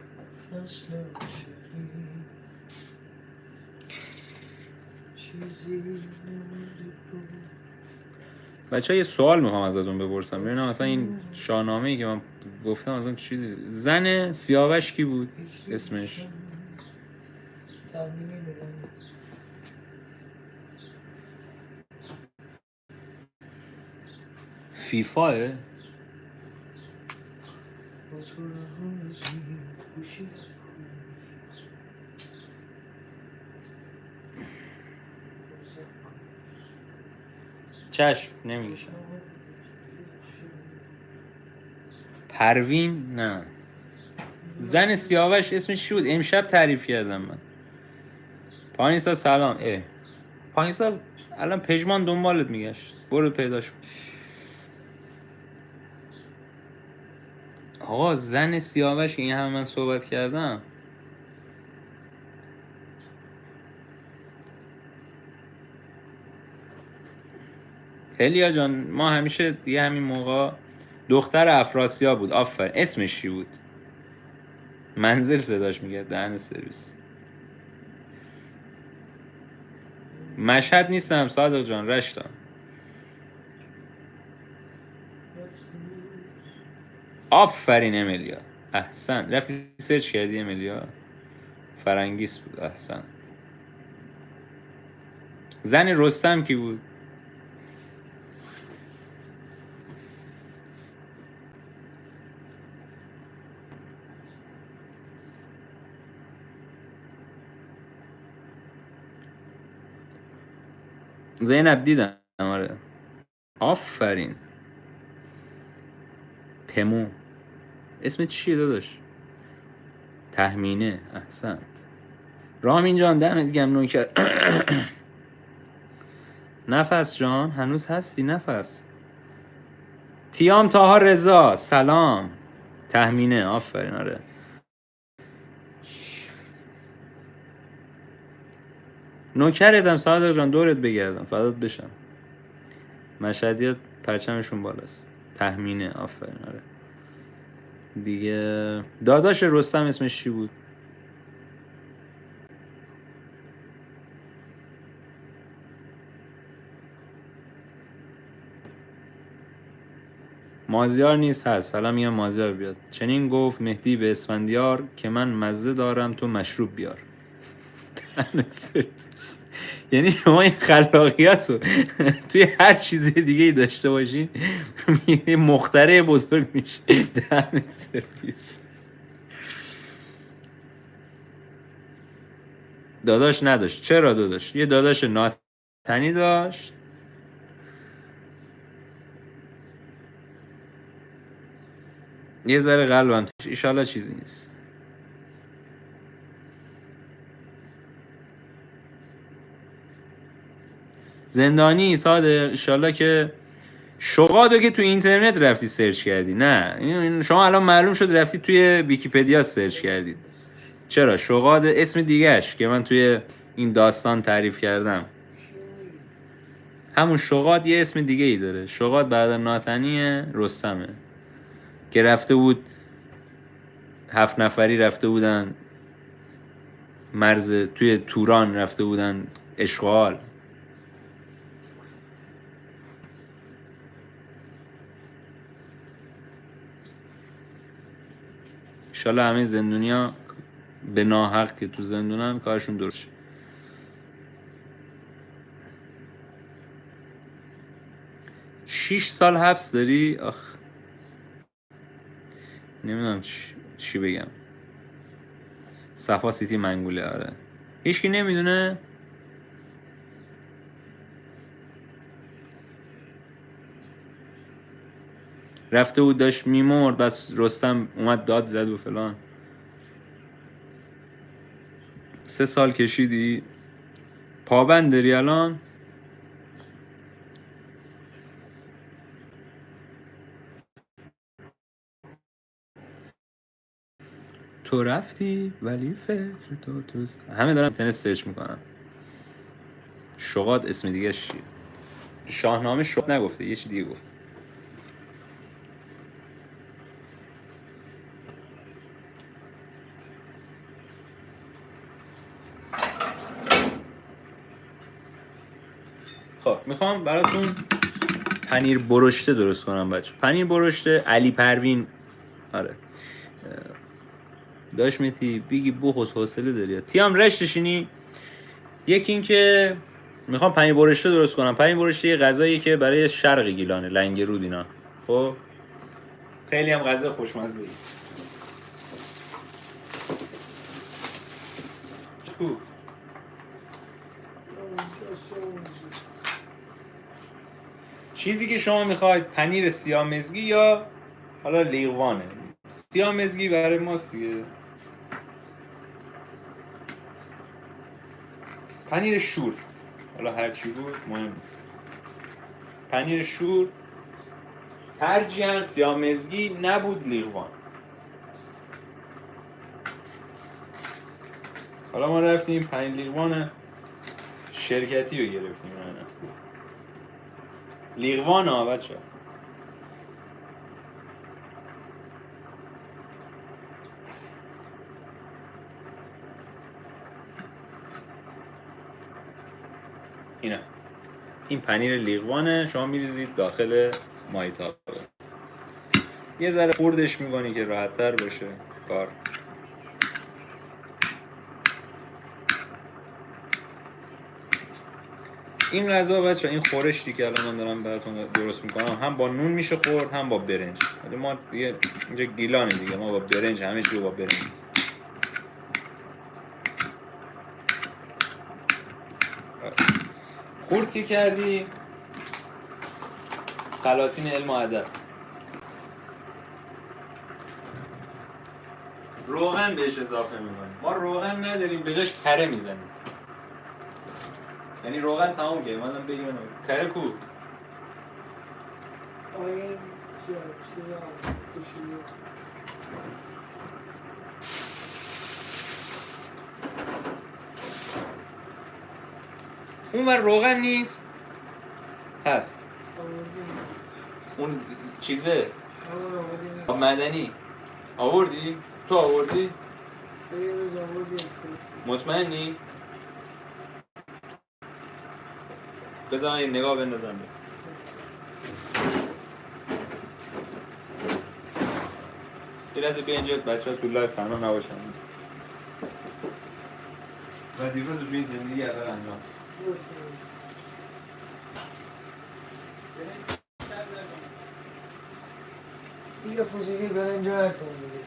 بچه ها یه سوال میخوام ازتون بپرسم ببینم اصلا این شاهنامه‌ای که من گفتم اصلا چیزی. زن سیاوش کی بود اسمش؟ فیفاه؟ چشم نمیگشم. پروین نه. زن سیاوش اسمش چی بود؟ امشب تعریف کردم من. پانیسا سلام. پانیسا الان پژمان دنبالت میگشت، برو پیداش کن. آقا زن سیاوش که این همه من صحبت کردم، هلیا جان ما همیشه دیگه همین موقع دختر افراسیاب بود. آفرین. اسمش چی بود؟ منزل صداش میگه. دهن سرویس. مشهد نیستم صادق جان، رشتم. آفرین امیلیا، احسن. رفتی سرچ کردی امیلیا؟ فرنگیس بود. احسن. زن رستم کی بود؟ زینب دیدم. آره آفرین. پمو اسمت چیه داداش؟ تهمینه. احسنت. رامین جان دمت گرم نوکر. نفس جان هنوز هستی؟ نفس. تیام تاها رضا سلام. تهمینه. آفرین. آره نوکرتم صادق جان، دورت بگردم فدات بشم. مشهدیات پرچمشون بالاست. تهمینه. آفرین. آره دیگه داداش رستم اسمش چی بود؟ مازیار نیست هست. حالا میگم مازیار بیاد. چنین گفت مهدی به اسفندیار که من مزه دارم تو مشروب بیار. یعنی شما این خلاقیت رو توی هر چیز دیگه ای داشته باشین مخترع بزرگ میشه. دهنت سرویس. داداش نداشت. چرا داداش؟ یه داداش ناتنی داشت. یه ذره قلبم ایشالله چیزی نیست. زندانی صادق ایشالله که شغادو که تو اینترنت رفتی سرچ کردی. نه شما الان معلوم شد رفتی توی ویکیپدیا سرچ کردید. چرا؟ شغاد اسم دیگهش که من توی این داستان تعریف کردم، همون شغاد یه اسم دیگه ای داره. شغاد برادر ناتنی رستمه که رفته بود 7 نفری رفته بودن مرز توی توران، رفته بودن اشغال. انشالله همه زندونیا به ناحق که تو زندونن کارشون درست شه. شیش سال حبس داری؟ آخ نمیدونم چی بگم. صفا سیتی منگوله. آره هیچکی نمیدونه. رفته بود داشت میمرد، بس رستم اومد داد زد و فلان. 3 سال کشیدی؟ پابند داری الان؟ تو رفتی ولی فکر تو توست. همه دارم اینترنت سرچ میکنم. شغاد اسم دیگه چیه؟ شاهنامه شغاد نگفته، یه چی دیگه گفت. خب میخوام براتون پنیر برشته درست کنم بچه. پنیر برشته علی پروین. آره داش متی بگی بخوز حوصله داری. تیام رشتشینی. یکی این که میخوام پنیر برشته درست کنم. پنیر برشته یه غذاییه که برای شرق گیلانه، لنگرود اینا. خب خیلی هم غذا خوشمزه ای. چیزی که شما میخواید پنیر سیامزگی یا حالا لیوانه. سیامزگی برای ماست دیگه. پنیر شور، حالا هر چی بود مهم نیست. پنیر شور ترجیحاً سیاه مزگی، نبود لیغوان. حالا ما رفتیم پنیر لیغوان شرکتی رو گرفتیم. لیغوان ها بچه ها. این پنیر لیغوانه، شما میریزید داخل مایتابه، یه ذره خوردش میکنی که راحت تر بشه کار. این غذا بچه، این خورشتی که الان من دارم براتون درست میکنم هم با نون میشه خورد هم با برنج. ولی ما دیگه اینجا گیلانه دیگه، ما با برنج همه چی با برنج. خورد که کردی، سلاطین علم و ادب. روغن بهش اضافه میکنیم. ما روغن نداریم، به جاش کره میزنیم. یعنی روغن تمام که مادم بگیرم کره کو. اون بر روغن نیست هست. اون چیزه مدنی آوردی؟ تو آوردی؟ مطمئنی؟ بذار من این نگاه بندازم بید. یه لحظه بیا اینجا بچه ها تو لایف تنها نباشن. وظیفه تو این زندگی اول انجام. دیگه فوزیگی برنج رو نکن دیگه.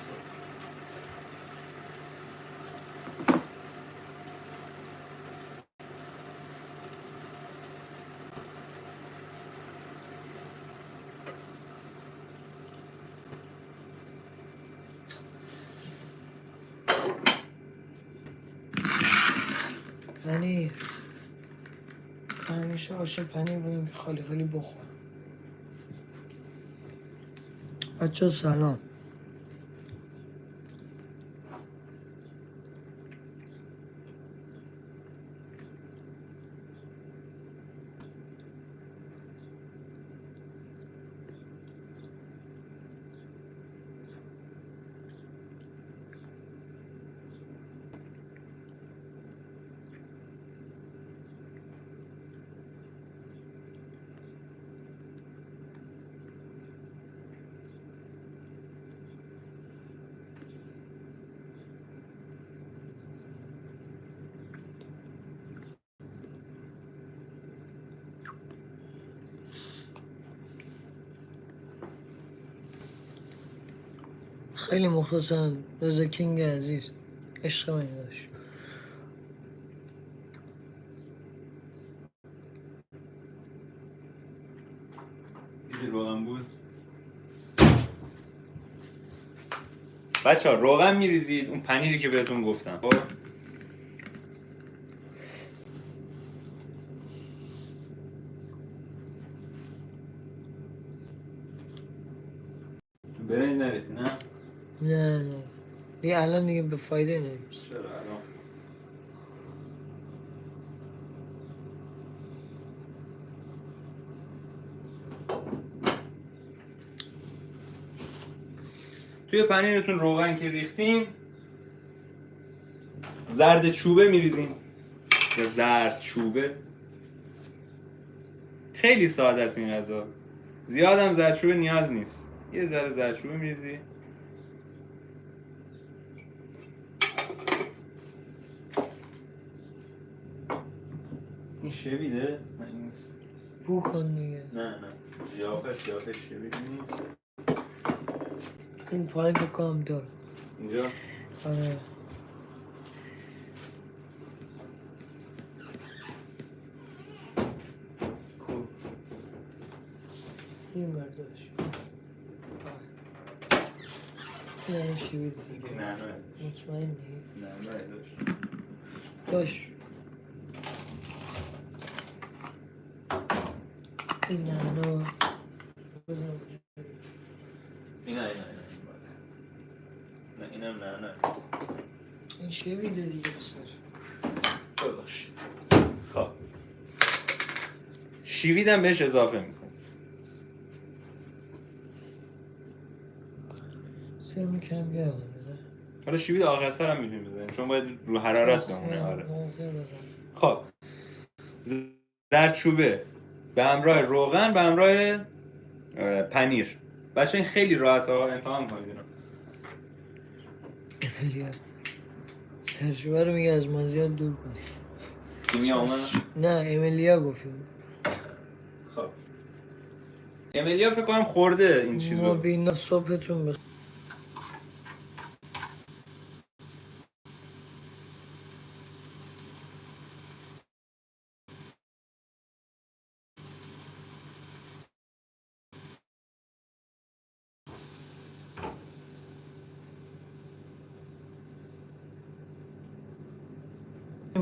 پنیر همیشه عاشق پنیر بودم که خالی خالی بخورم. بچه سلام. خیلی مخلصم رضا کینگ عزیز، عشق منی داشت. دیدی روغن بود؟ بچه ها روغن میریزید اون پنیری که بهتون گفتم. خب برنج نریزی نه؟ نه دیگه الان دیگه به فایده نیست. چرا الان؟ توی پنیرتون روغن که ریختیم زرد چوبه میریزیم یا زرد چوبه. خیلی ساده است این غذا، زیاد هم زرد چوبه نیاز نیست. یه ذره زرد چوبه میریزی. این شویده؟ نه این نیست. بو کن دیگه. نه قیافه شوید نیست. این پایین بکنم دار اینجا؟ آره. خوب. این برداشت این شوید نه مطمئنی؟ نه داشت این نه اینا نه اینم نه این شویده دیگه بسر ببخشید. خب شیویدم بهش اضافه میکنم. سرم کم گردم بده حالا شیوید آخر سر هم میتونیم بزنیم چون باید رو حرارت بمونه. آره خب زردچوبه به همراه روغن به همراه پنیر. بچه این خیلی راحت ها، امتحان کنید اینو. سرشوبه رو میگه از مازیار دور کنید. کیمیا اومد؟ نه امیلیا گفتیم. خب امیلیا فکر کنم خورده این چیزو. مبینا صبحتون بخیر.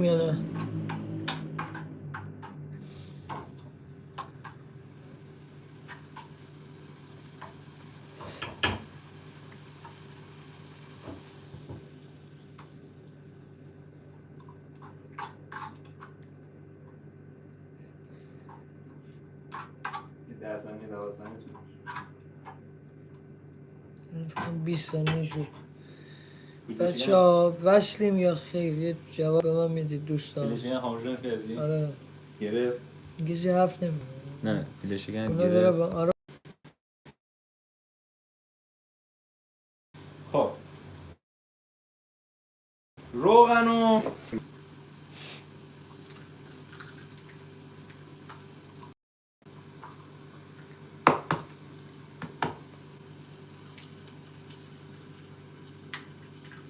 یا نه ده ثانیه 12 ثانیه 20 ثانیه شد. بچه ها وصلیم یا خیر؟ یه جواب به من میدید دوستان. پیلشگن خاموشون کردی؟ آره گرفت؟ گیزی حرف نمیده. نه پیلشگن اونا داره گرفت. با آره خب روغنو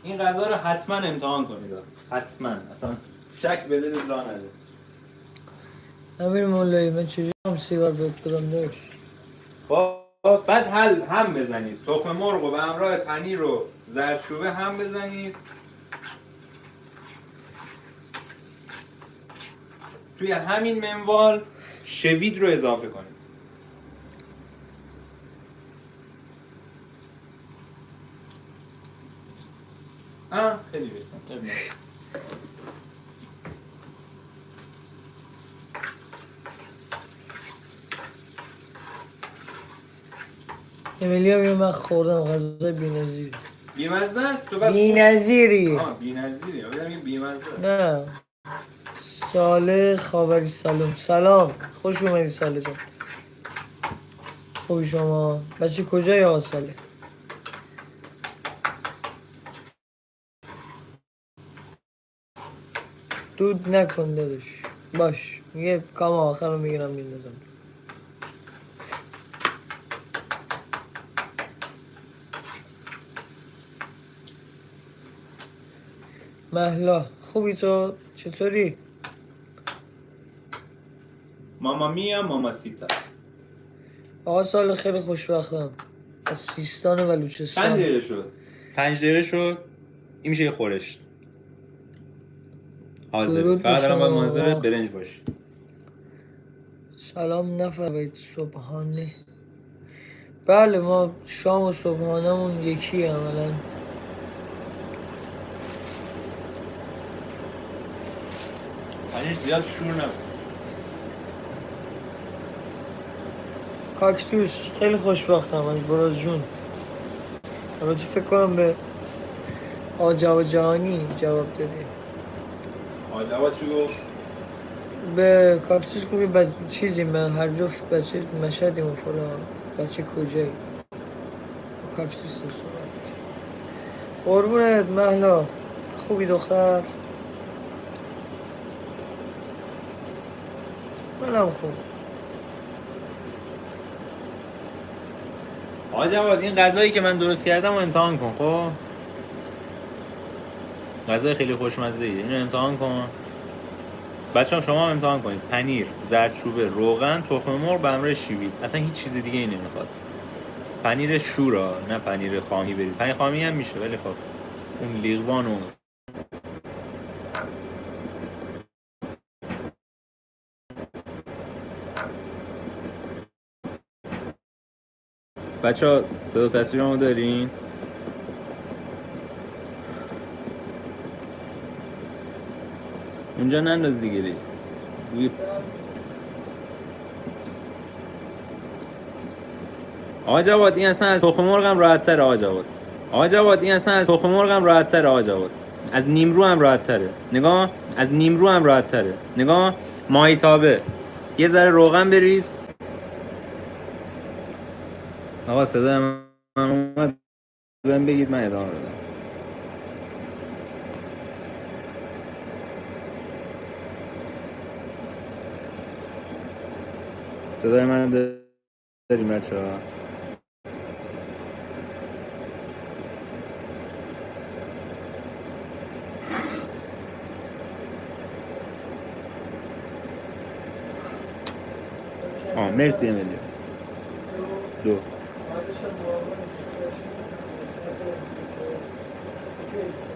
این غذا رو حتما امتحان کنید. حتما اصلا شک بدید راه نده. امیر مولایی من چجوری هم سیگار بهت بدم داشت؟ خب بعد هم بزنید تخم مرغ و به همراه پنیر و زردچوبه هم بزنید توی همین منوال شوید رو اضافه کنید. خیلی بهتر. امیلیا میگه من خوردم غذای بی‌نظیر. بی‌مزه است تو بس. بی‌نظیری. بی‌نظیری. آدم میگه بی‌مزه. نه. ساله خاوری سلام. سلام. خوش اومدی ساله جان. خوبی شما؟ بچه کجایی آقا ساله؟ دود نکن داداش. باش. یه کام آخر رو میگیرم میندازم. مهلا خوبی تو؟ چطوری؟ ماما میا ماما سیتا. آقا سال خیلی خوشبختم. از سیستان و بلوچستان. چند دقیقه شد؟ 5 دقیقه شد. این میشه یه خورش. حاضر. درود فقط به الان باید شما. منتظر برنج باشی. سلام نفرمایید صبحانه. بله ما شام و صبحانه‌مون یکی عملا. پنیر زیاد شور نبود. کاکتوس خیلی خوشبختم از براز جون. البته فکر کنم به آجا جهانی جواب دادی. آجابا چی گفت؟ به کاکتوس گفتی چیزی من هر جفت بچه مشهدیم و فلان. بچه کجایی؟ کاکتوس صحبت. قربونت مهلا خوبی دختر؟ منم خوب. آقا جواد این غذایی که من درست کردم رو امتحان کن. خب غذای خیلی خوشمزه ایه. اینو امتحان کن. بچه‌ها شما هم امتحان کنید. پنیر، زردچوبه، روغن، تخم مرغ به همراه شیوید. اصلا هیچ چیز دیگه ای نمیخواد. پنیر شورا نه پنیر خامی برید. پنیر خامی هم میشه ولی خب اون لیغوان و بچه ها صدا تصویرمو دارین؟ اونجا ننداز دیگه ری آقا جواد این اصلا از تخم مرغم راحت تره آقا جواد. آقا جواد این اصلا از تخم مرغم راحت تره آقا جواد. از نیمرو هم راحت تره. نگاه از نیمرو هم راحت تره. نگاه ماهیتابه یه ذره روغن بریز. آقا صدای من اومد بهم بگید من ادامه بدم. صدای من داریم بچه ها؟ مرسی امیلی. دو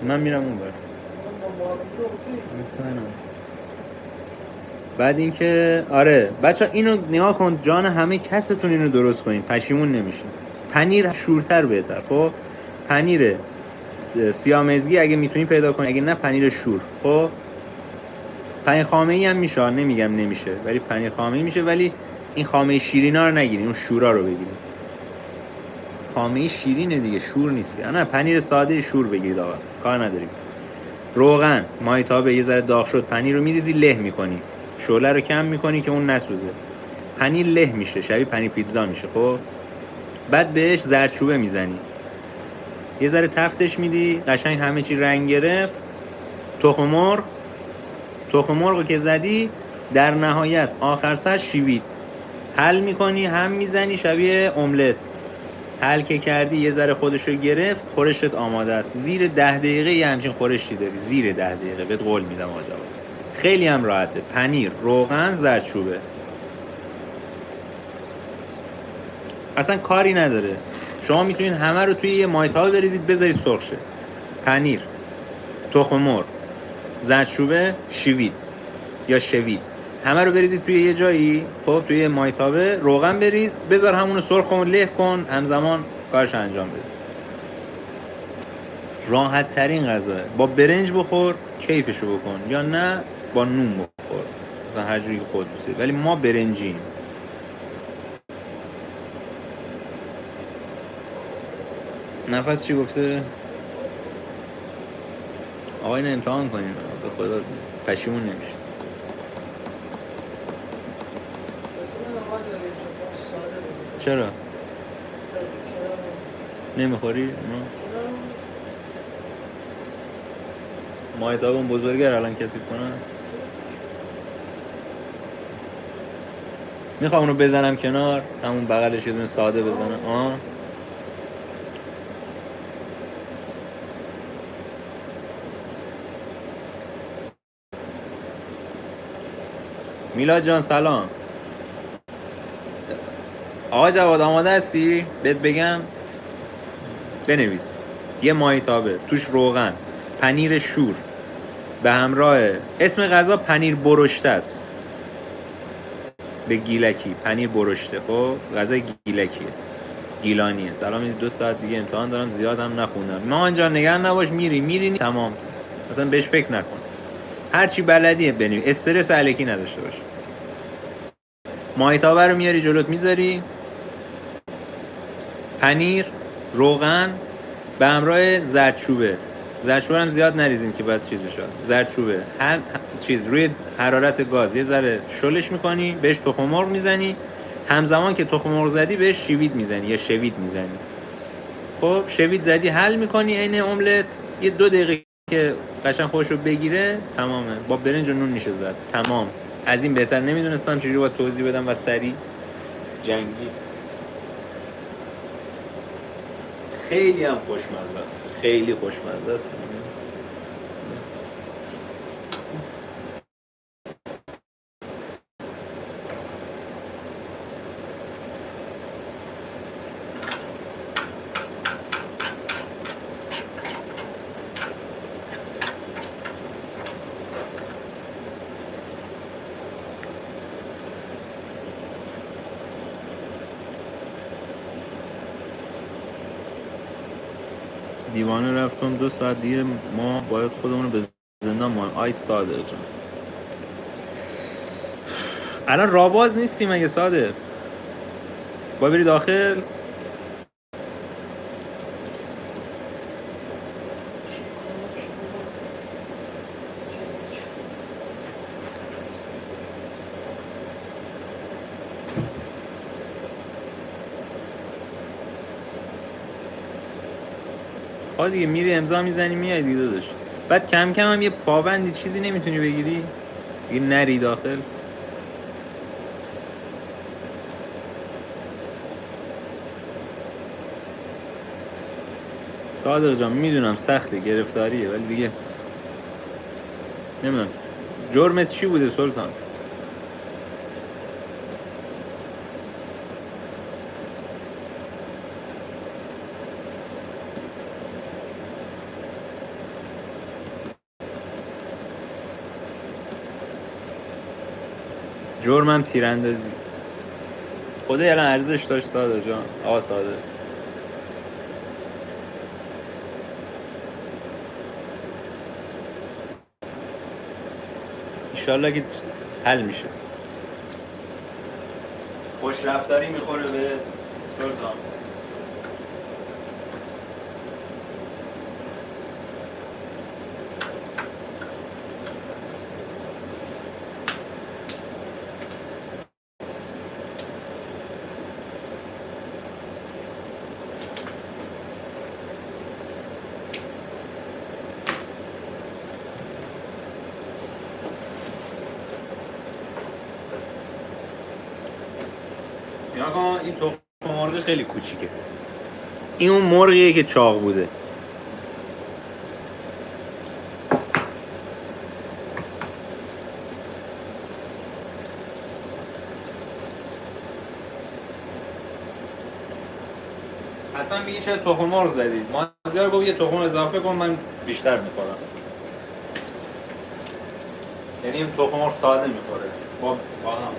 من میرم اون بر. بعد اینکه آره بچه اینو نگاه کن جان همه کستون اینو درست کنین پشیمون نمیشین. پنیر شورتر بهتر. خب پنیر سیامزگی اگه میتونی پیدا کنی، اگه نه پنیر شور. خب پنیر خامه ای هم میشه، نمیگم نمیشه ولی پنیر خامه ای میشه، ولی این خامه شیرینا رو نگیرین، اون شورا رو بگیرین. خامه شیرینه دیگه، شور نیست. نه پنیر ساده شور بگیرید آقا، کار نداریم. روغن مایتابه یه ذره داغ شد، پنیر رو میریزی له میکنی، شعله رو کم میکنی که اون نسوزه، پنیر له میشه، شبیه پنیر پیتزا میشه. خب بعد بهش زردچوبه میزنی، یه ذره تفتش میدی، قشنگ همه چی رنگ گرفت. تخم مرغ که زدی، در نهایت آخر سر شیوید حل میکنی، هم میزنی شبیه املت. حل که کردی یه ذره خودشو گرفت، خورشت آماده است. زیر 10 دقیقه یه همچین خورشتی داری، زیر 10 دقیقه بهت قول میدم آقا. خیلی هم راحته. پنیر، روغن، زردچوبه، اصلا کاری نداره. شما میتونید همه رو توی یه مایتابه بریزید بذارید سرخ شه. پنیر، تخم مرغ، زردچوبه، شوید یا شوید، همه رو بریزید توی یه جایی. خب توی یه مایتابه روغن بریز، بذار همونو سرخ کن، له کن، همزمان کارش انجام بده. راحت ترین غذاه. با برنج بخور کیفشو بکن، یا نه با نون بخور، مثلا هر جوری که خود دوست داری، ولی ما برنجیم. نفس چی گفته؟ آقا اینو امتحان کنین به خدا پشیمون نمیشید. چرا؟ نمیخوری؟ مایتابون بزرگه الان کسیب کنن. میخوام اونو بزنم کنار، همون بغلش یه دونه ساده بزنم. میلاد جان سلام. آقا جواد آماده هستی؟ بهت بگم بنویس. یه مایتابه توش روغن، پنیر شور به همراه، اسم غذا پنیر برشته است، به گیلکی، پنیر برشته. خب غذا گیلکیه، گیلانیه. سلام. 2 ساعت دیگه امتحان دارم، زیادم نخوندم. مامان جان نگران نباش، میری تمام، اصلا بهش فکر نکن. هر چی بلدیه بنویس، استرس الکی نداشته باش. مایتابه رو میاری جلوت میذاری، پنیر، روغن به همراه زردچوبه. زردچوبه هم زیاد نریزین که بعد چیز بشه. زردچوبه هر چیز روی حرارت گاز یه ذره شلش میکنی، بهش تخم مرغ میزنی، همزمان که تخم مرغ زدی بهش شوید میزنی یا شوید میزنی. خب شوید زدی حل میکنی عین املت. یه 2 دقیقه که قشنگ خودشو بگیره تمامه. با برنج و نون میشه زد. تمام. از این بهتر نمیدونستم چجوری باید توضیح بدم و سریع جنگی. خیلی هم خوشمزه است، خیلی خوشمزه است. دیوانه رفتم 2 ساعت دیگه ما باید خودمون رو به زندان مانیم. آی صادق جان الان راباز نیستیم اگه صادق باید بری داخل. خواهد دیگه میری امضا میزنی میای دیگه داداش. بعد کم کم هم یه پابندی چیزی نمیتونی بگیری دیگه نری داخل. صادق جان میدونم سخته گرفتاریه ولی دیگه نمیدونم جرمت چی بوده سلطان؟ جرمم تیراندازی. خدا الان ارزش داشت صادق جان. آقا صادق انشالله که حل میشه. خوش رفتاری میخوره به سلطان. نگاه این تخم مرغ خیلی کوچیکه. این اون مرغیه که چاق بوده. حتما میگی چرا تخم مرغ زدید. مازیار گفت یه تخم اضافه کن من بیشتر میخورم. یعنی این تخم مرغ ساده میخوره با هم.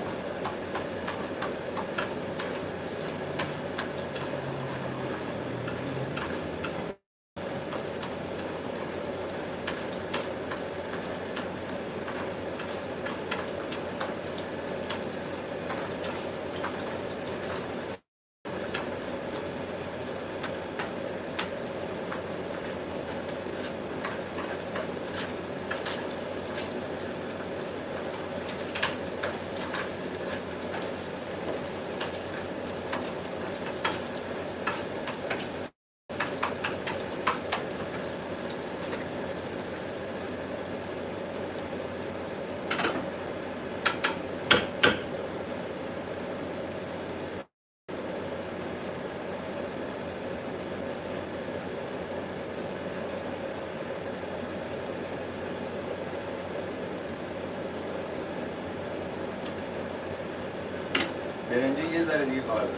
برنجه یه ذره دیگه کار داره.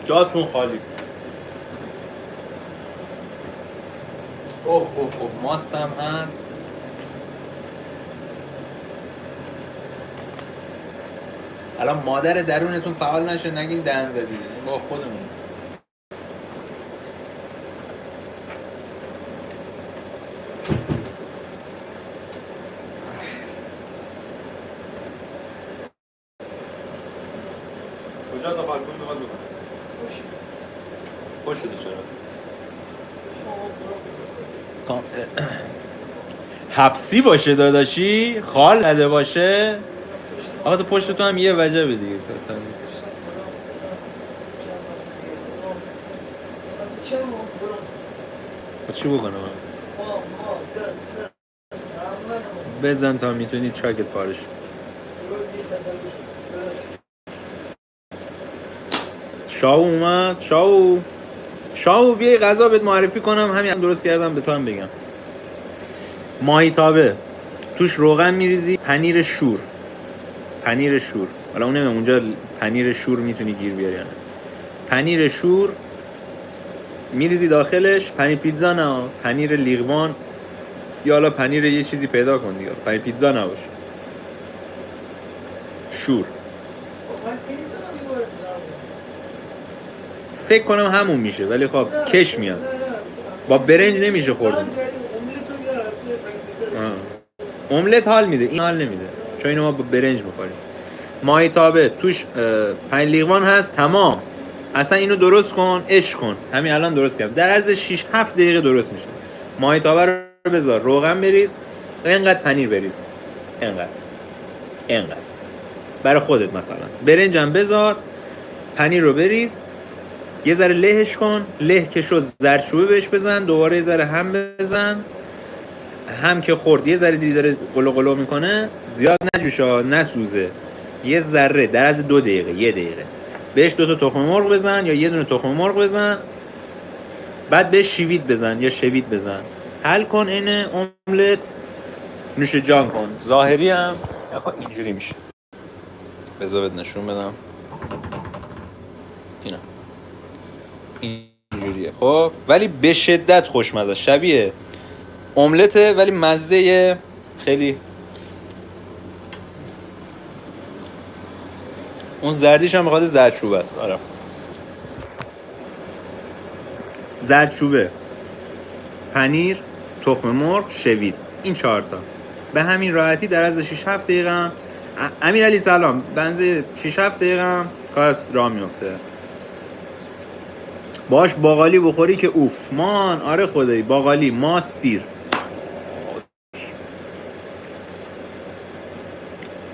جاتون خالی. اوه ماست هم هست. الان مادر درونتون فعال نشه نگین دهن زدید. با خودمون کجا تا بالکن بخواد بکنه؟ خوش شده چرا؟ حبسی باشه داداشی؟ خال نده باشه؟ آقا تو پشت تو هم یه وجبه دیگه. چی بکنم من؟ بزن تا میتونی چاکت پارش. شاو اومد. شاو بیای غذا بهت معرفی کنم. همین درست کردم به تو هم بگم. ماهیتابه توش روغن میریزی. پنیر شور حالا اون نمیم اونجا پنیر شور میتونی گیر بیاری. پنیر شور میریزی داخلش. پنیر پیتزا نه، پنیر لیغوان یا حالا پنیر یه چیزی پیدا کن دیگه، پنیر پیتزا نباشه، شور. فکر کنم همون میشه، ولی خب کش میاد، با برنج نمیشه خورد. املت حال میده، این حال نمیده، چون اینو ما با برنج میخوریم. ماهیتابه توش 5 لیوان هست، تمام. اصلا اینو درست کن، عشق کن. همین الان درست کردم، در از 6 7 دقیقه درست میشه. ماهیتابه رو بذار، روغن بریز، اینقدر پنیر بریز، اینقدر برای خودت. مثلا برنجم بذار، پنیر رو بریز، یه ذره لهش کن، له که شد زردچوبه بهش بزن، دوباره یه ذره هم بزن، هم که خورد یه ذره دیگه داره قلو قلو میکنه، زیاد نجوشا نسوزه، یه ذره در از 2 دقیقه 1 دقیقه بهش 2 تا تخم مرغ بزن یا یه دونه تخم مرغ بزن، بعد بهش شیوید بزن یا شوید بزن، حل کن. این املت نوش جان کن. ظاهری هم اینجوری میشه. بذار بهت نشون بدم. اینا اینجوریه خب، ولی به شدت خوشمزه، شبیه املته ولی مزه خیلی. اون زردیش هم بخاطر زردچوبه است. آره زردچوبه، پنیر، تخم مرغ، شوید، این 4 تا به همین راحتی در از 6 7 دقیقه هم امیرعلی سلام، بنز 6 7 دقیقه هم کارت راه میفته. باش باقالی بخوری که اوف مان. آره خدایی باقالی، ماست، سیر.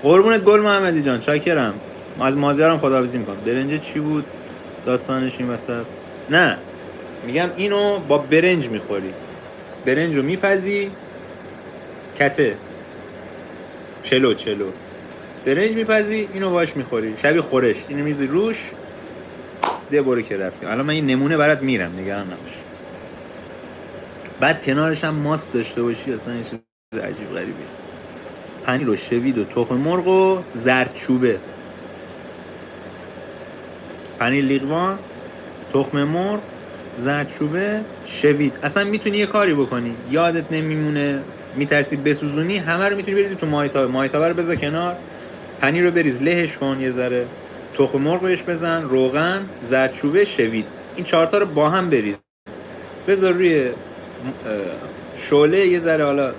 قربونت گل محمدی جان، چاکرم. از مازیارم خداحافظی میکنم. برنج چی بود داستانش این وسط؟ نه میگم اینو با برنج میخوری، برنج رو میپزی کته، چلو برنج میپزی، اینو باش میخوری، شبیه خورش، اینو میزی روش، ده برو که رفتیم. الان من این نمونه برات میرم، نگران نباش. بعد کنارش هم ماست داشته باشی، اصلا یه چیز عجیب غریبی. پنیر و شوید و تخم مرغ و زردچوبه، پنیر لیقوان، تخم مرغ، زردچوبه، شوید. اصلا میتونی یه کاری بکنی یادت نمیمونه، میترسی بسوزونی، همه رو میتونی بریزی تو ماهیتابه رو بذار کنار، پنیر رو بریز لهش کن، یه ذره تخم مرغ بهش بزن، روغن، زردچوبه، شوید، این 4 تا رو با هم بریز، بذار روی شعله، یه ذره حالا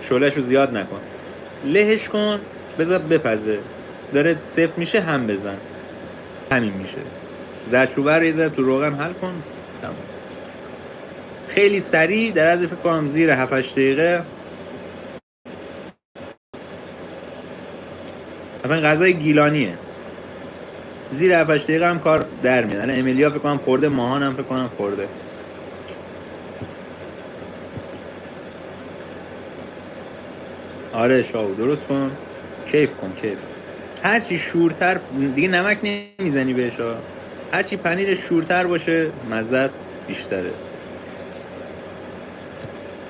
شعله‌شو زیاد نکن، لهش کن، بذار بپزه، داره سفت میشه هم بزن، همین میشه. زردچوبه رو یه ذره تو روغن حل کن، تمام. خیلی سریع، در از فکر کنم زیر 7 8 دقیقه. اصلا غذای گیلانیه، زیر 7 8 دقیقه هم کار در میاد. الان املیا فکر کنم خورده، ماهان هم فکر کنم خورده. آره شاو درست کن، کیف کن، کیف. هرچی شورتر دیگه نمک نمیزنی بهش، هرچی پنیر شورتر باشه مزت بیشتره،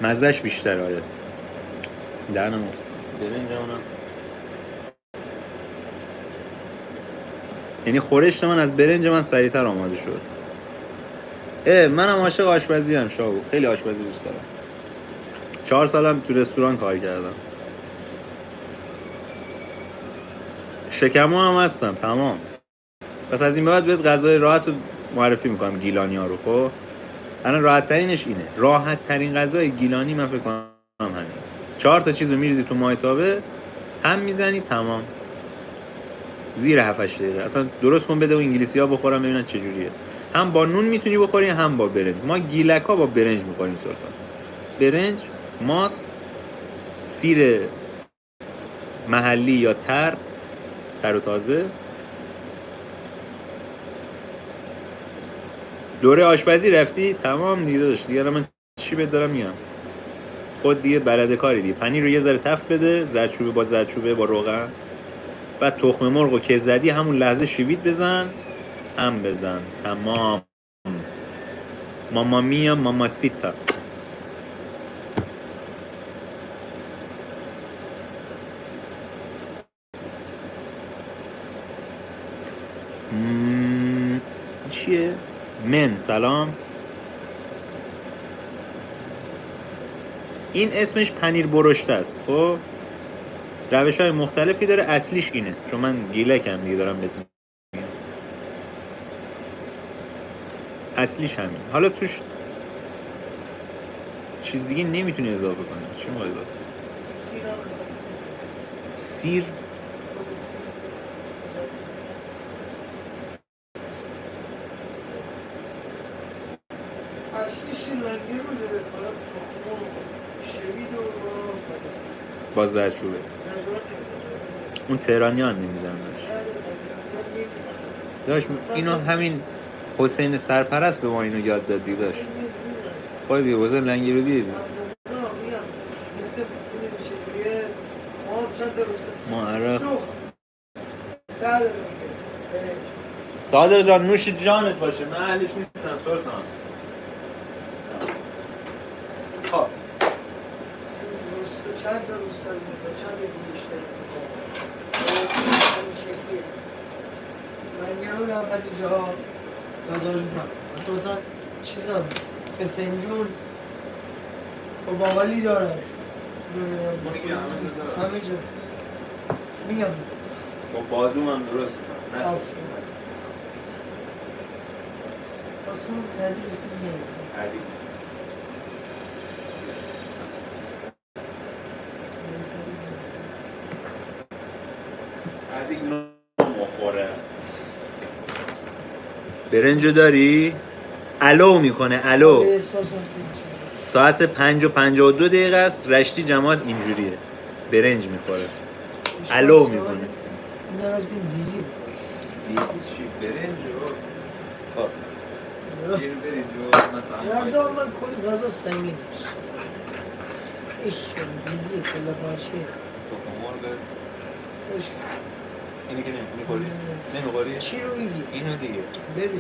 مزهش بیشتره. آره دهنم برنجمونم، یعنی خورشت من از برنج من سریعتر آماده شد. منم عاشق آشپزی ام شاو، خیلی آشپزی دوست دارم. 4 سالم تو رستوران کار کردم، شکمو هم هستم تمام. پس از این بعد بهت غذای راحت رو معرفی میکنم، گیلانی ها رو. خب الان راحت ترینش اینه، راحت ترین غذای گیلانی من فکر کنم همین. 4 تا چیز رو میریزی تو ماهیتابه، هم میزنی، تمام. زیر 7 8 دقیقه. اصلا درست کن بده و انگلیسی ها بخورم ببینن چه جوریه. هم با نون میتونی بخوری، هم با برنج. ما گیلک ها با برنج میخوریم سلطان. برنج، ماست، سیر محلی یا تر و تازه. دوره آشپزی رفتی؟ تمام دیگه داشت دیگه. من چی بهت دارم میگم، خود دیگه بلد کاری دیگه. پنیر رو یه ذره تفت بده، زردچوبه با روغن، بعد تخم مرغ رو که زدی همون لحظه شوید بزن، هم بزن، تمام. ماما میا ماما سیتا. چیه؟ من سلام. این اسمش پنیر برشته است. خب روش های مختلفی داره، اصلیش اینه، چون من گیلکم دیگه دارم بهت میگم. اصلیش همین. حالا توش چیز دیگه نمیتونی اضافه کنی. چی میخوای اضافه کنی؟ سیر. اصلیش لنگی رو داره، فقط تخم شوید و با زرچوبه. اون تهرانی ها نمیزن داشت. اینو همین حسین سرپرست به ما اینو یاد دادی داشت. خواهی دیگه حسین لنگی رو دیدی؟ ما عرق صادق جان نوش جانت باشه، من اهلش نیستم سلطان. خب چند تا روز داریم چند بیشتر من نمیدونم بعضی جاها یادداشت میکنم حتی مثلا چیزا فسنجون با باقالی داره همه جا میگم با بادوم هم درست میکنم. اصلا تعدیل اصلا نیست. برنجو داری؟ الو میکنه الو. ساعت 5:52 است. رشتی جماعت اینجوریه، برنج میخوره، الو میکنه. نرفتیم دیزی چی؟ برنج رو خب گیر بریزی و غذا من کلی غذا سنگین عشق دیزی کلا پاچه مرغ. خوش اینی که نمیخوری؟ نمیخوری؟ چی رو میگی؟ اینو دیگه بریز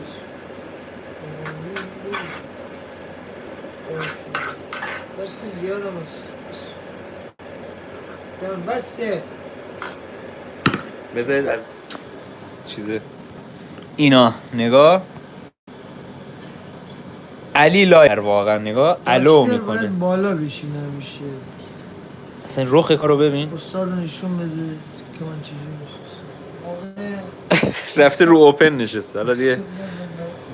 بس زیاد هم هست بسه بذارید از چیزه اینا نگاه. علی لایر واقعا نگاه الو میکنه. بالا بشینه میشه اصلا رخ کارو ببین. استاد نشون بده که من چجوری نشستم. رفته رو اوپن نشسته. حالا دیگه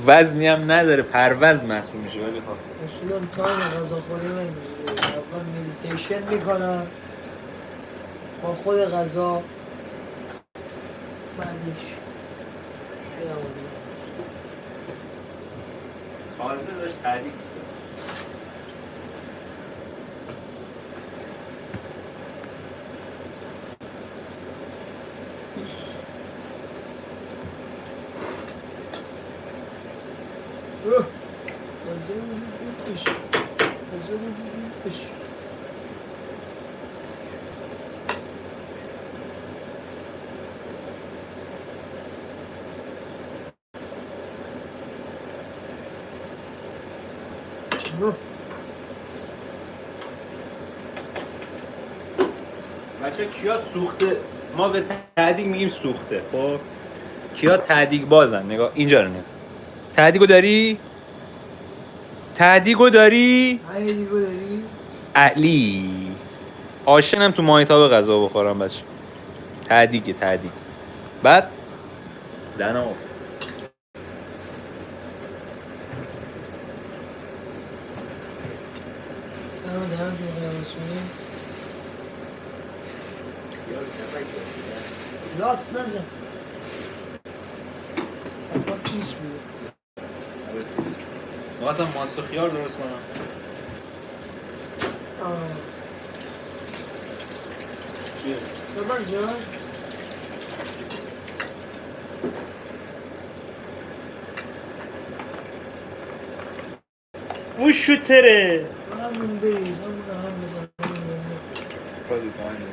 وزنی هم نداره، پروز محسوب میشه. ولی خب اصولا تایم غذا خوری نمیشه. اول مدیتیشن میکنم با خود غذا، بعدش میرم غذا. تازه داشت تعریف غذا رو بش غذا رو بش بچه کیا سوخته؟ ما به تعدیق میگیم سوخته. خب کیا تعدیق بازن؟ نگاه اینجا رو نگاه. تعدیقو داری؟ تعدیقو داری؟ تعدیقو داری؟ علی عاشقم تو مایتاب غذا بخورم بچه. تعدیق بعد دهنم افتاد. سلام دارم تو قیامتشونی لاست نزن افاد پیش بیده ما ماست و خیار درست کنم. چیه؟ ببر جان او شوتره همون بریز همون هم بزن خودی پایینه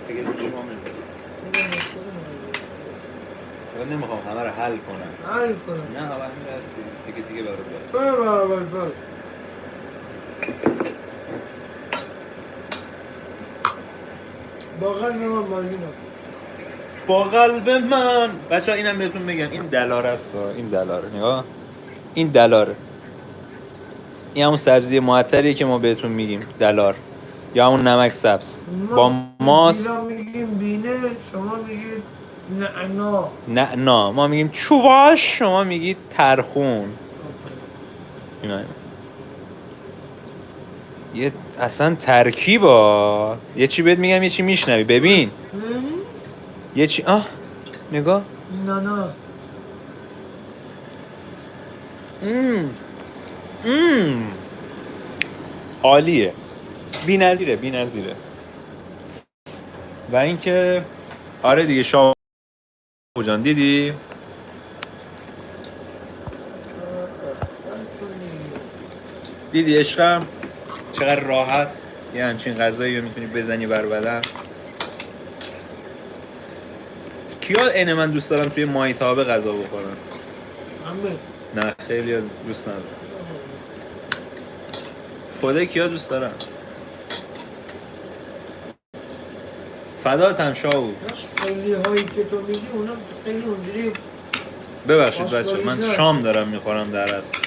دیگه شما من نمیخوام همه رو حل کنم. حل کنم نه همه همین هستی تیکه برو بر با قلب من مالینم با قلب من. بچه ها اینم بهتون بگم این دلار است. این دلاره نگاه این دلاره. این همون سبزی معطریه که ما بهتون میگیم دلار، یا همون نمک سبز با ماست. اینا میگیم بینه، شما میگید نعنا. نه ما میگیم چوواش، شما میگید ترخون. اینا یه اصلا ترکیبا. یه چی بهت میگم، یه چی میشنوی. ببین یه چی نگاه. نه عالیه، بی‌نظیره. و اینکه آره دیگه شاه جان دیدی عشقم چقدر راحت یه همچین غذایی رو میتونی بزنی بر بدن. کیا عین من دوست دارم توی مایتابه غذا بخورن؟ نه خیلی دوست ندارم. خدا کیا دوست دارم؟ فدات هم شاهو. خیلی هایی که تو میگی اونا خیلی اونجوری. ببخشید بچه من شام دارم میخورم در اصل.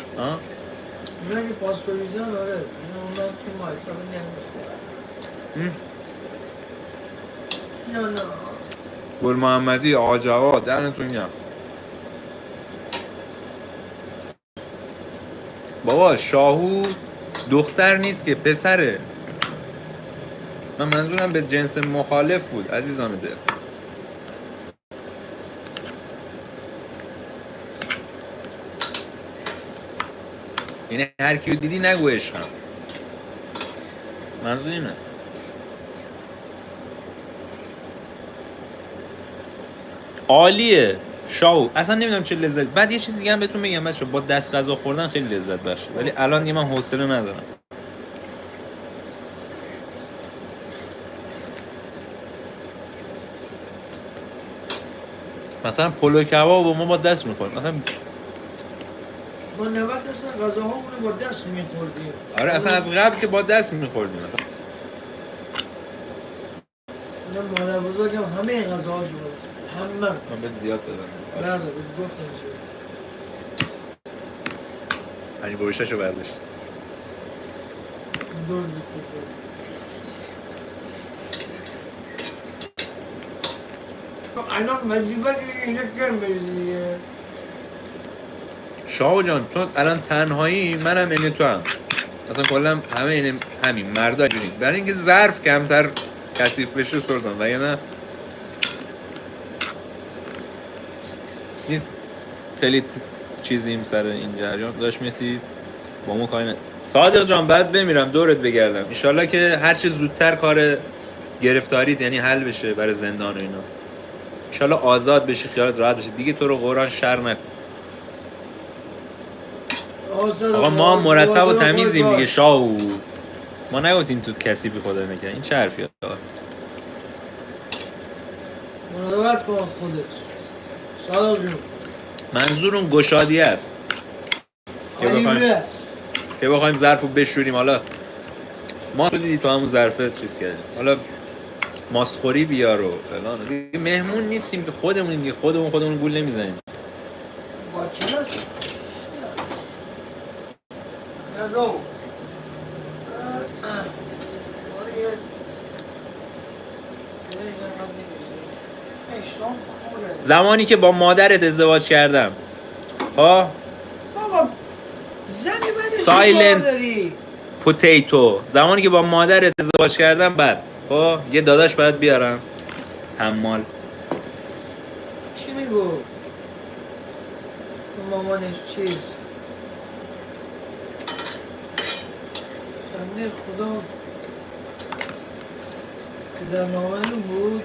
نه یه پاستوریزن آره. اونا که مایتابه نمیخورن. نه گل محمدی آقا جواد دهنتون گرم. بابا شاهو دختر نیست که پسره. من منظورم به جنس مخالف بود عزیزان دل. یعنی هر کیو دیدی نگو عشقم. منظور اینه. عالیه شاو، اصلا نمیدونم چه لذت. بعد یه چیز دیگه هم بهتون میگم بچه‌ها، با دست غذا خوردن خیلی لذت بخشه، ولی الان دیگه من حوصله ندارم. مثلا پلو کباب ما با دست میخوریم، مثلا ما 90% غذاهامون رو با دست میخوردیم. آره اصلا از قبل که با دست میخوردیم. نه مادر بزرگم همه غذاهاشو بود. همه. من بهت زیاد دادم. بله گفتم چه. hani برشتشو برداشت. دور الان مجیبه اینجا گرم بریزیه. شاو جان تو الان تنهایی، منم اینه تو هم اصلا کلا همه اینه، همین مردا اینجوری. برای اینکه ظرف کمتر کثیف بشه سردم و یا نه نیست خیلی چیزیم سر این جریان. داشت میتی با ما کاری نه. صادق جان بعد بمیرم دورت بگردم انشالله که هر چه زودتر کار گرفتاریت یعنی حل بشه برای زندان و اینا، انشالله آزاد بشی، خیالت راحت بشه دیگه، تو رو قرآن شر نکن. آقا ما مرتب و تمیزیم دیگه شاو، ما نگفتیم تو کثیفی خدا نکنه. این چه حرفیه؟ مراقبت کن خودت صادق جون. منظور اون گشادی است که بخوایم ظرفو بشوریم. حالا ما تو دیدی تو همون ظرفه چیز کردیم، حالا ماستخوری بیار و فلان دیگه. مهمون نیستیم که خودمونیم دیگه، خودمون گول نمیزنیم. با کلاس غذا زمانی که با مادرت ازدواج کردم بابا زنی سایلنت داری پوتیتو، زمانی که با مادرت ازدواج کردم بعد یه داداش باید بیارم حمال. چی میگفت؟ مامانش چیز بنده خدا که در نامعلوم بود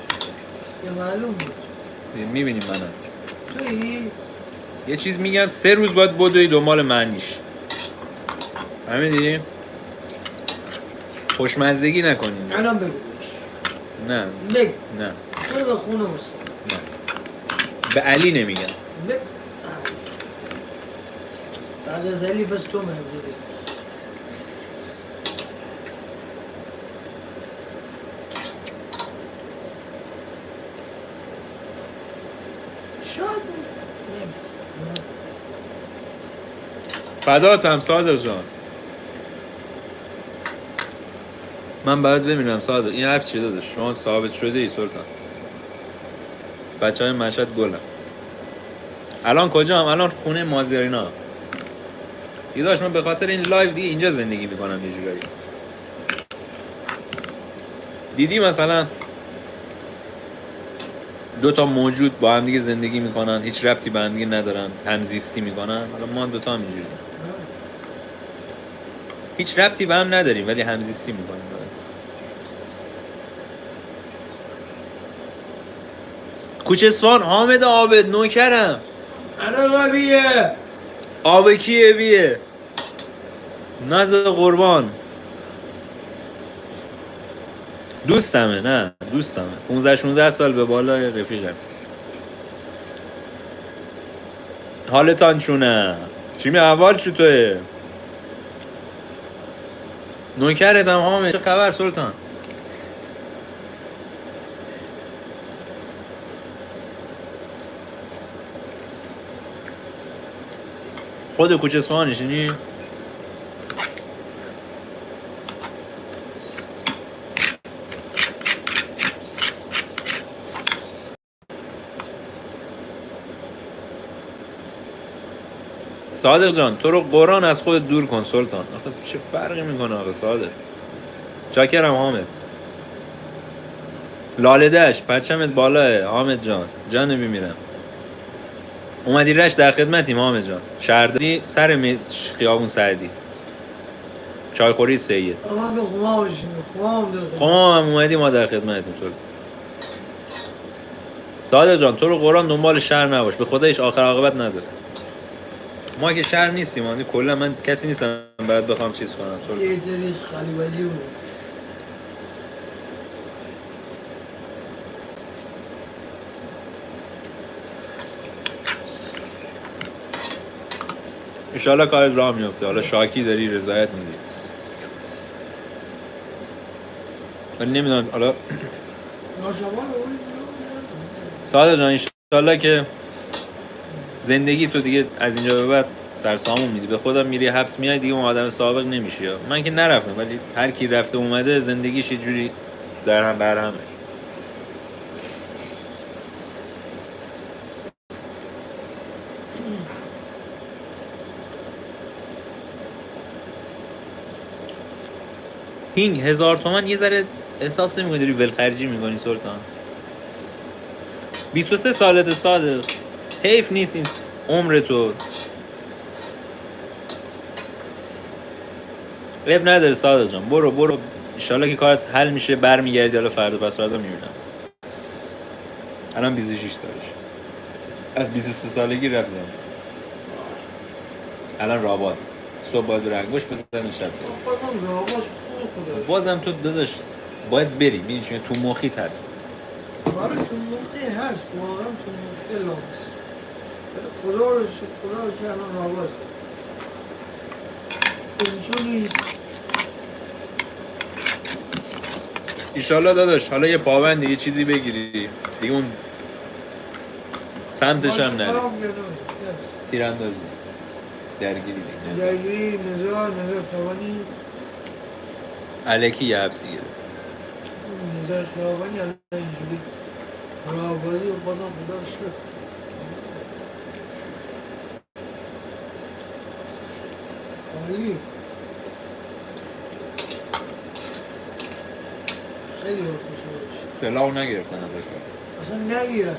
یا معلوم بود؟ میبینیم منم تویی؟ یه چیز میگم 3 روز باید بدوی دنبال معنیش. فهمیدی؟ خوشمزدگی نکنین. الان بگوش. نه بگو. نه برو به خونه بسید. نه به علی نمیگم. بعد از علی بس تو مهدیدی. شاید فداتم صادق جان. من باید بمیرم صادق. این حرف چی داداش؟ شما ثابت شده ای سلطان. بچه های مشهد گلم. الان کجا هم؟ الان خونه مازیارینا. یه داشت من به خاطر این لایو دیگه اینجا زندگی میکنم یه جورایی. دیدی مثلا دو تا موجود با هم دیگه زندگی میکنن، هیچ ربطی به هم دیگه ندارن، همزیستی میکنن. حالا ما دو تا هم اینجوری هیچ ربطی به هم نداریم ولی همزیستی میکنیم. کوچه اصفهان حامد عابد نوکرم. انا غبیه. آب کیه بیه؟ نزد قربان. دوستمه. نه دوستمه. 15-16 سال به بالای رفیقم. حالتان چونه؟ چی می اول چو توه؟ نوکرتم حامد. چه خبر سلطان؟ خود کوچه اصفهان نشینی؟ صادق جان تو رو قرآن از خودت دور کن سلطان. آخه چه فرقی میکنه آقا صادق؟ چاکرم حامد. لاله دشت پرچمت بالاه حامد جان. جان میمیرم. اومدی رشت در خدمتیم حامد جان. شهرداری سر خیابون سعدی. چایخوری سید. اما تو خما بشین. خما در خما هم اومدی ما در خدمتیم سلطان. صادق جان تو رو قرآن دنبال شهر نباش. به خدا هیچ آخر عاقبت نداره. ما که شهر نیستیم. من کلا من کسی نیستم بعد بخوام چیز کنم سلطان. یه جریش خالی بازی بود. انشالله کارت راه میفته. حالا شاکی داری رضایت میدی. من نمیدونم حالا ناشمان صادق جان انشالله که زندگی تو دیگه از اینجا به بعد سرسامون میدی. به خودم میری حبس میای دیگه اون آدم سابق نمیشی. من که نرفتم ولی هر کی رفته اومده زندگیش یه جوری در هم بر همه. پینگ 1000 تومن یه ذره احساس نمی‌کنی داری ولخرجی میکنی سلطان؟ 23 سالت صادق. حیف نیست این عمر تو. عیب نداره صادق جان. برو انشالله که کارت حل میشه برمیگردی. حالا فردا پس فردا میبینم. الان 26 سالش. از 23 سالگی رفت زن. الان رابط صبح باید بره انگوش بزنه شب. بازم راباش خود بازم تو داداش باید بری. میدونی چون تو مخیت هست. برای تو مخی هست. واقعا تو مخی لامست. خدا رو شکر الان راباش. اینجوری نیست. ایشالله داداش حالا یه پاوند یه چیزی بگیری دیگه اون سمتش هم نری. تیراندازی درگیری دیگه. درگیری نزار خیابانی. الکی یه حبسی گرفت. نزار خیابانی الان اینجوری راهبازی و بازم خدا رو شکر. عالی. خیلی باید خوشحال باشی. سلاحو نگرفتن ازش. اصلا نگیره.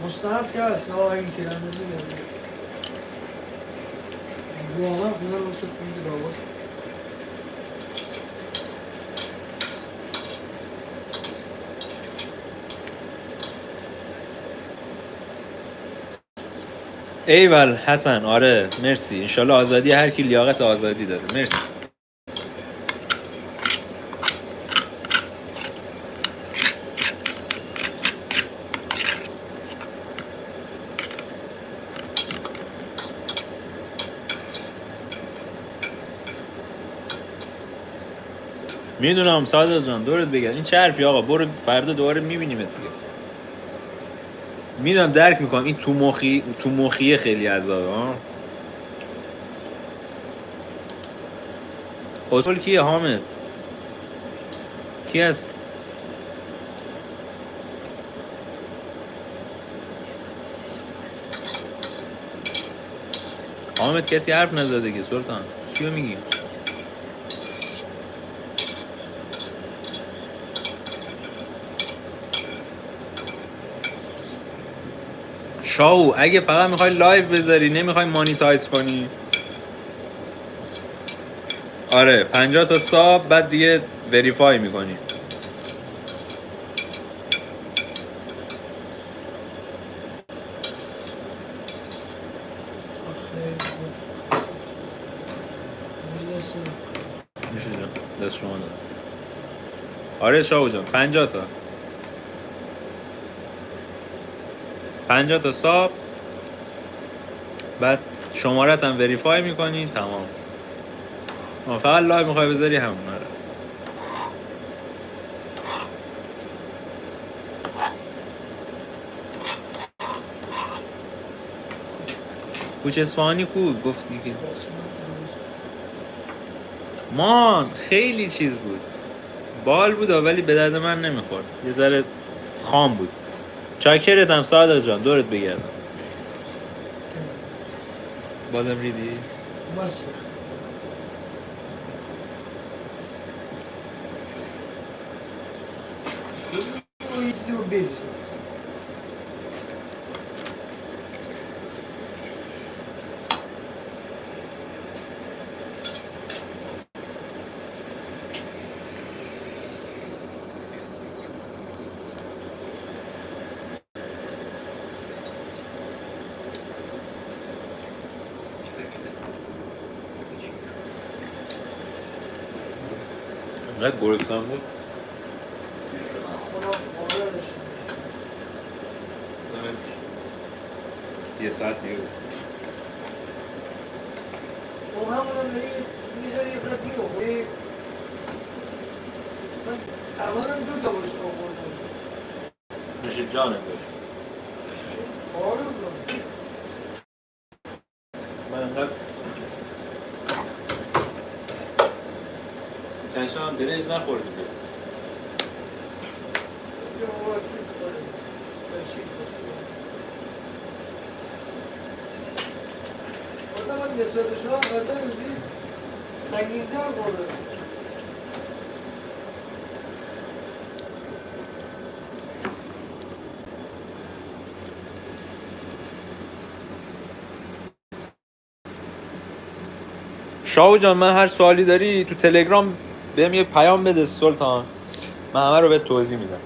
مستند که هست. نه این تیراندازی گرده. واقعا خدا رو شکر میگه رابط. ایول حسن. آره مرسی. انشالله آزادی هر کی لیاقت آزادی داره. مرسی. میدونم صادق جان دورت بگم این چه حرفی آقا. برو فردا دوباره میبینیمت دیگه. میدونم درک میکنم این تو مخیه خیلی عذابه ها. اصول کیه حامد؟ کی هست؟ حامد کسی حرف نزده که سلطان کیو میگی؟ شاو اگه فقط میخوای لایو بذاری نمیخوای مانیتایز کنی آره 50 تا ساب بعد دیگه وریفای میکنی میشه جان دست شما دارم آره شاو جان 50 تا 50 تا ساب بعد شمارت هم وریفای میکنی تمام فقط لایو میخوای بذاری همون آره کوچ اصفهانی کو گفتی که مان خیلی چیز بود بال بود ولی به درد من نمیخورد یه ذره خام بود چاکرتم صادق جان دورت بگردم بازم ریدی؟ بس isso beijos. انقدر گرسنم بود یه ساعت دیگه O همون میذاری یه ساعت دیگه بخوری من اولا 2 تا گوشت آوردم میشه جانم باشه آره من انقدر چند شام برنج نخوردی بود من نسبت به شما غذا اینجوری سنگین‌تر خوردم شاو جان من هر سوالی داری تو تلگرام بهم یه پیام بده سلطان من همه رو بهت توضیح میدم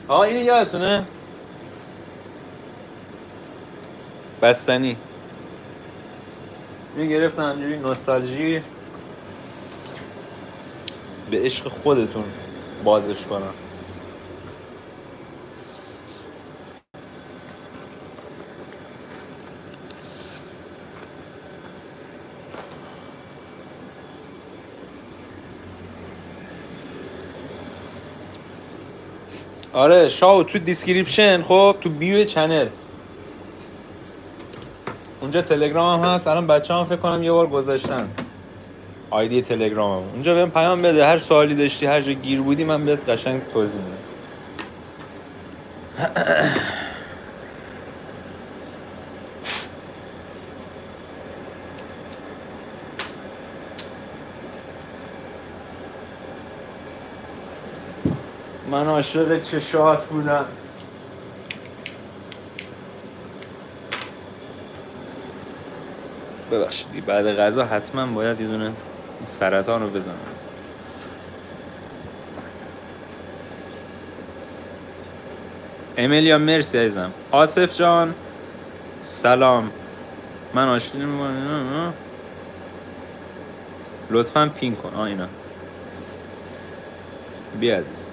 اینو یادتونه بستنی اینو گرفتم همجوری نوستالژی به عشق خودتون بازش کنم آره شاو تو دیسکریپشن خب تو بیو چنل اونجا تلگرام هم هست الان بچه هم فکر کنم یه بار گذاشتن آیدی تلگرام هم اونجا بهم پیام بده هر سوالی داشتی هر جا گیر بودی من بهت قشنگ توضیح میدم من عاشق چشات بودم ببخشید بعد غذا حتما باید یه دونه این سرطان رو بزنم امیلیا مرسی عزیزم آصف جان سلام من آشتی نمی‌کنم لطفاً پین کن اینا بیا عزیز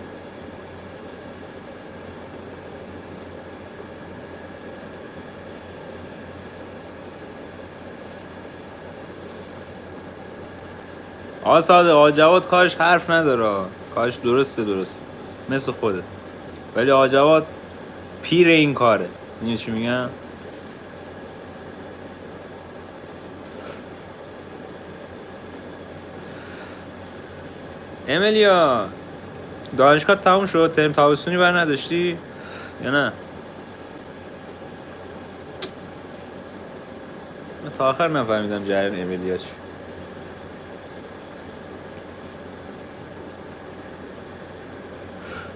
صادق جواد کارش حرف نداره کارش درسته مثل خودت ولی جواد پیر این کاره میدونی چی میگم املیا دانشگاه تموم شد، ترم تابستونی بر نداشتی یا نه؟ من تا آخر نفهمیدم جریان املیا چی.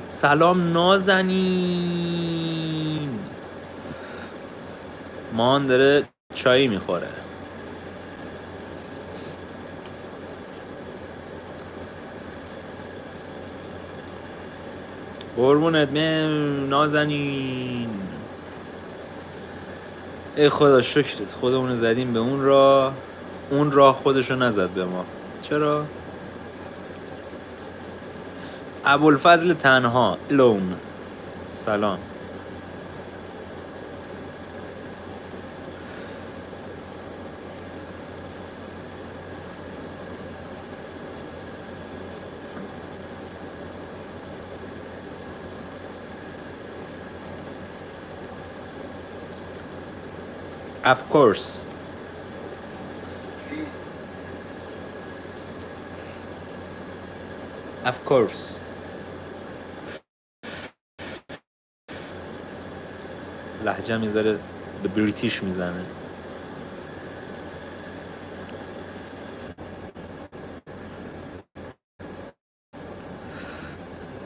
سلام نازنین. مان داره چایی میخوره. قربونت نازنین. ای خدا شکرت، خودمونو زدیم به اون راه، اون راه خودشو نزد به ما. چرا؟ ابوالفضل تنها لون. سلام. Of course. Of course. لهجه میذاره به بریتیش میزنه.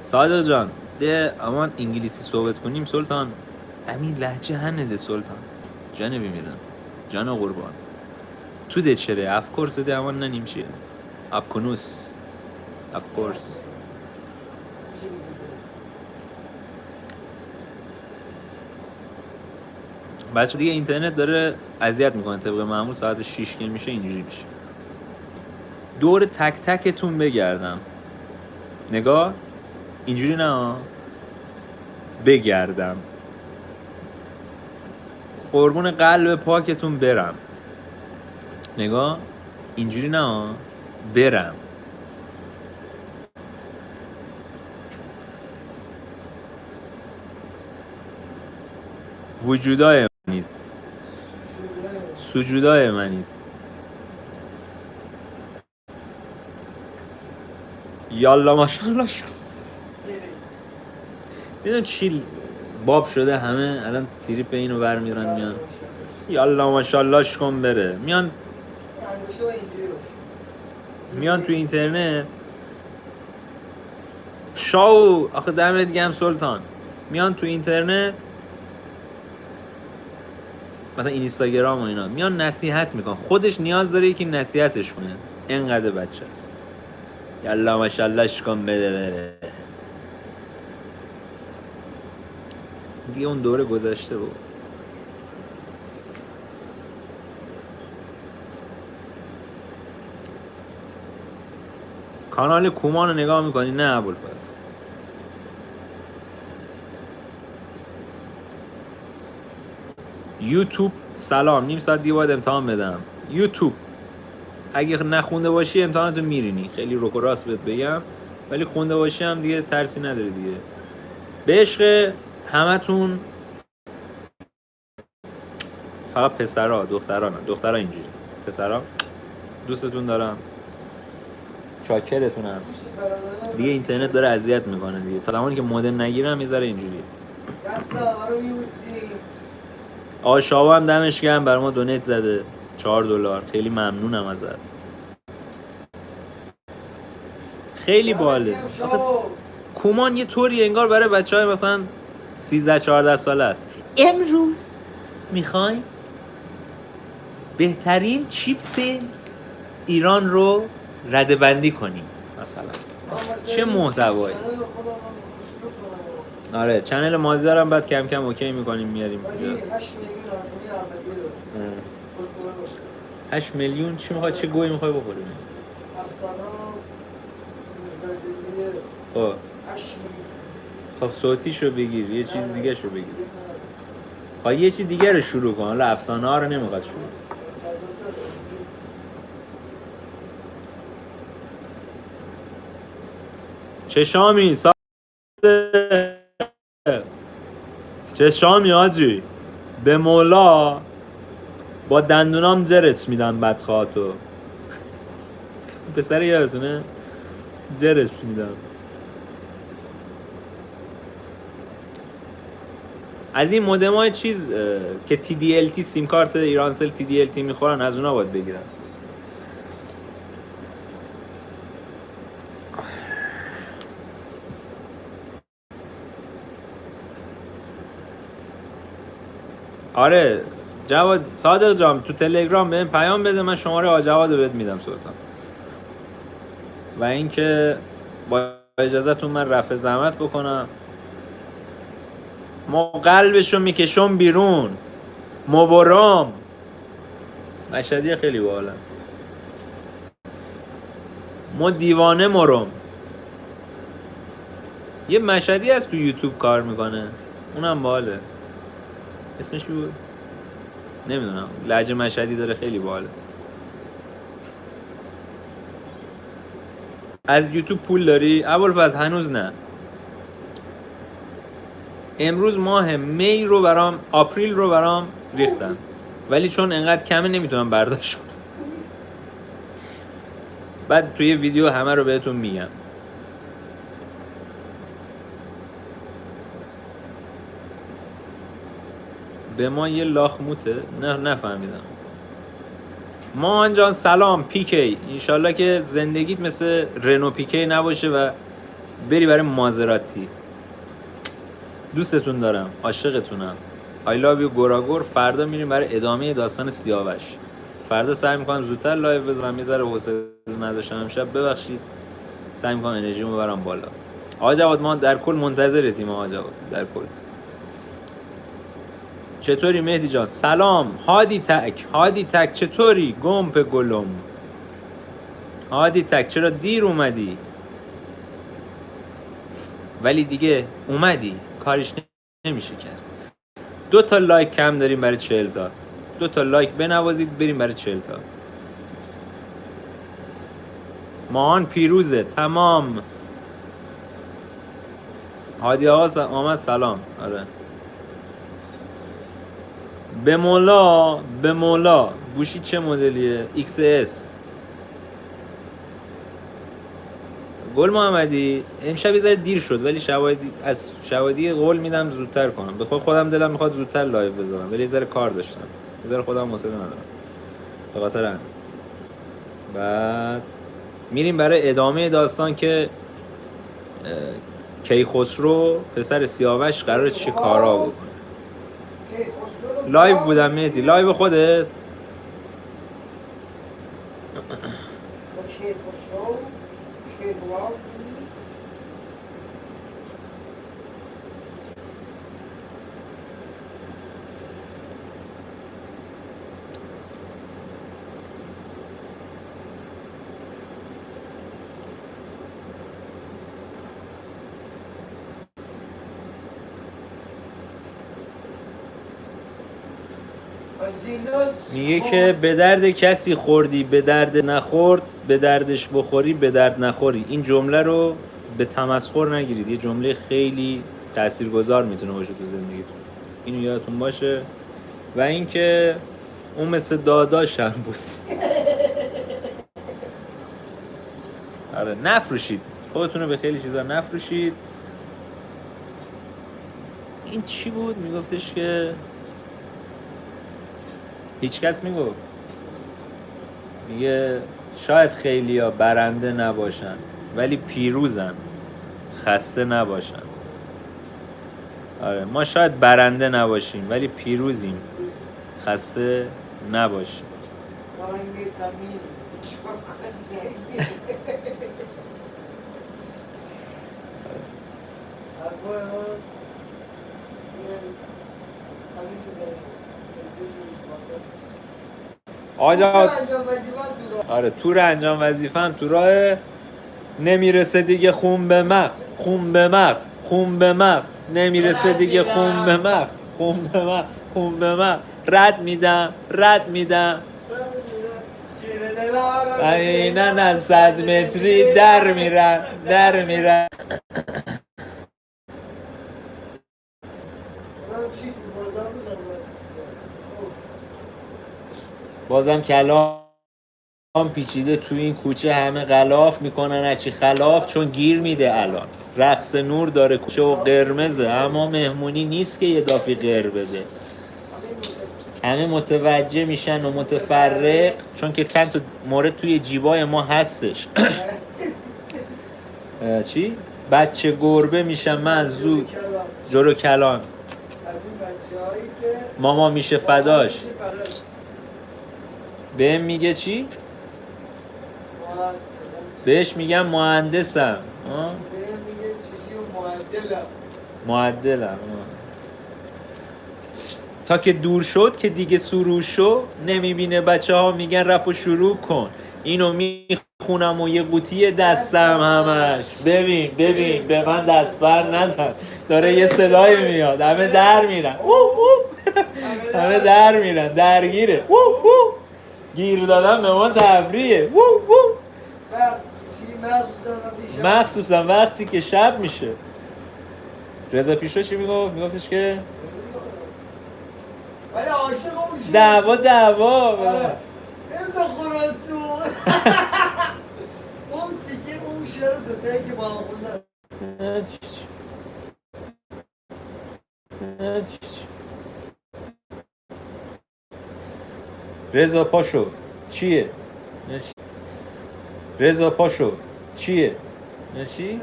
صادق جان ده امان انگلیسی صحبت کنیم سلطان. همین لهجه هنده سلطان. جانه بمیرم. جان قربان. تو ده چره اف کورس ده امان ننیمشه. اپ کنوس. اف کورس. بچه دیگه اینترنت داره اذیت میکنه. طبق معمول ساعت 6 که میشه اینجوری میشه. دور تک تکتون بگردم. نگاه اینجوری نه، بگردم. قربون قلب پاکتون برم. نگاه اینجوری نه، برم. وجودای منید، سجودای منید. یالا ماشاءالله شو. میدونم چی باب شده، همه الان تریپ اینو برمیدارن میان یالا ماشاءالله کن بره. میان تو اینترنت شاو آخه دمت گرم سلطان. میان تو اینترنت مثلا اینستاگرام و اینا میان نصیحت میکن. خودش نیاز داره یکی نصیحتش کنه. اینقدر بچه است. یالا ماشاءالله کن بده بره. دیگه اون دوره گذشته بود. کانال کومان رو نگاه میکنی؟ نه ابوالفضل. یوتیوب سلام. نیم ساعت دیگه باید امتحان بدم. یوتیوب اگه نخونده باشی امتحانتو میرینی. خیلی روک و راست بهت بگم، ولی خونده باشی هم دیگه ترسی نداره دیگه. به عشق همتون. فقط پسرها، دخترها نه. دخترها اینجوری، پسرها دوستتون دارم، چاکرتونم. دیگه اینترنت داره اذیت میکنه دیگه. تا زمانی که مودم نگیرم یه ذره اینجوریه. آقا شاو هم دمش گرم بر ما دونیت زده $4. خیلی ممنونم ازت. خیلی باله. کومان یه طوری انگار برای بچهای مثلا 13-14 ساله است. امروز میخوایم بهترین چیپس ایران رو رده‌بندی کنیم مثلا. چه محتوایی. آره چنل مازیارم بعد کم کم اوکی میکنیم میاریم. 8 میلیون چی میخوای؟ چه گویی میخوای بخوریم؟ خب صوتیشو بگیر، یه چیز دیگه شو بگیر. خب یه چیز دیگه رو شروع کن. حالا افسانه ها رو نمیخواد شروع. چشامی چشامی آجی به مولا با دندونام جرس میدم بدخواهتو. پسر یادتونه جرس میدم. از این مودمای چیز که TDLT سیم کارت ایرانسل TDLT میخورن از اونا باید بگیرن. آره جواد صادق جان تو تلگرام بهم پیام بده، من شماره آجواد رو بهت میدم سلطان. و اینکه با اجازهتون من رفع زحمت بکنم. ما قلبشو میکشم بیرون، مبرم. مشهدی خیلی باحالم. ما دیوانه مرم. یه مشهدی هست تو یوتیوب کار میکنه، اونم باحاله. اسمش چی بود؟ نمیدونم، لهجه مشهدی داره، خیلی باحاله. از یوتیوب پول داری؟ ابوالفضل هنوز نه. امروز ماه می رو برام، آپریل رو برام ریختن، ولی چون انقدر کمه نمیتونم برداشت کنم. بعد توی ویدیو همه رو بهتون میگم. به ما یه لاخموته؟ نه نفهمیدم. مان جان سلام. پیکی انشالله که زندگیت مثل رنو پیکی نباشه و بری برای مازراتی. دوستتون دارم، عاشقتونم. I love you گوراگور. فردا میریم برای ادامه داستان سیاوش. فردا سعی میکنم زودتر لایو بزنم، یه ذره حوصله نداشتم امشب، ببخشید. سعی میکنم انرژیمو ببرم بالا. آقا جواد ما در کل منتظرتیم. آقا جواد در کل چطوری مهدی جان؟ سلام. هادی تک چطوری؟ گمپ گلم. هادی تک چرا دیر اومدی؟ ولی دیگه اومدی، کارش نمیشه کرد. 2 تا لایک کم داریم برای 40 تا. 2 تا لایک بنوازید بریم برای 40 تا. ماهان پیروزه. تمام. هادی آقا آمد. سلام. آره به مولا گوشی چه مدلیه؟ XS. گل محمدی امشب یه ذره دیر شد، ولی شواهدی قول میدم زودتر کنم. بخوام خودم دلم میخواد زودتر لایو بذارم، ولی یه ذره کار داشتم، یه ذره خودم حوصله ندارم به خاطر همین. بعد میریم برای ادامه داستان که کیخسرو پسر سیاوش قراره چه کارا بکنه. لایو بودم مهدی. لایو خودت؟ میگه که به درد کسی خوردی به درد نخورد، به دردش بخوری به درد نخوری. این جمله رو به تمسخر نگیرید، یه جمله خیلی تاثیرگذار میتونه باشه تو زندگیتون، اینو یادتون باشه. و اینکه اون مثل داداشم بود. آره نفروشید خودتون رو به خیلی چیزا، نفروشید. این چی بود میگفتش که هیچ کس میگفت، میگه شاید خیلیا برنده نباشن ولی پیروزن، خسته نباشن. آره ما شاید برنده نباشیم ولی پیروزیم، خسته نباشیم. آجا آره تور انجام وظیفه‌ام تو راه، نمیرسه دیگه خون به مغز، خون به مغز، خون به مغز، نمیرسه دیگه خون به مغز، خون به مغز، خون به مغز، رد میدم اینن از 100 متری در میرن. بازم کلام پیچیده تو این کوچه همه غلاف میکنن هرچی خلاف، چون گیر میده الان رقص نور داره کوچه و قرمزه، اما مهمونی نیست که یه دافی قر بده. همه متوجه میشن و متفرق، چون که چند تا مورد توی جیبای ما هستش. چی؟ بچه گربه میشن من زود جلو کلان، ماما میشه فداش. بهم میگه چی؟ بهش میگم مهندسم. معدلم. تا که دور شد که دیگه سروش شو، نمیبینه بچه ها میگن رپو شروع کن. اینو میخونم و یه قوطی دستم همش. ببین به من دستور نزن، داره یه صدای میاد، همه در میرن. همه در میرن، درگیره. گیر دادن به من تفریحه. مخصوصا وقتی که شب میشه. رضا پیشرو چی میگفت؟ میگفتش که ولی عاشق اون شیر دعوا بریم تا خراسون. اون تیکه اون شعر دوتایی که با هم خوندن. رضا پاشو چیه؟ رضا پاشو چیه؟ چی؟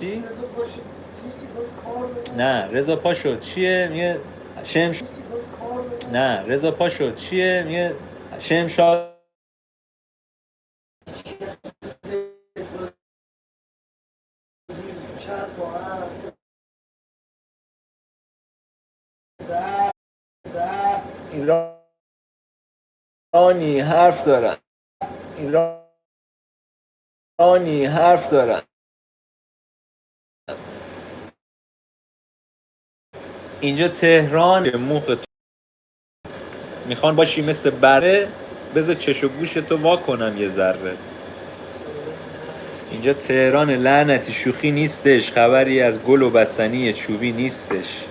چی؟ نه رضا پاشو چیه؟ میگه شمش. نه رضا پاشو چیه؟ میگه شمشاد. ایرانی حرف دارن. ایرانی حرف دارن. اینجا تهران موخ میخوان باشی مثل بره، بذار چش و گوش تو وا کنم یه ذره. اینجا تهران لعنتی، شوخی نیستش، خبری از گل و بستنی چوبی نیستش.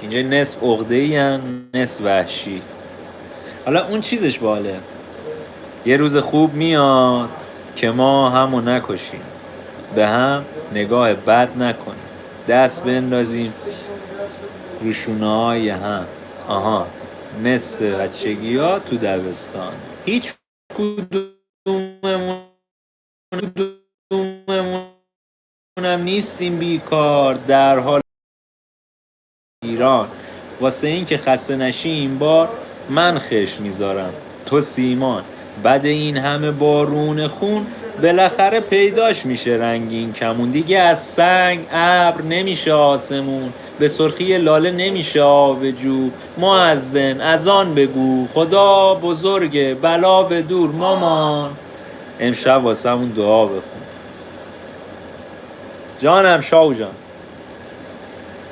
اینجا نصف عقده‌ای هن، نصف وحشی. حالا اون چیزش باله، یه روز خوب میاد که ما همو نکشیم، به هم نگاه بد نکنیم، دست بندازیم روشونه‌های هم. آها، مثل بچگی ها تو دبستان. هیچ کدوممونم نیستیم بیکار در حال ایران. واسه این که خسته نشی این بار من خش میذارم، تو سیمان. بعد این همه بارون خون بالاخره پیداش میشه رنگین کمون. دیگه از سنگ ابر نمیشه آسمون، به سرخی لاله نمیشه آب جو. مؤذن اذان بگو، خدا بزرگه بلا به دور مامان. امشب واسه همون دعا بخون. جانم شاو جان،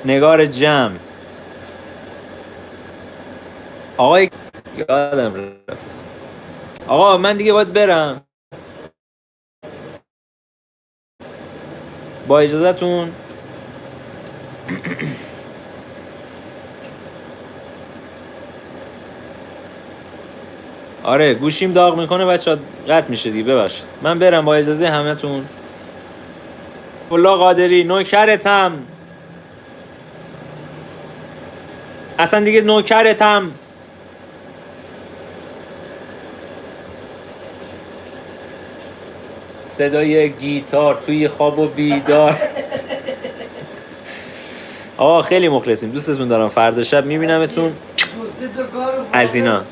نگار جمع. آقای یادم رفت. آقا من دیگه باید برم، با اجازهتون. آره گوشیم داغ میکنه بچه‌ها، قطع میشه دیگه، ببخشید. من برم با اجازه همتون. الله قادری نوکرتم، اصلا دیگه نوکرتم. صدای گیتار توی خواب و بیدار. آقا خیلی مخلصیم، دوستتون دارم. فردا شب میبینمتون. از اینا